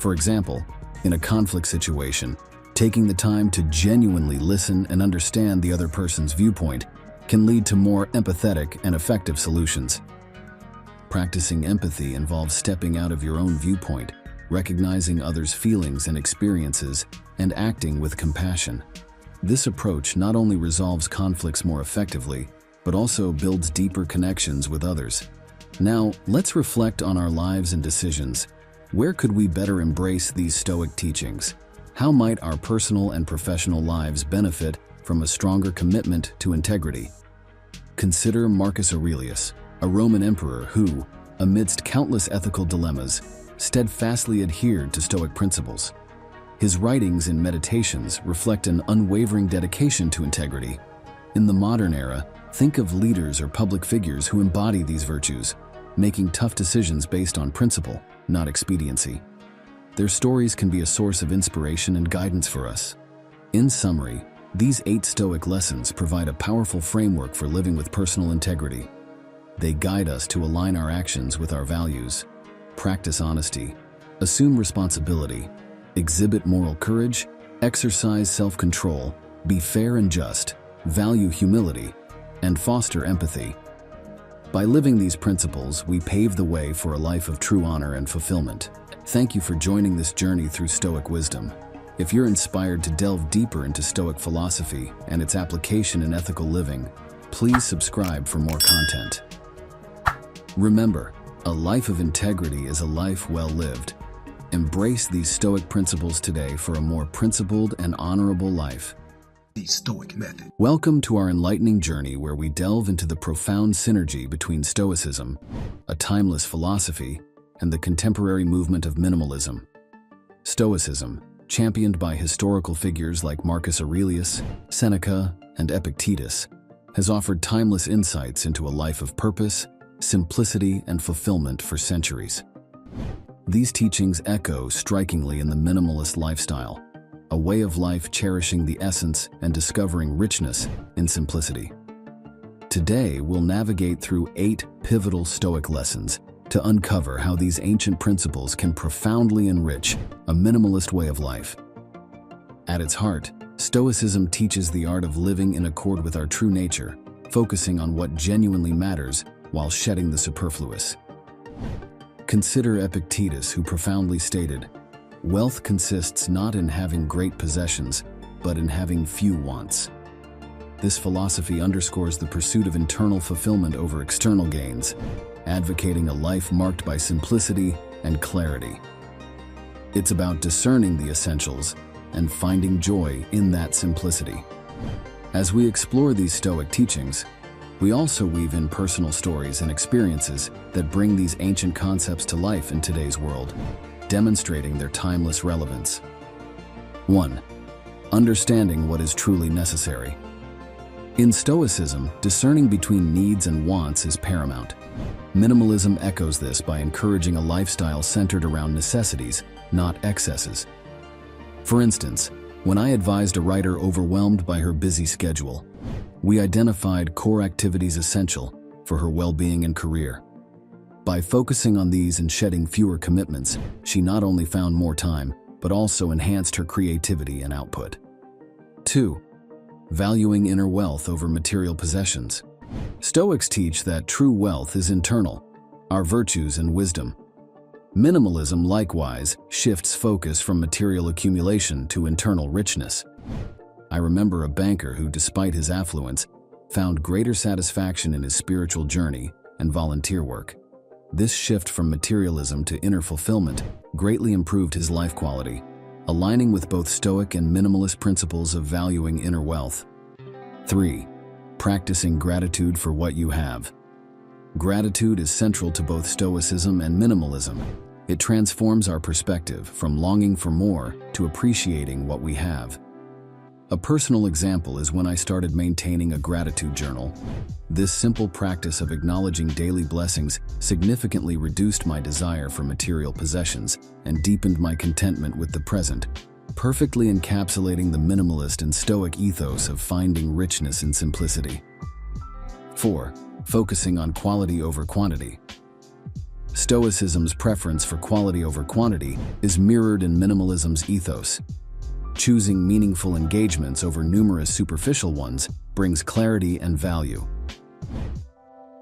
For example, in a conflict situation, taking the time to genuinely listen and understand the other person's viewpoint can lead to more empathetic and effective solutions. Practicing empathy involves stepping out of your own viewpoint, recognizing others' feelings and experiences, and acting with compassion. This approach not only resolves conflicts more effectively, but also builds deeper connections with others. Now, let's reflect on our lives and decisions. Where could we better embrace these Stoic teachings? How might our personal and professional lives benefit from a stronger commitment to integrity? Consider Marcus Aurelius, a Roman emperor who, amidst countless ethical dilemmas, steadfastly adhered to Stoic principles. His writings and meditations reflect an unwavering dedication to integrity. In the modern era, think of leaders or public figures who embody these virtues, making tough decisions based on principle, not expediency. Their stories can be a source of inspiration and guidance for us. In summary, these 8 Stoic lessons provide a powerful framework for living with personal integrity. They guide us to align our actions with our values, practice honesty, assume responsibility, exhibit moral courage, exercise self-control, be fair and just, value humility, and foster empathy. By living these principles, we pave the way for a life of true honor and fulfillment. Thank you for joining this journey through Stoic wisdom. If you're inspired to delve deeper into Stoic philosophy and its application in ethical living, please subscribe for more content. Remember, a life of integrity is a life well lived. Embrace these Stoic principles today for a more principled and honorable life. The Stoic Method. Welcome to our enlightening journey where we delve into the profound synergy between Stoicism, a timeless philosophy, and the contemporary movement of minimalism. Stoicism, championed by historical figures like Marcus Aurelius, Seneca, and Epictetus, has offered timeless insights into a life of purpose, simplicity, and fulfillment for centuries. These teachings echo strikingly in the minimalist lifestyle, a way of life cherishing the essence and discovering richness in simplicity. Today, we'll navigate through 8 pivotal Stoic lessons to uncover how these ancient principles can profoundly enrich a minimalist way of life. At its heart, Stoicism teaches the art of living in accord with our true nature, focusing on what genuinely matters while shedding the superfluous. Consider Epictetus, who profoundly stated, "Wealth consists not in having great possessions, but in having few wants." This philosophy underscores the pursuit of internal fulfillment over external gains, advocating a life marked by simplicity and clarity. It's about discerning the essentials and finding joy in that simplicity. As we explore these Stoic teachings, we also weave in personal stories and experiences that bring these ancient concepts to life in today's world, demonstrating their timeless relevance. 1. Understanding what is truly necessary. In Stoicism, discerning between needs and wants is paramount. Minimalism echoes this by encouraging a lifestyle centered around necessities, not excesses. For instance, when I advised a writer overwhelmed by her busy schedule, we identified core activities essential for her well-being and career. By focusing on these and shedding fewer commitments, she not only found more time, but also enhanced her creativity and output. 2. Valuing inner wealth over material possessions. Stoics teach that true wealth is internal, our virtues and wisdom. Minimalism likewise shifts focus from material accumulation to internal richness. I remember a banker who, despite his affluence, found greater satisfaction in his spiritual journey and volunteer work. This shift from materialism to inner fulfillment greatly improved his life quality, aligning with both Stoic and minimalist principles of valuing inner wealth. 3. Practicing gratitude for what you have. Gratitude is central to both Stoicism and minimalism. It transforms our perspective from longing for more to appreciating what we have. A personal example is when I started maintaining a gratitude journal. This simple practice of acknowledging daily blessings significantly reduced my desire for material possessions and deepened my contentment with the present, perfectly encapsulating the minimalist and Stoic ethos of finding richness in simplicity. 4. Focusing on quality over quantity. Stoicism's preference for quality over quantity is mirrored in minimalism's ethos. Choosing meaningful engagements over numerous superficial ones brings clarity and value.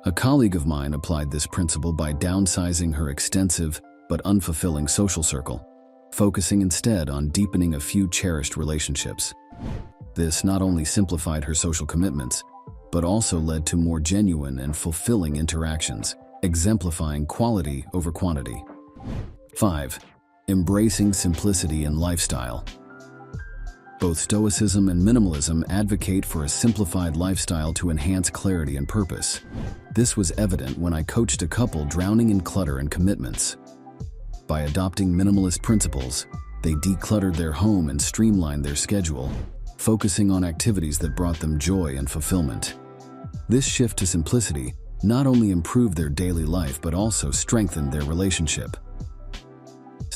A colleague of mine applied this principle by downsizing her extensive but unfulfilling social circle, focusing instead on deepening a few cherished relationships. This not only simplified her social commitments, but also led to more genuine and fulfilling interactions, exemplifying quality over quantity. 5. Embracing simplicity in lifestyle. Both Stoicism and minimalism advocate for a simplified lifestyle to enhance clarity and purpose. This was evident when I coached a couple drowning in clutter and commitments. By adopting minimalist principles, they decluttered their home and streamlined their schedule, focusing on activities that brought them joy and fulfillment. This shift to simplicity not only improved their daily life but also strengthened their relationship.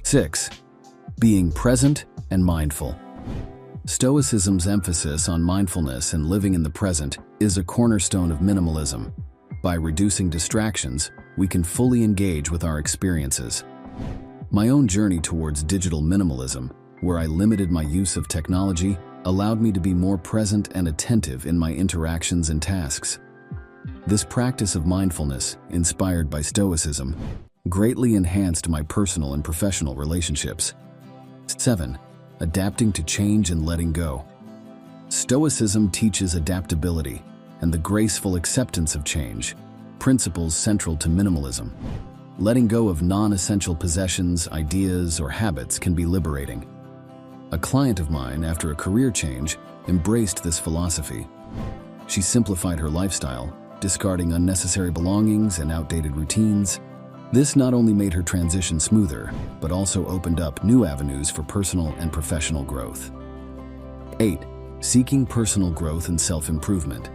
6. Being present and mindful. Stoicism's emphasis on mindfulness and living in the present is a cornerstone of minimalism. By reducing distractions, we can fully engage with our experiences. My own journey towards digital minimalism, where I limited my use of technology, allowed me to be more present and attentive in my interactions and tasks. This practice of mindfulness, inspired by Stoicism, greatly enhanced my personal and professional relationships. 7. Adapting to change and letting go. Stoicism teaches adaptability and the graceful acceptance of change, principles central to minimalism. Letting go of non-essential possessions, ideas, or habits can be liberating. A client of mine, after a career change, embraced this philosophy. She simplified her lifestyle, discarding unnecessary belongings and outdated routines. This not only made her transition smoother, but also opened up new avenues for personal and professional growth. 8. Seeking personal growth and self-improvement.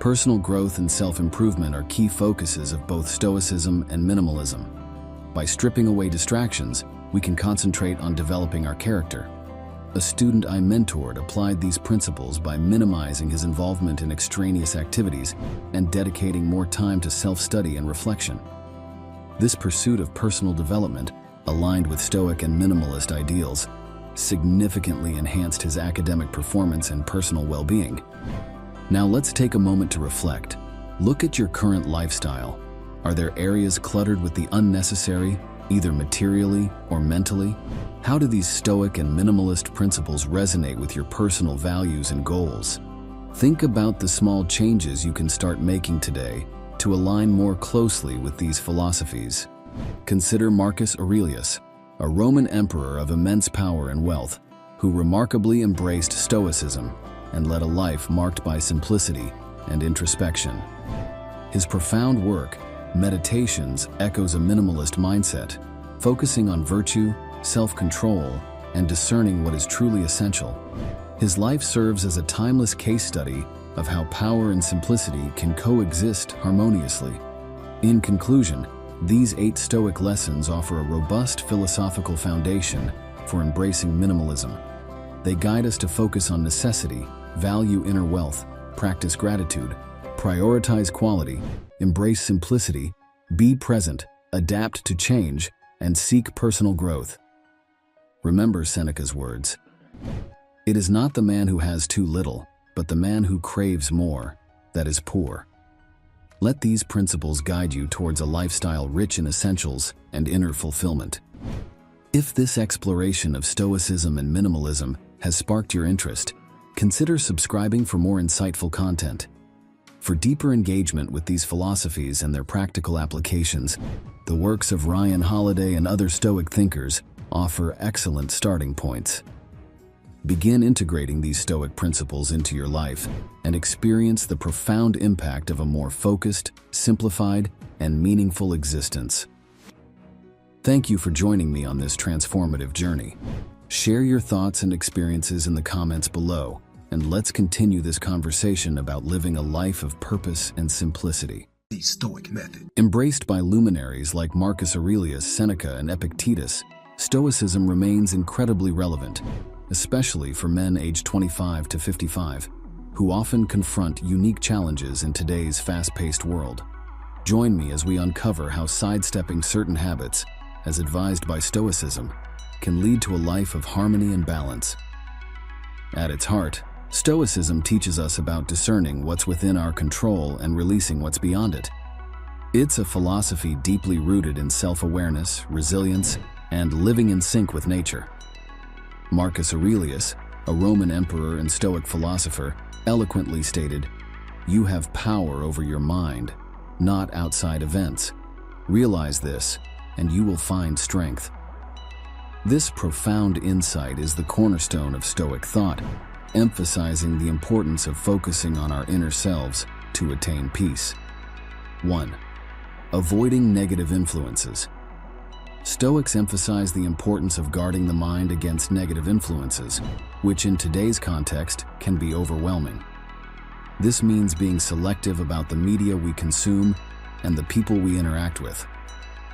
Personal growth and self-improvement are key focuses of both Stoicism and minimalism. By stripping away distractions, we can concentrate on developing our character. A student I mentored applied these principles by minimizing his involvement in extraneous activities and dedicating more time to self-study and reflection. This pursuit of personal development, aligned with Stoic and minimalist ideals, significantly enhanced his academic performance and personal well-being. Now let's take a moment to reflect. Look at your current lifestyle. Are there areas cluttered with the unnecessary, either materially or mentally? How do these Stoic and minimalist principles resonate with your personal values and goals? Think about the small changes you can start making today to align more closely with these philosophies. Consider Marcus Aurelius, a Roman emperor of immense power and wealth, who remarkably embraced Stoicism and led a life marked by simplicity and introspection. His profound work, Meditations, echoes a minimalist mindset, focusing on virtue, self-control, and discerning what is truly essential. His life serves as a timeless case study of how power and simplicity can coexist harmoniously. In conclusion, these 8 Stoic lessons offer a robust philosophical foundation for embracing minimalism. They guide us to focus on necessity, value inner wealth, practice gratitude, prioritize quality, embrace simplicity, be present, adapt to change, and seek personal growth. Remember Seneca's words, "It is not the man who has too little, but the man who craves more, that is poor." Let these principles guide you towards a lifestyle rich in essentials and inner fulfillment. If this exploration of Stoicism and minimalism has sparked your interest, consider subscribing for more insightful content. For deeper engagement with these philosophies and their practical applications, the works of Ryan Holiday and other Stoic thinkers offer excellent starting points. Begin integrating these Stoic principles into your life and experience the profound impact of a more focused, simplified, and meaningful existence. Thank you for joining me on this transformative journey. Share your thoughts and experiences in the comments below, and let's continue this conversation about living a life of purpose and simplicity. The Stoic Method. Embraced by luminaries like Marcus Aurelius, Seneca, and Epictetus, Stoicism remains incredibly relevant, especially for men aged 25 to 55, who often confront unique challenges in today's fast-paced world. Join me as we uncover how sidestepping certain habits, as advised by Stoicism, can lead to a life of harmony and balance. At its heart, Stoicism teaches us about discerning what's within our control and releasing what's beyond it. It's a philosophy deeply rooted in self-awareness, resilience, and living in sync with nature. Marcus Aurelius, a Roman emperor and Stoic philosopher, eloquently stated, "You have power over your mind, not outside events. Realize this, and you will find strength." This profound insight is the cornerstone of Stoic thought, emphasizing the importance of focusing on our inner selves to attain peace. 1. Avoiding negative influences. Stoics emphasize the importance of guarding the mind against negative influences, which in today's context can be overwhelming. This means being selective about the media we consume and the people we interact with.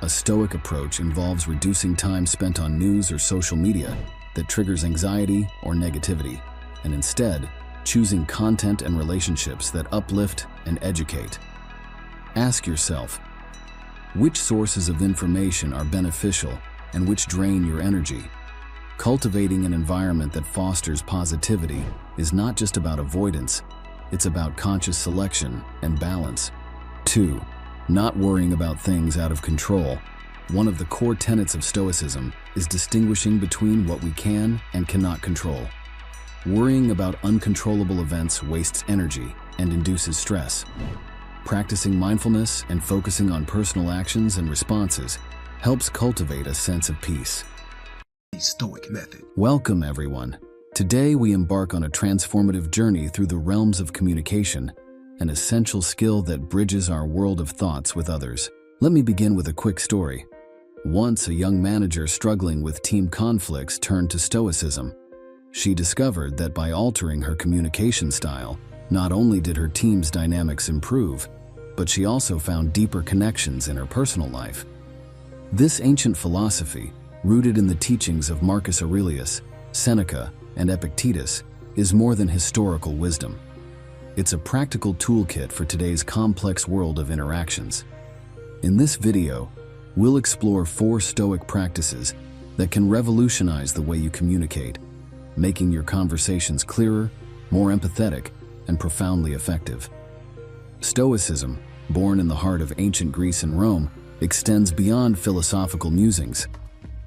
A Stoic approach involves reducing time spent on news or social media that triggers anxiety or negativity, and instead choosing content and relationships that uplift and educate. Ask yourself, which sources of information are beneficial and which drain your energy? Cultivating an environment that fosters positivity is not just about avoidance, it's about conscious selection and balance. 2. Not worrying about things out of control. One of the core tenets of Stoicism is distinguishing between what we can and cannot control. Worrying about uncontrollable events wastes energy and induces stress. Practicing mindfulness and focusing on personal actions and responses helps cultivate a sense of peace. The Stoic Method. Welcome, everyone. Today we embark on a transformative journey through the realms of communication, an essential skill that bridges our world of thoughts with others. Let me begin with a quick story. Once a young manager struggling with team conflicts turned to Stoicism. She discovered that by altering her communication style, not only did her team's dynamics improve, but she also found deeper connections in her personal life. This ancient philosophy, rooted in the teachings of Marcus Aurelius, Seneca, and Epictetus, is more than historical wisdom. It's a practical toolkit for today's complex world of interactions. In this video, we'll explore 4 Stoic practices that can revolutionize the way you communicate, making your conversations clearer, more empathetic, and profoundly effective. Stoicism, born in the heart of ancient Greece and Rome, extends beyond philosophical musings.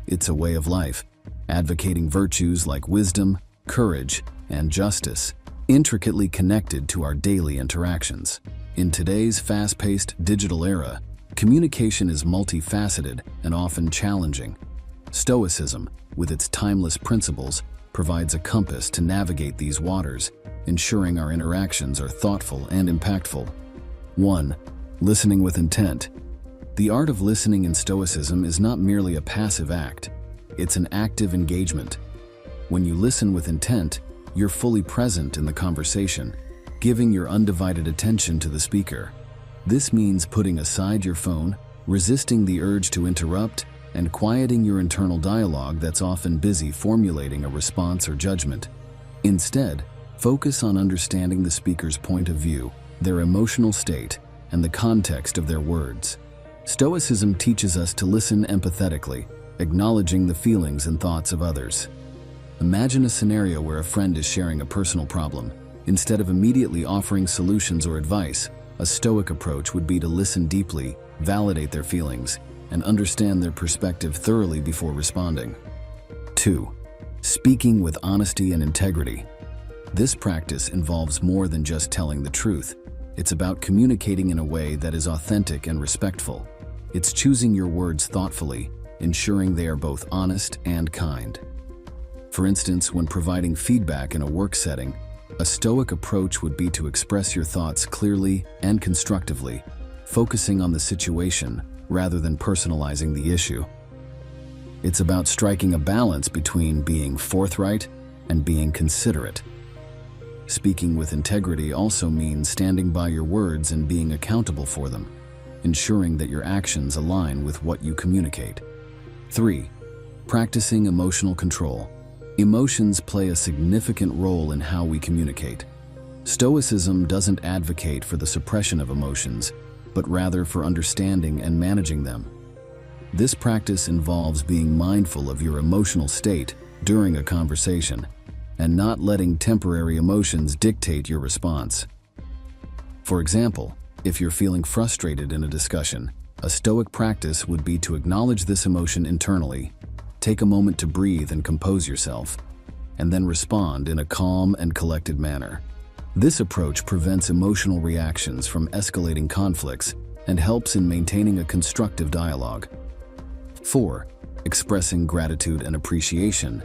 It's a way of life, advocating virtues like wisdom, courage, and justice, intricately connected to our daily interactions. In today's fast-paced digital era, communication is multifaceted and often challenging. Stoicism, with its timeless principles, provides a compass to navigate these waters, ensuring our interactions are thoughtful and impactful. 1. Listening with intent. The art of listening in Stoicism is not merely a passive act, it's an active engagement. When you listen with intent, you're fully present in the conversation, giving your undivided attention to the speaker. This means putting aside your phone, resisting the urge to interrupt, and quieting your internal dialogue that's often busy formulating a response or judgment. Instead, focus on understanding the speaker's point of view, their emotional state, and the context of their words. Stoicism teaches us to listen empathetically, acknowledging the feelings and thoughts of others. Imagine a scenario where a friend is sharing a personal problem. Instead of immediately offering solutions or advice, a Stoic approach would be to listen deeply, validate their feelings, and understand their perspective thoroughly before responding. 2. Speaking with honesty and integrity. This practice involves more than just telling the truth. It's about communicating in a way that is authentic and respectful. It's choosing your words thoughtfully, ensuring they are both honest and kind. For instance, when providing feedback in a work setting, a Stoic approach would be to express your thoughts clearly and constructively, focusing on the situation rather than personalizing the issue. It's about striking a balance between being forthright and being considerate. Speaking with integrity also means standing by your words and being accountable for them, ensuring that your actions align with what you communicate. 3. Practicing emotional control. Emotions play a significant role in how we communicate. Stoicism doesn't advocate for the suppression of emotions, but rather for understanding and managing them. This practice involves being mindful of your emotional state during a conversation and not letting temporary emotions dictate your response. For example, if you're feeling frustrated in a discussion, a Stoic practice would be to acknowledge this emotion internally, take a moment to breathe and compose yourself, and then respond in a calm and collected manner. This approach prevents emotional reactions from escalating conflicts and helps in maintaining a constructive dialogue. 4. Expressing gratitude and appreciation.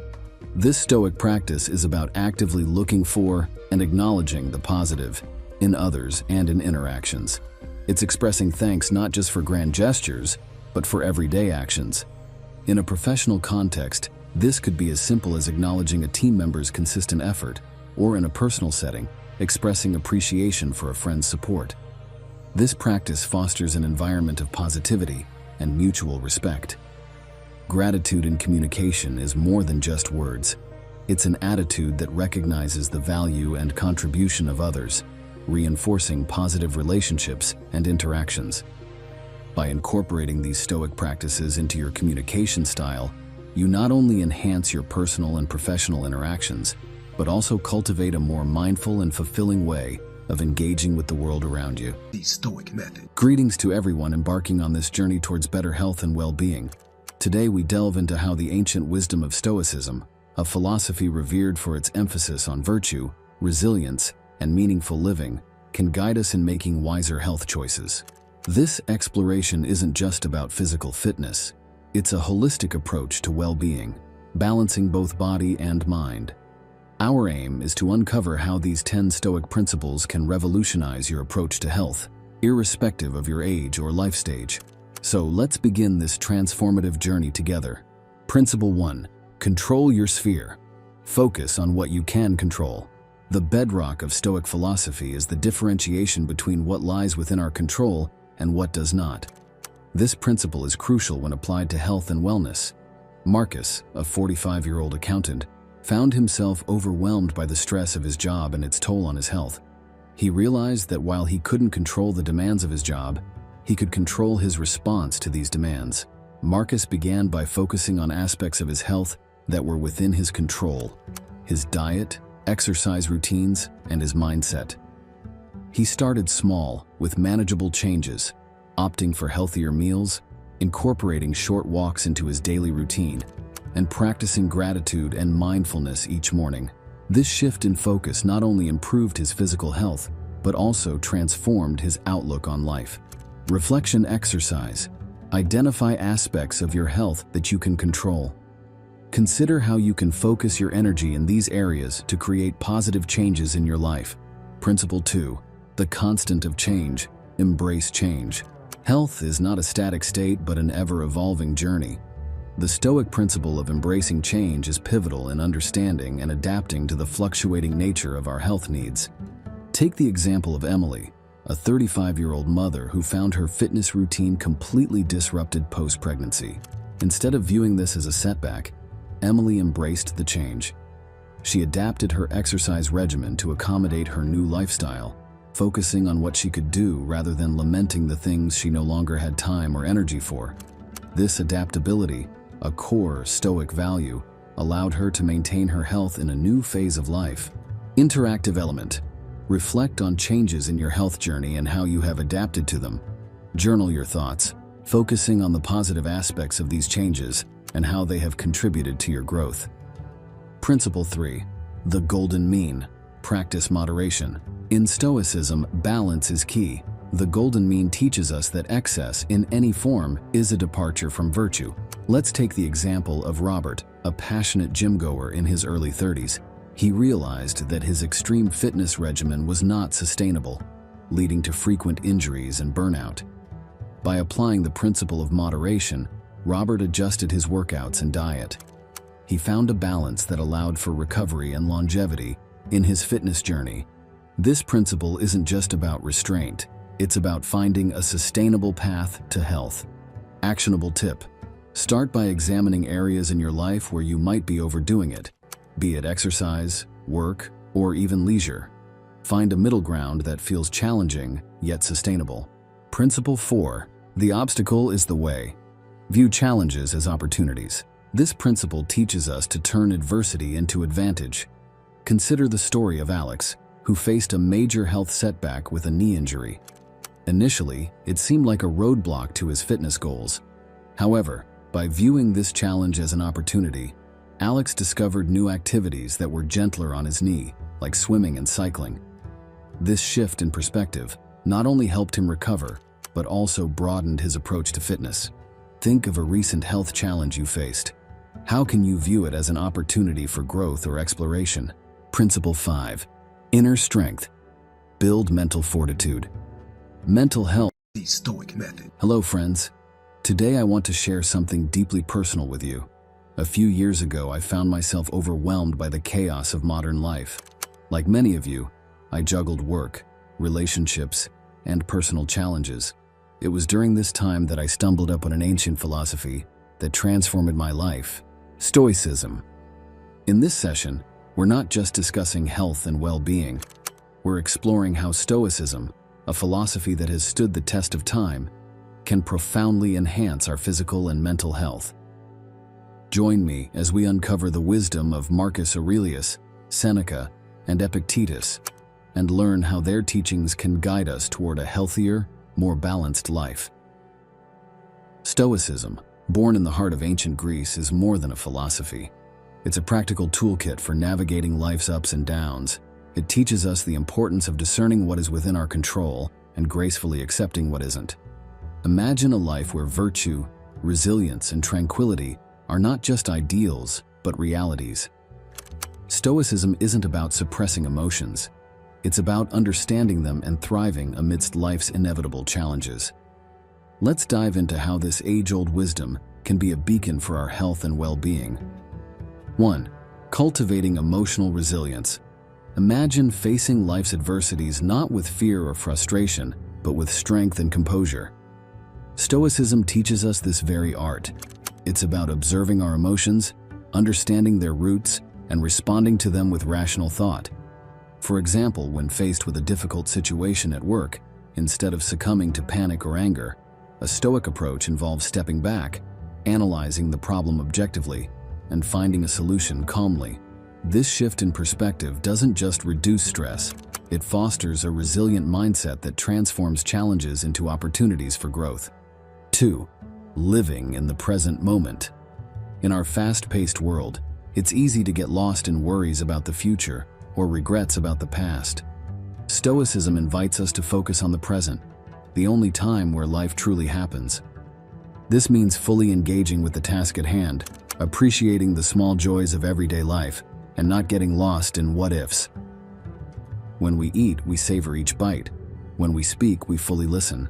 This Stoic practice is about actively looking for and acknowledging the positive in others and in interactions. It's expressing thanks not just for grand gestures, but for everyday actions. In a professional context, this could be as simple as acknowledging a team member's consistent effort, or in a personal setting, expressing appreciation for a friend's support. This practice fosters an environment of positivity and mutual respect. Gratitude in communication is more than just words. It's an attitude that recognizes the value and contribution of others, reinforcing positive relationships and interactions. By incorporating these Stoic practices into your communication style, you not only enhance your personal and professional interactions, but also cultivate a more mindful and fulfilling way of engaging with the world around you. The Stoic Method. Greetings to everyone embarking on this journey towards better health and well-being. Today we delve into how the ancient wisdom of Stoicism, a philosophy revered for its emphasis on virtue, resilience, and meaningful living, can guide us in making wiser health choices. This exploration isn't just about physical fitness. It's a holistic approach to well-being, balancing both body and mind. Our aim is to uncover how these 10 Stoic principles can revolutionize your approach to health, irrespective of your age or life stage. So let's begin this transformative journey together. Principle 1. Control your sphere. Focus on what you can control. The bedrock of Stoic philosophy is the differentiation between what lies within our control and what does not. This principle is crucial when applied to health and wellness. Marcus, a 45-year-old accountant, found himself overwhelmed by the stress of his job and its toll on his health. He realized that while he couldn't control the demands of his job, he could control his response to these demands. Marcus began by focusing on aspects of his health that were within his control: his diet, exercise routines, and his mindset. He started small, with manageable changes, opting for healthier meals, incorporating short walks into his daily routine, and practicing gratitude and mindfulness each morning. This shift in focus not only improved his physical health, but also transformed his outlook on life. Reflection exercise. Identify aspects of your health that you can control. Consider how you can focus your energy in these areas to create positive changes in your life. Principle 2. The constant of change. Embrace change. Health is not a static state but an ever-evolving journey. The Stoic principle of embracing change is pivotal in understanding and adapting to the fluctuating nature of our health needs. Take the example of Emily, a 35-year-old mother who found her fitness routine completely disrupted post-pregnancy. Instead of viewing this as a setback, Emily embraced the change. She adapted her exercise regimen to accommodate her new lifestyle, focusing on what she could do rather than lamenting the things she no longer had time or energy for. This adaptability, a core Stoic value, allowed her to maintain her health in a new phase of life. Interactive element. Reflect on changes in your health journey and how you have adapted to them. Journal your thoughts, focusing on the positive aspects of these changes and how they have contributed to your growth. Principle 3. The golden mean. Practice moderation. In Stoicism, balance is key. The golden mean teaches us that excess, in any form, is a departure from virtue. Let's take the example of Robert, a passionate gym-goer in his early 30s. He realized that his extreme fitness regimen was not sustainable, leading to frequent injuries and burnout. By applying the principle of moderation, Robert adjusted his workouts and diet. He found a balance that allowed for recovery and longevity in his fitness journey. This principle isn't just about restraint, it's about finding a sustainable path to health. Actionable tip. Start by examining areas in your life where you might be overdoing it, be it exercise, work, or even leisure. Find a middle ground that feels challenging yet sustainable. Principle 4. The obstacle is the way. View challenges as opportunities. This principle teaches us to turn adversity into advantage. Consider the story of Alex, who faced a major health setback with a knee injury. Initially, it seemed like a roadblock to his fitness goals. However, by viewing this challenge as an opportunity, Alex discovered new activities that were gentler on his knee, like swimming and cycling. This shift in perspective not only helped him recover, but also broadened his approach to fitness. Think of a recent health challenge you faced. How can you view it as an opportunity for growth or exploration? Principle 5. Inner strength. Build mental fortitude. Mental health. The Stoic Method. Hello, friends. Today I want to share something deeply personal with you. A few years ago, I found myself overwhelmed by the chaos of modern life. Like many of you, I juggled work, relationships, and personal challenges. It was during this time that I stumbled upon an ancient philosophy that transformed my life: Stoicism. In this session, we're not just discussing health and well-being. We're exploring how Stoicism, a philosophy that has stood the test of time, can profoundly enhance our physical and mental health. Join me as we uncover the wisdom of Marcus Aurelius, Seneca, and Epictetus, and learn how their teachings can guide us toward a healthier, more balanced life. Stoicism, born in the heart of ancient Greece, is more than a philosophy. It's a practical toolkit for navigating life's ups and downs. It teaches us the importance of discerning what is within our control and gracefully accepting what isn't. Imagine a life where virtue, resilience, and tranquility are not just ideals, but realities. Stoicism isn't about suppressing emotions. It's about understanding them and thriving amidst life's inevitable challenges. Let's dive into how this age-old wisdom can be a beacon for our health and well-being. 1. Cultivating emotional resilience. Imagine facing life's adversities not with fear or frustration, but with strength and composure. Stoicism teaches us this very art. It's about observing our emotions, understanding their roots, and responding to them with rational thought. For example, when faced with a difficult situation at work, instead of succumbing to panic or anger, a Stoic approach involves stepping back, analyzing the problem objectively, and finding a solution calmly. This shift in perspective doesn't just reduce stress, it fosters a resilient mindset that transforms challenges into opportunities for growth. 2. Living in the present moment. In our fast-paced world, it's easy to get lost in worries about the future or regrets about the past. Stoicism invites us to focus on the present, the only time where life truly happens. This means fully engaging with the task at hand, appreciating the small joys of everyday life, and not getting lost in what-ifs. When we eat, we savor each bite. When we speak, we fully listen.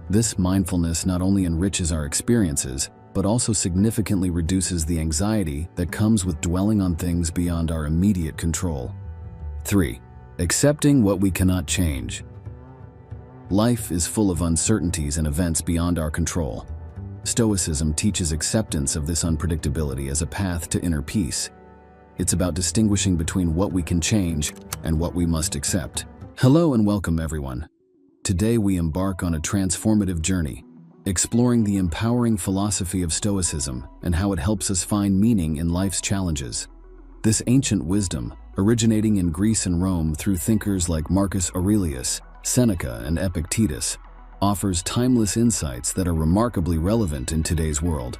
This mindfulness not only enriches our experiences, but also significantly reduces the anxiety that comes with dwelling on things beyond our immediate control. 3. Accepting what we cannot change. Life is full of uncertainties and events beyond our control. Stoicism teaches acceptance of this unpredictability as a path to inner peace. It's about distinguishing between what we can change and what we must accept. Hello and welcome, everyone. Today we embark on a transformative journey, exploring the empowering philosophy of Stoicism and how it helps us find meaning in life's challenges. This ancient wisdom, originating in Greece and Rome through thinkers like Marcus Aurelius, Seneca, and Epictetus, offers timeless insights that are remarkably relevant in today's world.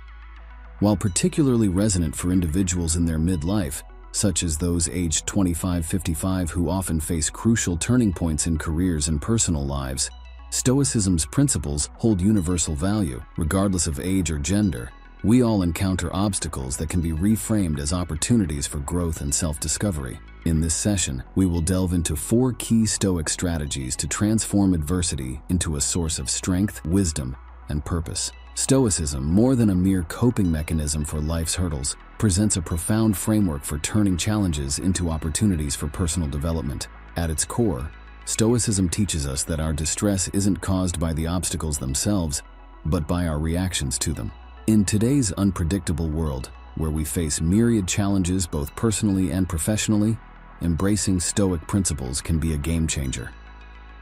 While particularly resonant for individuals in their midlife, such as those aged 25-55 who often face crucial turning points in careers and personal lives, Stoicism's principles hold universal value, regardless of age or gender. We all encounter obstacles that can be reframed as opportunities for growth and self-discovery. In this session, we will delve into 4 key Stoic strategies to transform adversity into a source of strength, wisdom, and purpose. Stoicism, more than a mere coping mechanism for life's hurdles, presents a profound framework for turning challenges into opportunities for personal development. At its core, Stoicism teaches us that our distress isn't caused by the obstacles themselves, but by our reactions to them. In today's unpredictable world, where we face myriad challenges both personally and professionally, embracing Stoic principles can be a game changer.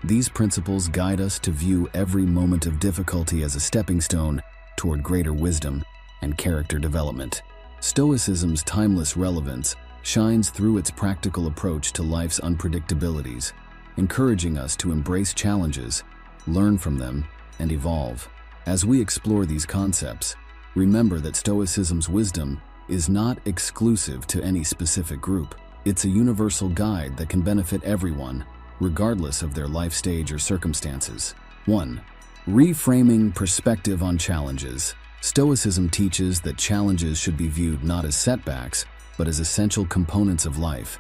These principles guide us to view every moment of difficulty as a stepping stone toward greater wisdom and character development. Stoicism's timeless relevance shines through its practical approach to life's unpredictabilities, encouraging us to embrace challenges, learn from them, and evolve. As we explore these concepts, remember that Stoicism's wisdom is not exclusive to any specific group. It's a universal guide that can benefit everyone, regardless of their life stage or circumstances. 1. Reframing perspective on challenges. Stoicism teaches that challenges should be viewed not as setbacks, but as essential components of life.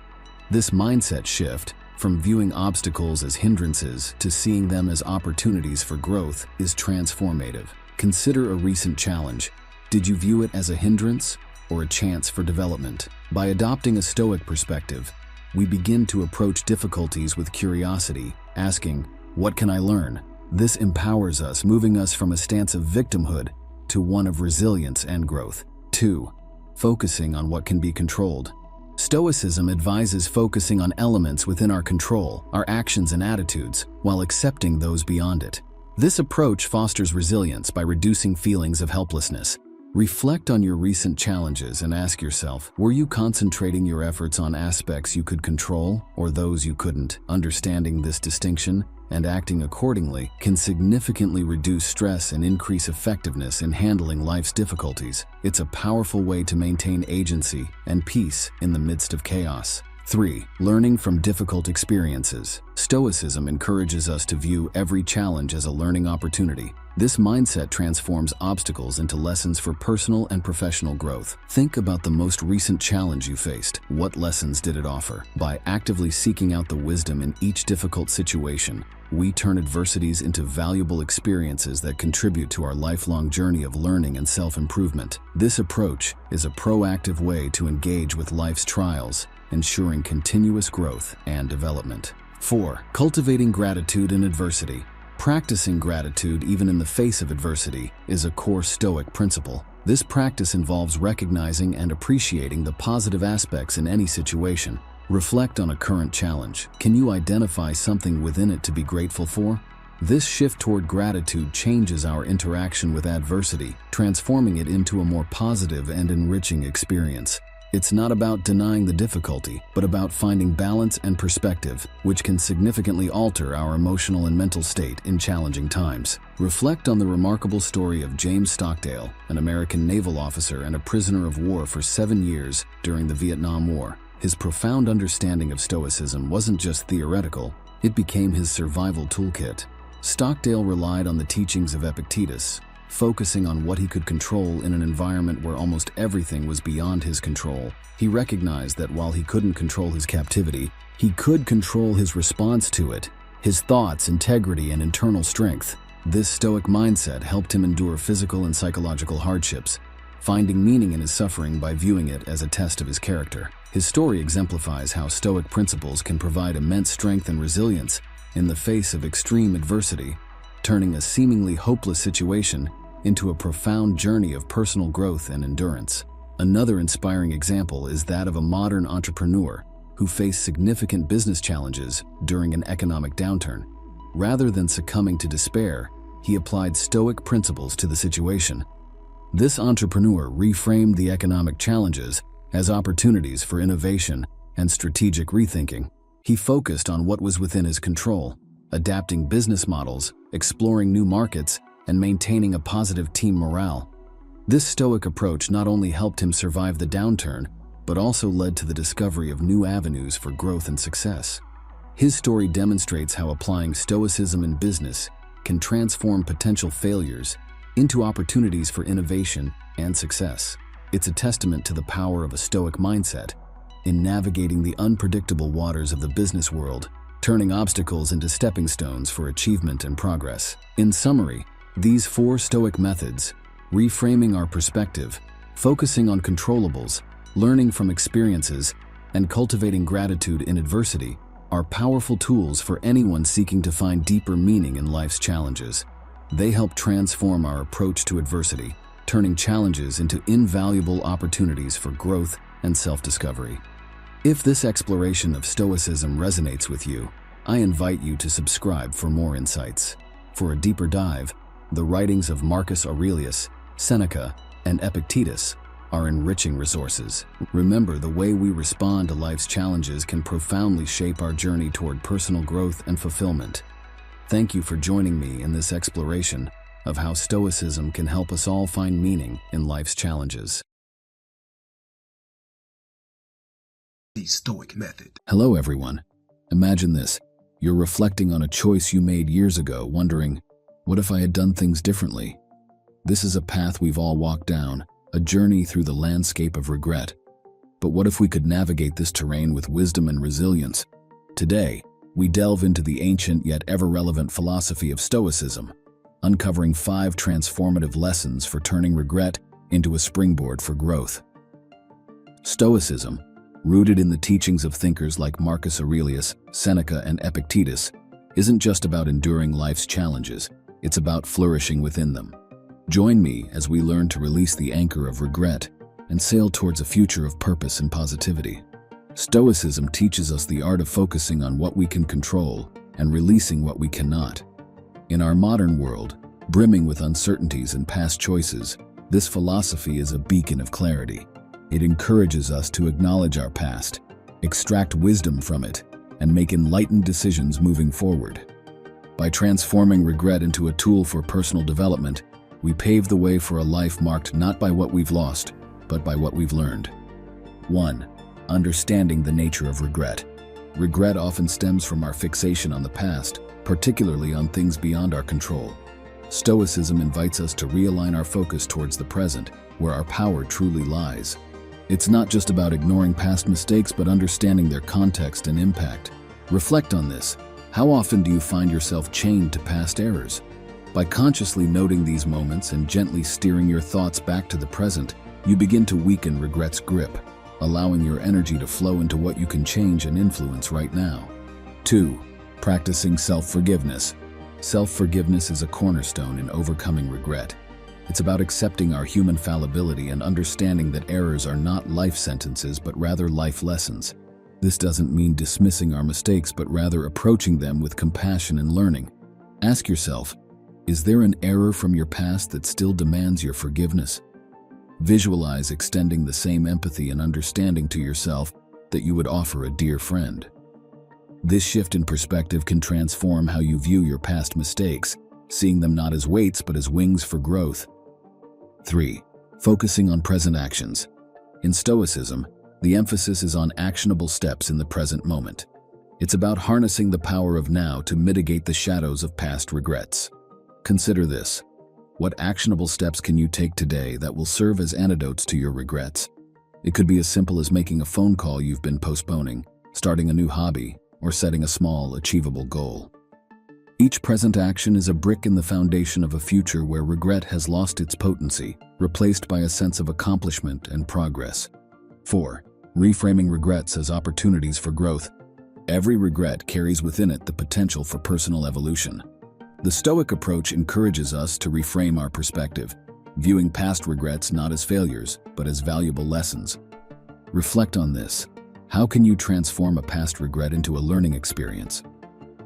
This mindset shift, from viewing obstacles as hindrances to seeing them as opportunities for growth, is transformative. Consider a recent challenge. Did you view it as a hindrance or a chance for development? By adopting a Stoic perspective, we begin to approach difficulties with curiosity, asking, "What can I learn?" This empowers us, moving us from a stance of victimhood to one of resilience and growth. 2. Focusing on what can be controlled. Stoicism advises focusing on elements within our control, our actions and attitudes, while accepting those beyond it. This approach fosters resilience by reducing feelings of helplessness. Reflect on your recent challenges and ask yourself, were you concentrating your efforts on aspects you could control or those you couldn't? Understanding this distinction and acting accordingly can significantly reduce stress and increase effectiveness in handling life's difficulties. It's a powerful way to maintain agency and peace in the midst of chaos. 3. Learning from difficult experiences. Stoicism encourages us to view every challenge as a learning opportunity. This mindset transforms obstacles into lessons for personal and professional growth. Think about the most recent challenge you faced. What lessons did it offer? By actively seeking out the wisdom in each difficult situation, we turn adversities into valuable experiences that contribute to our lifelong journey of learning and self-improvement. This approach is a proactive way to engage with life's trials, ensuring continuous growth and development. 4. Cultivating gratitude in adversity. Practicing gratitude even in the face of adversity is a core Stoic principle. This practice involves recognizing and appreciating the positive aspects in any situation. Reflect on a current challenge. Can you identify something within it to be grateful for? This shift toward gratitude changes our interaction with adversity, transforming it into a more positive and enriching experience. It's not about denying the difficulty, but about finding balance and perspective, which can significantly alter our emotional and mental state in challenging times. Reflect on the remarkable story of James Stockdale, an American naval officer and a prisoner of war for 7 years during the Vietnam War. His profound understanding of Stoicism wasn't just theoretical, it became his survival toolkit. Stockdale relied on the teachings of Epictetus, focusing on what he could control in an environment where almost everything was beyond his control. He recognized that while he couldn't control his captivity, he could control his response to it, his thoughts, integrity, and internal strength. This Stoic mindset helped him endure physical and psychological hardships, finding meaning in his suffering by viewing it as a test of his character. His story exemplifies how Stoic principles can provide immense strength and resilience in the face of extreme adversity, turning a seemingly hopeless situation into a profound journey of personal growth and endurance. Another inspiring example is that of a modern entrepreneur who faced significant business challenges during an economic downturn. Rather than succumbing to despair, he applied Stoic principles to the situation. This entrepreneur reframed the economic challenges as opportunities for innovation and strategic rethinking. He focused on what was within his control, adapting business models, exploring new markets, and maintaining a positive team morale. This Stoic approach not only helped him survive the downturn, but also led to the discovery of new avenues for growth and success. His story demonstrates how applying Stoicism in business can transform potential failures into opportunities for innovation and success. It's a testament to the power of a Stoic mindset in navigating the unpredictable waters of the business world, turning obstacles into stepping stones for achievement and progress. In summary, these 4 Stoic methods, reframing our perspective, focusing on controllables, learning from experiences, and cultivating gratitude in adversity, are powerful tools for anyone seeking to find deeper meaning in life's challenges. They help transform our approach to adversity, turning challenges into invaluable opportunities for growth and self-discovery. If this exploration of Stoicism resonates with you, I invite you to subscribe for more insights. For a deeper dive, the writings of Marcus Aurelius, Seneca, and Epictetus are enriching resources. Remember, the way we respond to life's challenges can profoundly shape our journey toward personal growth and fulfillment. Thank you for joining me in this exploration of how Stoicism can help us all find meaning in life's challenges. The Stoic Method. Hello, everyone. Imagine this. You're reflecting on a choice you made years ago, wondering, what if I had done things differently? This is a path we've all walked down, a journey through the landscape of regret. But what if we could navigate this terrain with wisdom and resilience? Today, we delve into the ancient yet ever-relevant philosophy of Stoicism, uncovering 5 transformative lessons for turning regret into a springboard for growth. Stoicism, rooted in the teachings of thinkers like Marcus Aurelius, Seneca, and Epictetus, isn't just about enduring life's challenges, it's about flourishing within them. Join me as we learn to release the anchor of regret and sail towards a future of purpose and positivity. Stoicism teaches us the art of focusing on what we can control and releasing what we cannot. In our modern world, brimming with uncertainties and past choices, This philosophy is a beacon of clarity. It encourages us to acknowledge our past, extract wisdom from it, and make enlightened decisions moving forward. By transforming regret into a tool for personal development, we pave the way for a life marked not by what we've lost, but by what we've learned. 1. Understanding the nature of regret. Regret often stems from our fixation on the past, particularly on things beyond our control. Stoicism invites us to realign our focus towards the present, where our power truly lies. It's not just about ignoring past mistakes, but understanding their context and impact. Reflect on this. How often do you find yourself chained to past errors? By consciously noting these moments and gently steering your thoughts back to the present, you begin to weaken regret's grip, allowing your energy to flow into what you can change and influence right now. 2. Practicing self-forgiveness. Self-forgiveness is a cornerstone in overcoming regret. It's about accepting our human fallibility and understanding that errors are not life sentences, but rather life lessons. This doesn't mean dismissing our mistakes, but rather approaching them with compassion and learning. Ask yourself, is there an error from your past that still demands your forgiveness? Visualize extending the same empathy and understanding to yourself that you would offer a dear friend. This shift in perspective can transform how you view your past mistakes, seeing them not as weights but as wings for growth. 3. Focusing on present actions. In Stoicism, the emphasis is on actionable steps in the present moment. It's about harnessing the power of now to mitigate the shadows of past regrets. Consider this. What actionable steps can you take today that will serve as antidotes to your regrets? It could be as simple as making a phone call you've been postponing, starting a new hobby, or setting a small, achievable goal. Each present action is a brick in the foundation of a future where regret has lost its potency, replaced by a sense of accomplishment and progress. 4. Reframing regrets as opportunities for growth. Every regret carries within it the potential for personal evolution. The Stoic approach encourages us to reframe our perspective, viewing past regrets not as failures, but as valuable lessons. Reflect on this. How can you transform a past regret into a learning experience?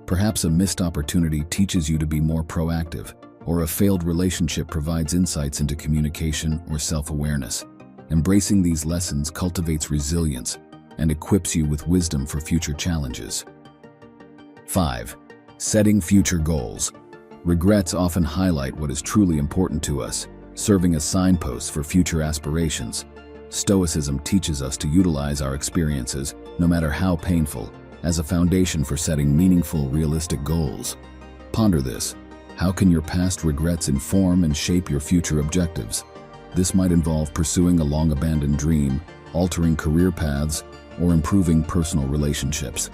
Perhaps a missed opportunity teaches you to be more proactive, or a failed relationship provides insights into communication or self-awareness. Embracing these lessons cultivates resilience and equips you with wisdom for future challenges. 5. Setting future goals. Regrets often highlight what is truly important to us, serving as signposts for future aspirations. Stoicism teaches us to utilize our experiences, no matter how painful, as a foundation for setting meaningful, realistic goals. Ponder this. How can your past regrets inform and shape your future objectives? This might involve pursuing a long-abandoned dream, altering career paths, or improving personal relationships.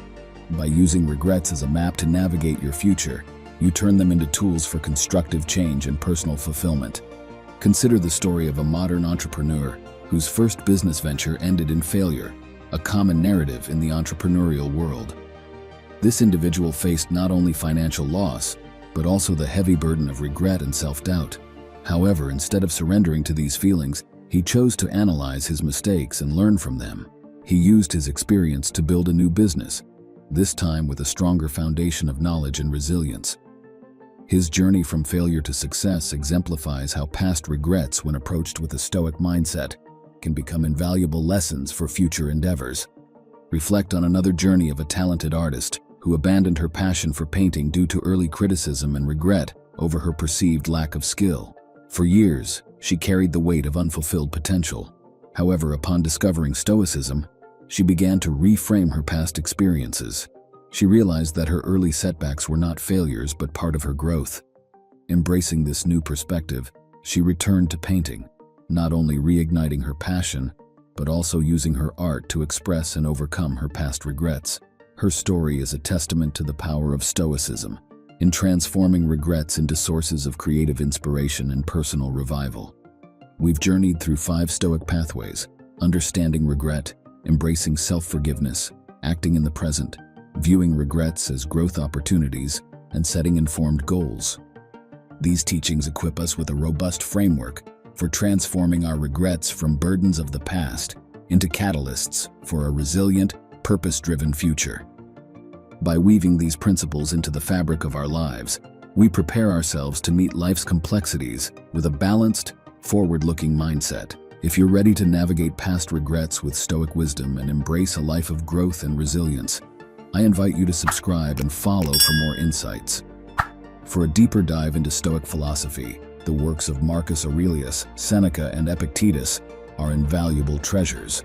By using regrets as a map to navigate your future, you turn them into tools for constructive change and personal fulfillment. Consider the story of a modern entrepreneur whose first business venture ended in failure, a common narrative in the entrepreneurial world. This individual faced not only financial loss, but also the heavy burden of regret and self-doubt. However, instead of surrendering to these feelings, he chose to analyze his mistakes and learn from them. He used his experience to build a new business, this time with a stronger foundation of knowledge and resilience. His journey from failure to success exemplifies how past regrets, when approached with a Stoic mindset, can become invaluable lessons for future endeavors. Reflect on another journey of a talented artist who abandoned her passion for painting due to early criticism and regret over her perceived lack of skill. For years, she carried the weight of unfulfilled potential. However, upon discovering Stoicism, she began to reframe her past experiences. She realized that her early setbacks were not failures but part of her growth. Embracing this new perspective, she returned to painting, not only reigniting her passion, but also using her art to express and overcome her past regrets. Her story is a testament to the power of Stoicism in transforming regrets into sources of creative inspiration and personal revival. We've journeyed through 5 Stoic pathways: understanding regret, embracing self-forgiveness, acting in the present, viewing regrets as growth opportunities, and setting informed goals. These teachings equip us with a robust framework for transforming our regrets from burdens of the past into catalysts for a resilient, purpose-driven future. By weaving these principles into the fabric of our lives, we prepare ourselves to meet life's complexities with a balanced, forward-looking mindset. If you're ready to navigate past regrets with Stoic wisdom and embrace a life of growth and resilience, I invite you to subscribe and follow for more insights. For a deeper dive into Stoic philosophy, the works of Marcus Aurelius, Seneca, and Epictetus are invaluable treasures.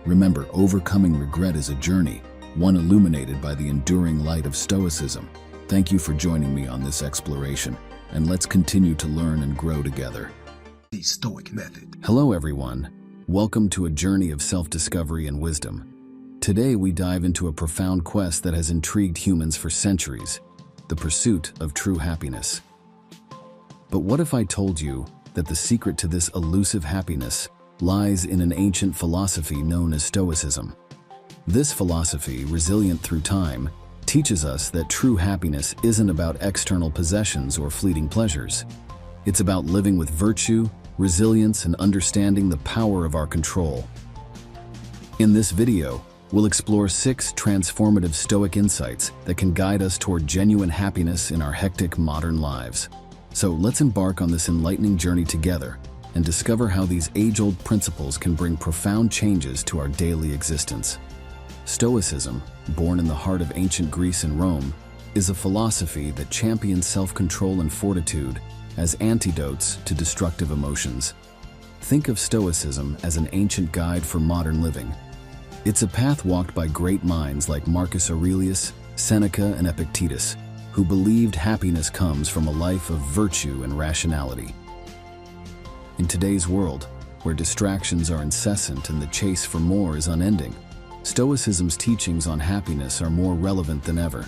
Remember, overcoming regret is a journey, one illuminated by the enduring light of Stoicism. Thank you for joining me on this exploration, and let's continue to learn and grow together. The Stoic Method. Hello everyone. Welcome to a journey of self-discovery and wisdom. Today we dive into a profound quest that has intrigued humans for centuries, the pursuit of true happiness. But what if I told you that the secret to this elusive happiness lies in an ancient philosophy known as Stoicism? This philosophy, resilient through time, teaches us that true happiness isn't about external possessions or fleeting pleasures. It's about living with virtue, resilience, and understanding the power of our control. In this video, we'll explore 6 transformative Stoic insights that can guide us toward genuine happiness in our hectic modern lives. So let's embark on this enlightening journey together and discover how these age-old principles can bring profound changes to our daily existence. Stoicism, born in the heart of ancient Greece and Rome, is a philosophy that champions self-control and fortitude as antidotes to destructive emotions. Think of Stoicism as an ancient guide for modern living. It's a path walked by great minds like Marcus Aurelius, Seneca, and Epictetus, who believed happiness comes from a life of virtue and rationality. In today's world, where distractions are incessant and the chase for more is unending, Stoicism's teachings on happiness are more relevant than ever.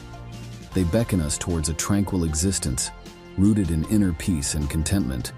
They beckon us towards a tranquil existence, rooted in inner peace and contentment.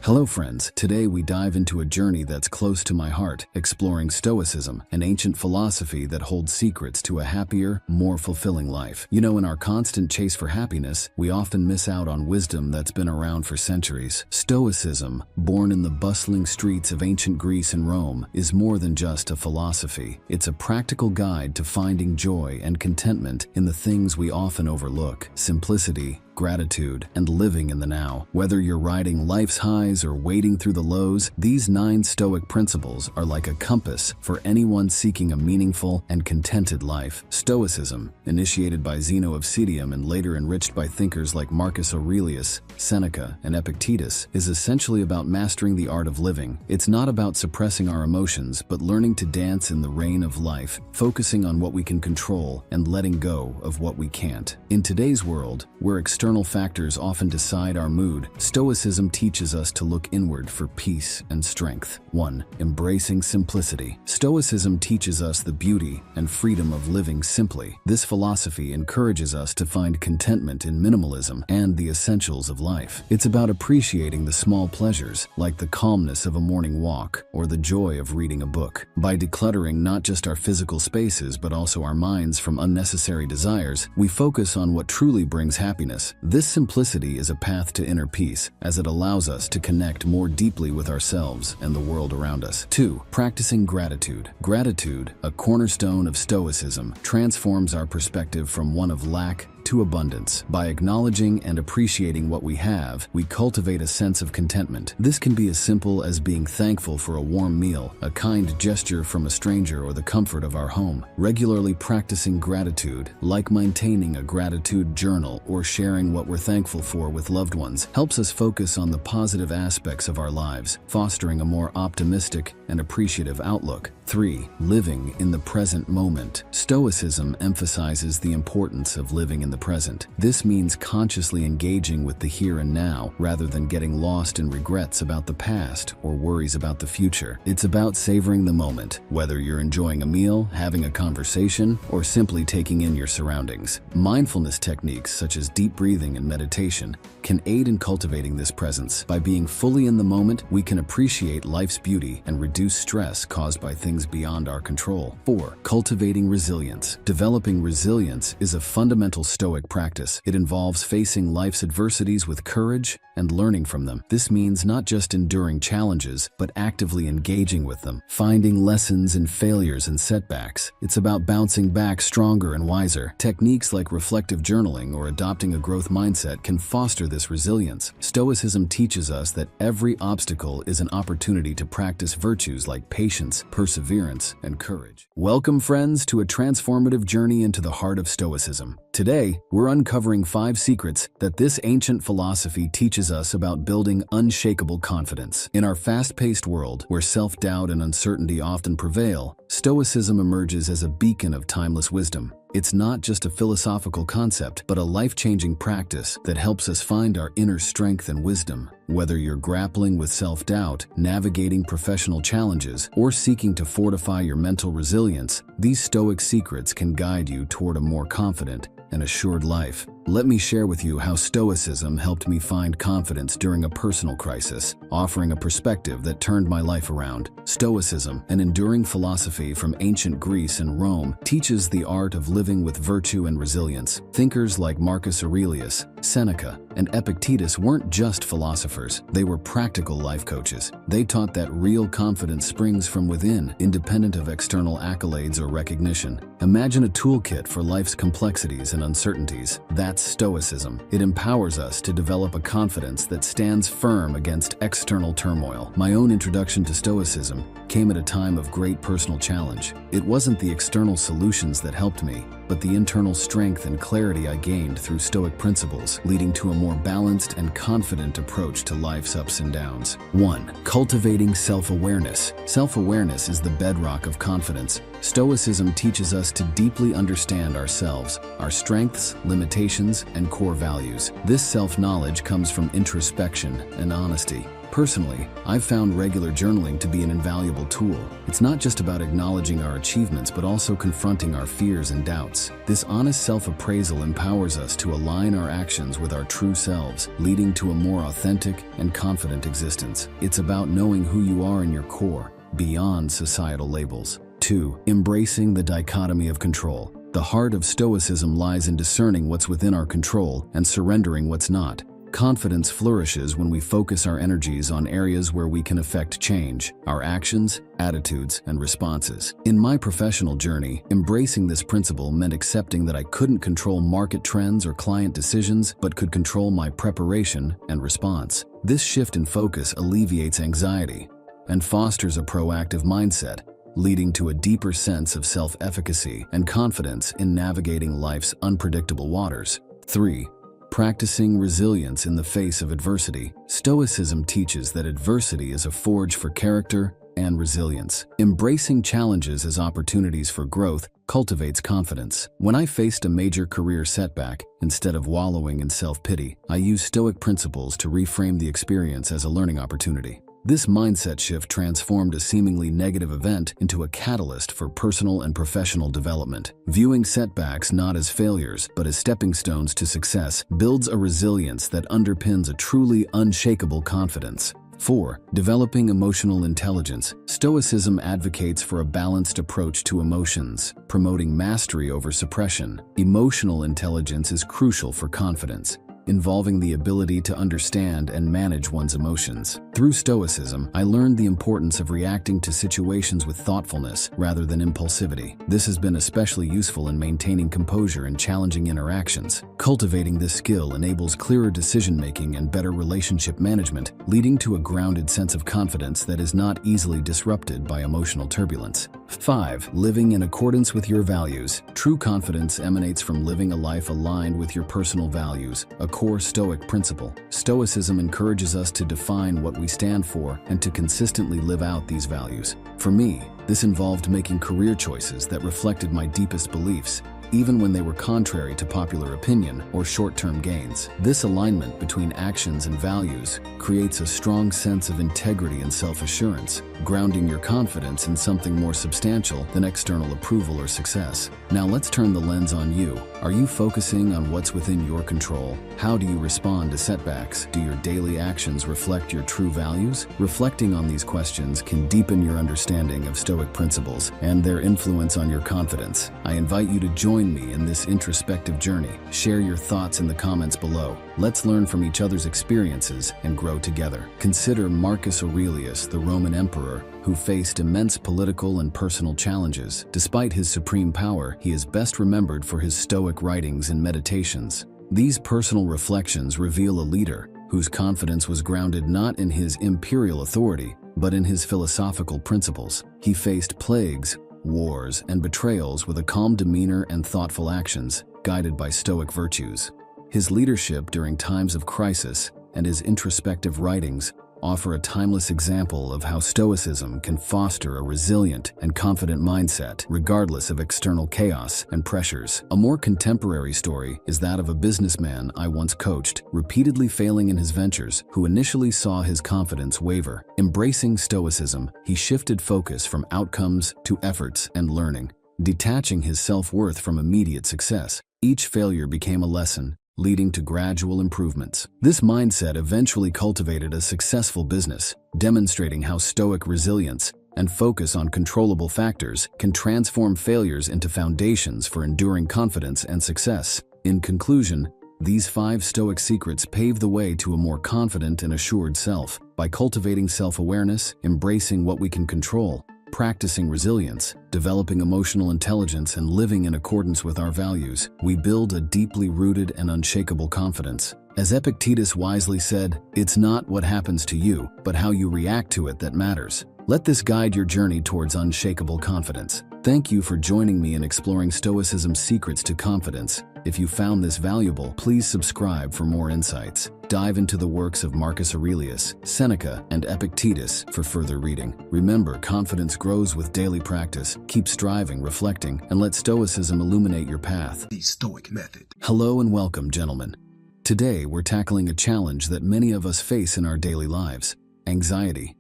Hello friends, today we dive into a journey that's close to my heart, exploring Stoicism, an ancient philosophy that holds secrets to a happier, more fulfilling life. You know, in our constant chase for happiness, we often miss out on wisdom that's been around for centuries. Stoicism, born in the bustling streets of ancient Greece and Rome, is more than just a philosophy. It's a practical guide to finding joy and contentment in the things we often overlook: simplicity, gratitude, and living in the now. Whether you're riding life's highs or wading through the lows, these 9 Stoic principles are like a compass for anyone seeking a meaningful and contented life. Stoicism, initiated by Zeno of Citium and later enriched by thinkers like Marcus Aurelius, Seneca, and Epictetus, is essentially about mastering the art of living. It's not about suppressing our emotions, but learning to dance in the rain of life, focusing on what we can control and letting go of what we can't. In today's world, where external factors often decide our mood, Stoicism teaches us to look inward for peace and strength. 1. Embracing simplicity. Stoicism teaches us the beauty and freedom of living simply. This philosophy encourages us to find contentment in minimalism and the essentials of life. It's about appreciating the small pleasures, like the calmness of a morning walk or the joy of reading a book. By decluttering not just our physical spaces but also our minds from unnecessary desires, we focus on what truly brings happiness. This simplicity is a path to inner peace, as it allows us to connect more deeply with ourselves and the world around us. 2. Practicing gratitude. Gratitude, a cornerstone of Stoicism, transforms our perspective from one of lack to abundance. By acknowledging and appreciating what we have, we cultivate a sense of contentment. This can be as simple as being thankful for a warm meal, a kind gesture from a stranger, or the comfort of our home. Regularly practicing gratitude, like maintaining a gratitude journal or sharing what we're thankful for with loved ones, helps us focus on the positive aspects of our lives, fostering a more optimistic and appreciative outlook. 3. Living in the present moment. Stoicism emphasizes the importance of living in the present. This means consciously engaging with the here and now, rather than getting lost in regrets about the past or worries about the future. It's about savoring the moment, whether you're enjoying a meal, having a conversation, or simply taking in your surroundings. Mindfulness techniques such as deep breathing and meditation can aid in cultivating this presence. By being fully in the moment, we can appreciate life's beauty and reduce stress caused by things beyond our control. 4. Cultivating resilience. Developing resilience is a fundamental step Stoic practice. It involves facing life's adversities with courage and learning from them. This means not just enduring challenges, but actively engaging with them, finding lessons in failures and setbacks. It's about bouncing back stronger and wiser. Techniques like reflective journaling or adopting a growth mindset can foster this resilience. Stoicism teaches us that every obstacle is an opportunity to practice virtues like patience, perseverance, and courage. Welcome, friends, to a transformative journey into the heart of Stoicism. Today, we're uncovering 5 secrets that this ancient philosophy teaches us about building unshakable confidence. In our fast-paced world, where self-doubt and uncertainty often prevail, Stoicism emerges as a beacon of timeless wisdom. It's not just a philosophical concept, but a life-changing practice that helps us find our inner strength and wisdom. Whether you're grappling with self-doubt, navigating professional challenges, or seeking to fortify your mental resilience, these Stoic secrets can guide you toward a more confident and assured life. Let me share with you how Stoicism helped me find confidence during a personal crisis, offering a perspective that turned my life around. Stoicism, an enduring philosophy from ancient Greece and Rome, teaches the art of living with virtue and resilience. Thinkers like Marcus Aurelius, Seneca, and Epictetus weren't just philosophers, they were practical life coaches. They taught that real confidence springs from within, independent of external accolades or recognition. Imagine a toolkit for life's complexities and uncertainties. That's Stoicism. It empowers us to develop a confidence that stands firm against external turmoil. My own introduction to Stoicism came at a time of great personal challenge. It wasn't the external solutions that helped me, but the internal strength and clarity I gained through Stoic principles, leading to a more balanced and confident approach to life's ups and downs. 1. Cultivating self-awareness. Self-awareness is the bedrock of confidence. Stoicism teaches us to deeply understand ourselves, our strengths, limitations, and core values. This self-knowledge comes from introspection and honesty. Personally, I've found regular journaling to be an invaluable tool. It's not just about acknowledging our achievements, but also confronting our fears and doubts. This honest self-appraisal empowers us to align our actions with our true selves, leading to a more authentic and confident existence. It's about knowing who you are in your core, beyond societal labels. 2. Embracing the dichotomy of control. The heart of Stoicism lies in discerning what's within our control and surrendering what's not. Confidence flourishes when we focus our energies on areas where we can affect change, our actions, attitudes, and responses. In my professional journey, embracing this principle meant accepting that I couldn't control market trends or client decisions, but could control my preparation and response. This shift in focus alleviates anxiety and fosters a proactive mindset, leading to a deeper sense of self-efficacy and confidence in navigating life's unpredictable waters. 3. Practicing resilience in the face of adversity. Stoicism teaches that adversity is a forge for character and resilience. Embracing challenges as opportunities for growth cultivates confidence. When I faced a major career setback, instead of wallowing in self-pity, I used Stoic principles to reframe the experience as a learning opportunity. This mindset shift transformed a seemingly negative event into a catalyst for personal and professional development. Viewing setbacks not as failures, but as stepping stones to success builds a resilience that underpins a truly unshakable confidence. 4. Developing emotional intelligence. Stoicism advocates for a balanced approach to emotions, promoting mastery over suppression. Emotional intelligence is crucial for confidence, involving the ability to understand and manage one's emotions. Through Stoicism, I learned the importance of reacting to situations with thoughtfulness rather than impulsivity. This has been especially useful in maintaining composure in challenging interactions. Cultivating this skill enables clearer decision-making and better relationship management, leading to a grounded sense of confidence that is not easily disrupted by emotional turbulence. 5. Living in accordance with your values. True confidence emanates from living a life aligned with your personal values, a core Stoic principle. Stoicism encourages us to define what we stand for and to consistently live out these values. For me, this involved making career choices that reflected my deepest beliefs, even when they were contrary to popular opinion or short-term gains. This alignment between actions and values creates a strong sense of integrity and self-assurance, grounding your confidence in something more substantial than external approval or success. Now let's turn the lens on you. Are you focusing on what's within your control? How do you respond to setbacks? Do your daily actions reflect your true values? Reflecting on these questions can deepen your understanding of Stoic principles and their influence on your confidence. I invite you to join me in this introspective journey. Share your thoughts in the comments below. Let's learn from each other's experiences and grow together. Consider Marcus Aurelius, the Roman emperor, who faced immense political and personal challenges. Despite his supreme power, he is best remembered for his Stoic writings and meditations. These personal reflections reveal a leader whose confidence was grounded not in his imperial authority, but in his philosophical principles. He faced plagues, wars, and betrayals with a calm demeanor and thoughtful actions, guided by Stoic virtues. His leadership during times of crisis and his introspective writings offer a timeless example of how Stoicism can foster a resilient and confident mindset, regardless of external chaos and pressures. A more contemporary story is that of a businessman I once coached, repeatedly failing in his ventures, who initially saw his confidence waver. Embracing Stoicism, he shifted focus from outcomes to efforts and learning, detaching his self-worth from immediate success. Each failure became a lesson, leading to gradual improvements. This mindset eventually cultivated a successful business, demonstrating how Stoic resilience and focus on controllable factors can transform failures into foundations for enduring confidence and success. In conclusion, these 5 Stoic secrets pave the way to a more confident and assured self. By cultivating self-awareness, embracing what we can control, practicing resilience, developing emotional intelligence, and living in accordance with our values, we build a deeply rooted and unshakable confidence. As Epictetus wisely said, "It's not what happens to you, but how you react to it that matters." Let this guide your journey towards unshakable confidence. Thank you for joining me in exploring Stoicism's secrets to confidence. If you found this valuable, please subscribe for more insights. Dive into the works of Marcus Aurelius, Seneca, and Epictetus for further reading. Remember, confidence grows with daily practice. Keep striving, reflecting, and let Stoicism illuminate your path. The Stoic Method. Hello and welcome, gentlemen. Today, we're tackling a challenge that many of us face in our daily lives: anxiety.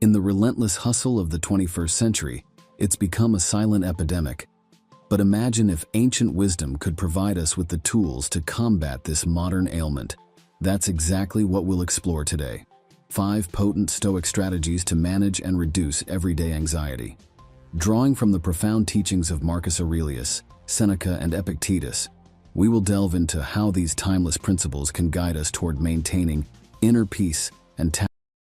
In the relentless hustle of the 21st century, it's become a silent epidemic. But imagine if ancient wisdom could provide us with the tools to combat this modern ailment. That's exactly what we'll explore today. 5 potent Stoic strategies to manage and reduce everyday anxiety. Drawing from the profound teachings of Marcus Aurelius, Seneca, and Epictetus, we will delve into how these timeless principles can guide us toward maintaining inner peace and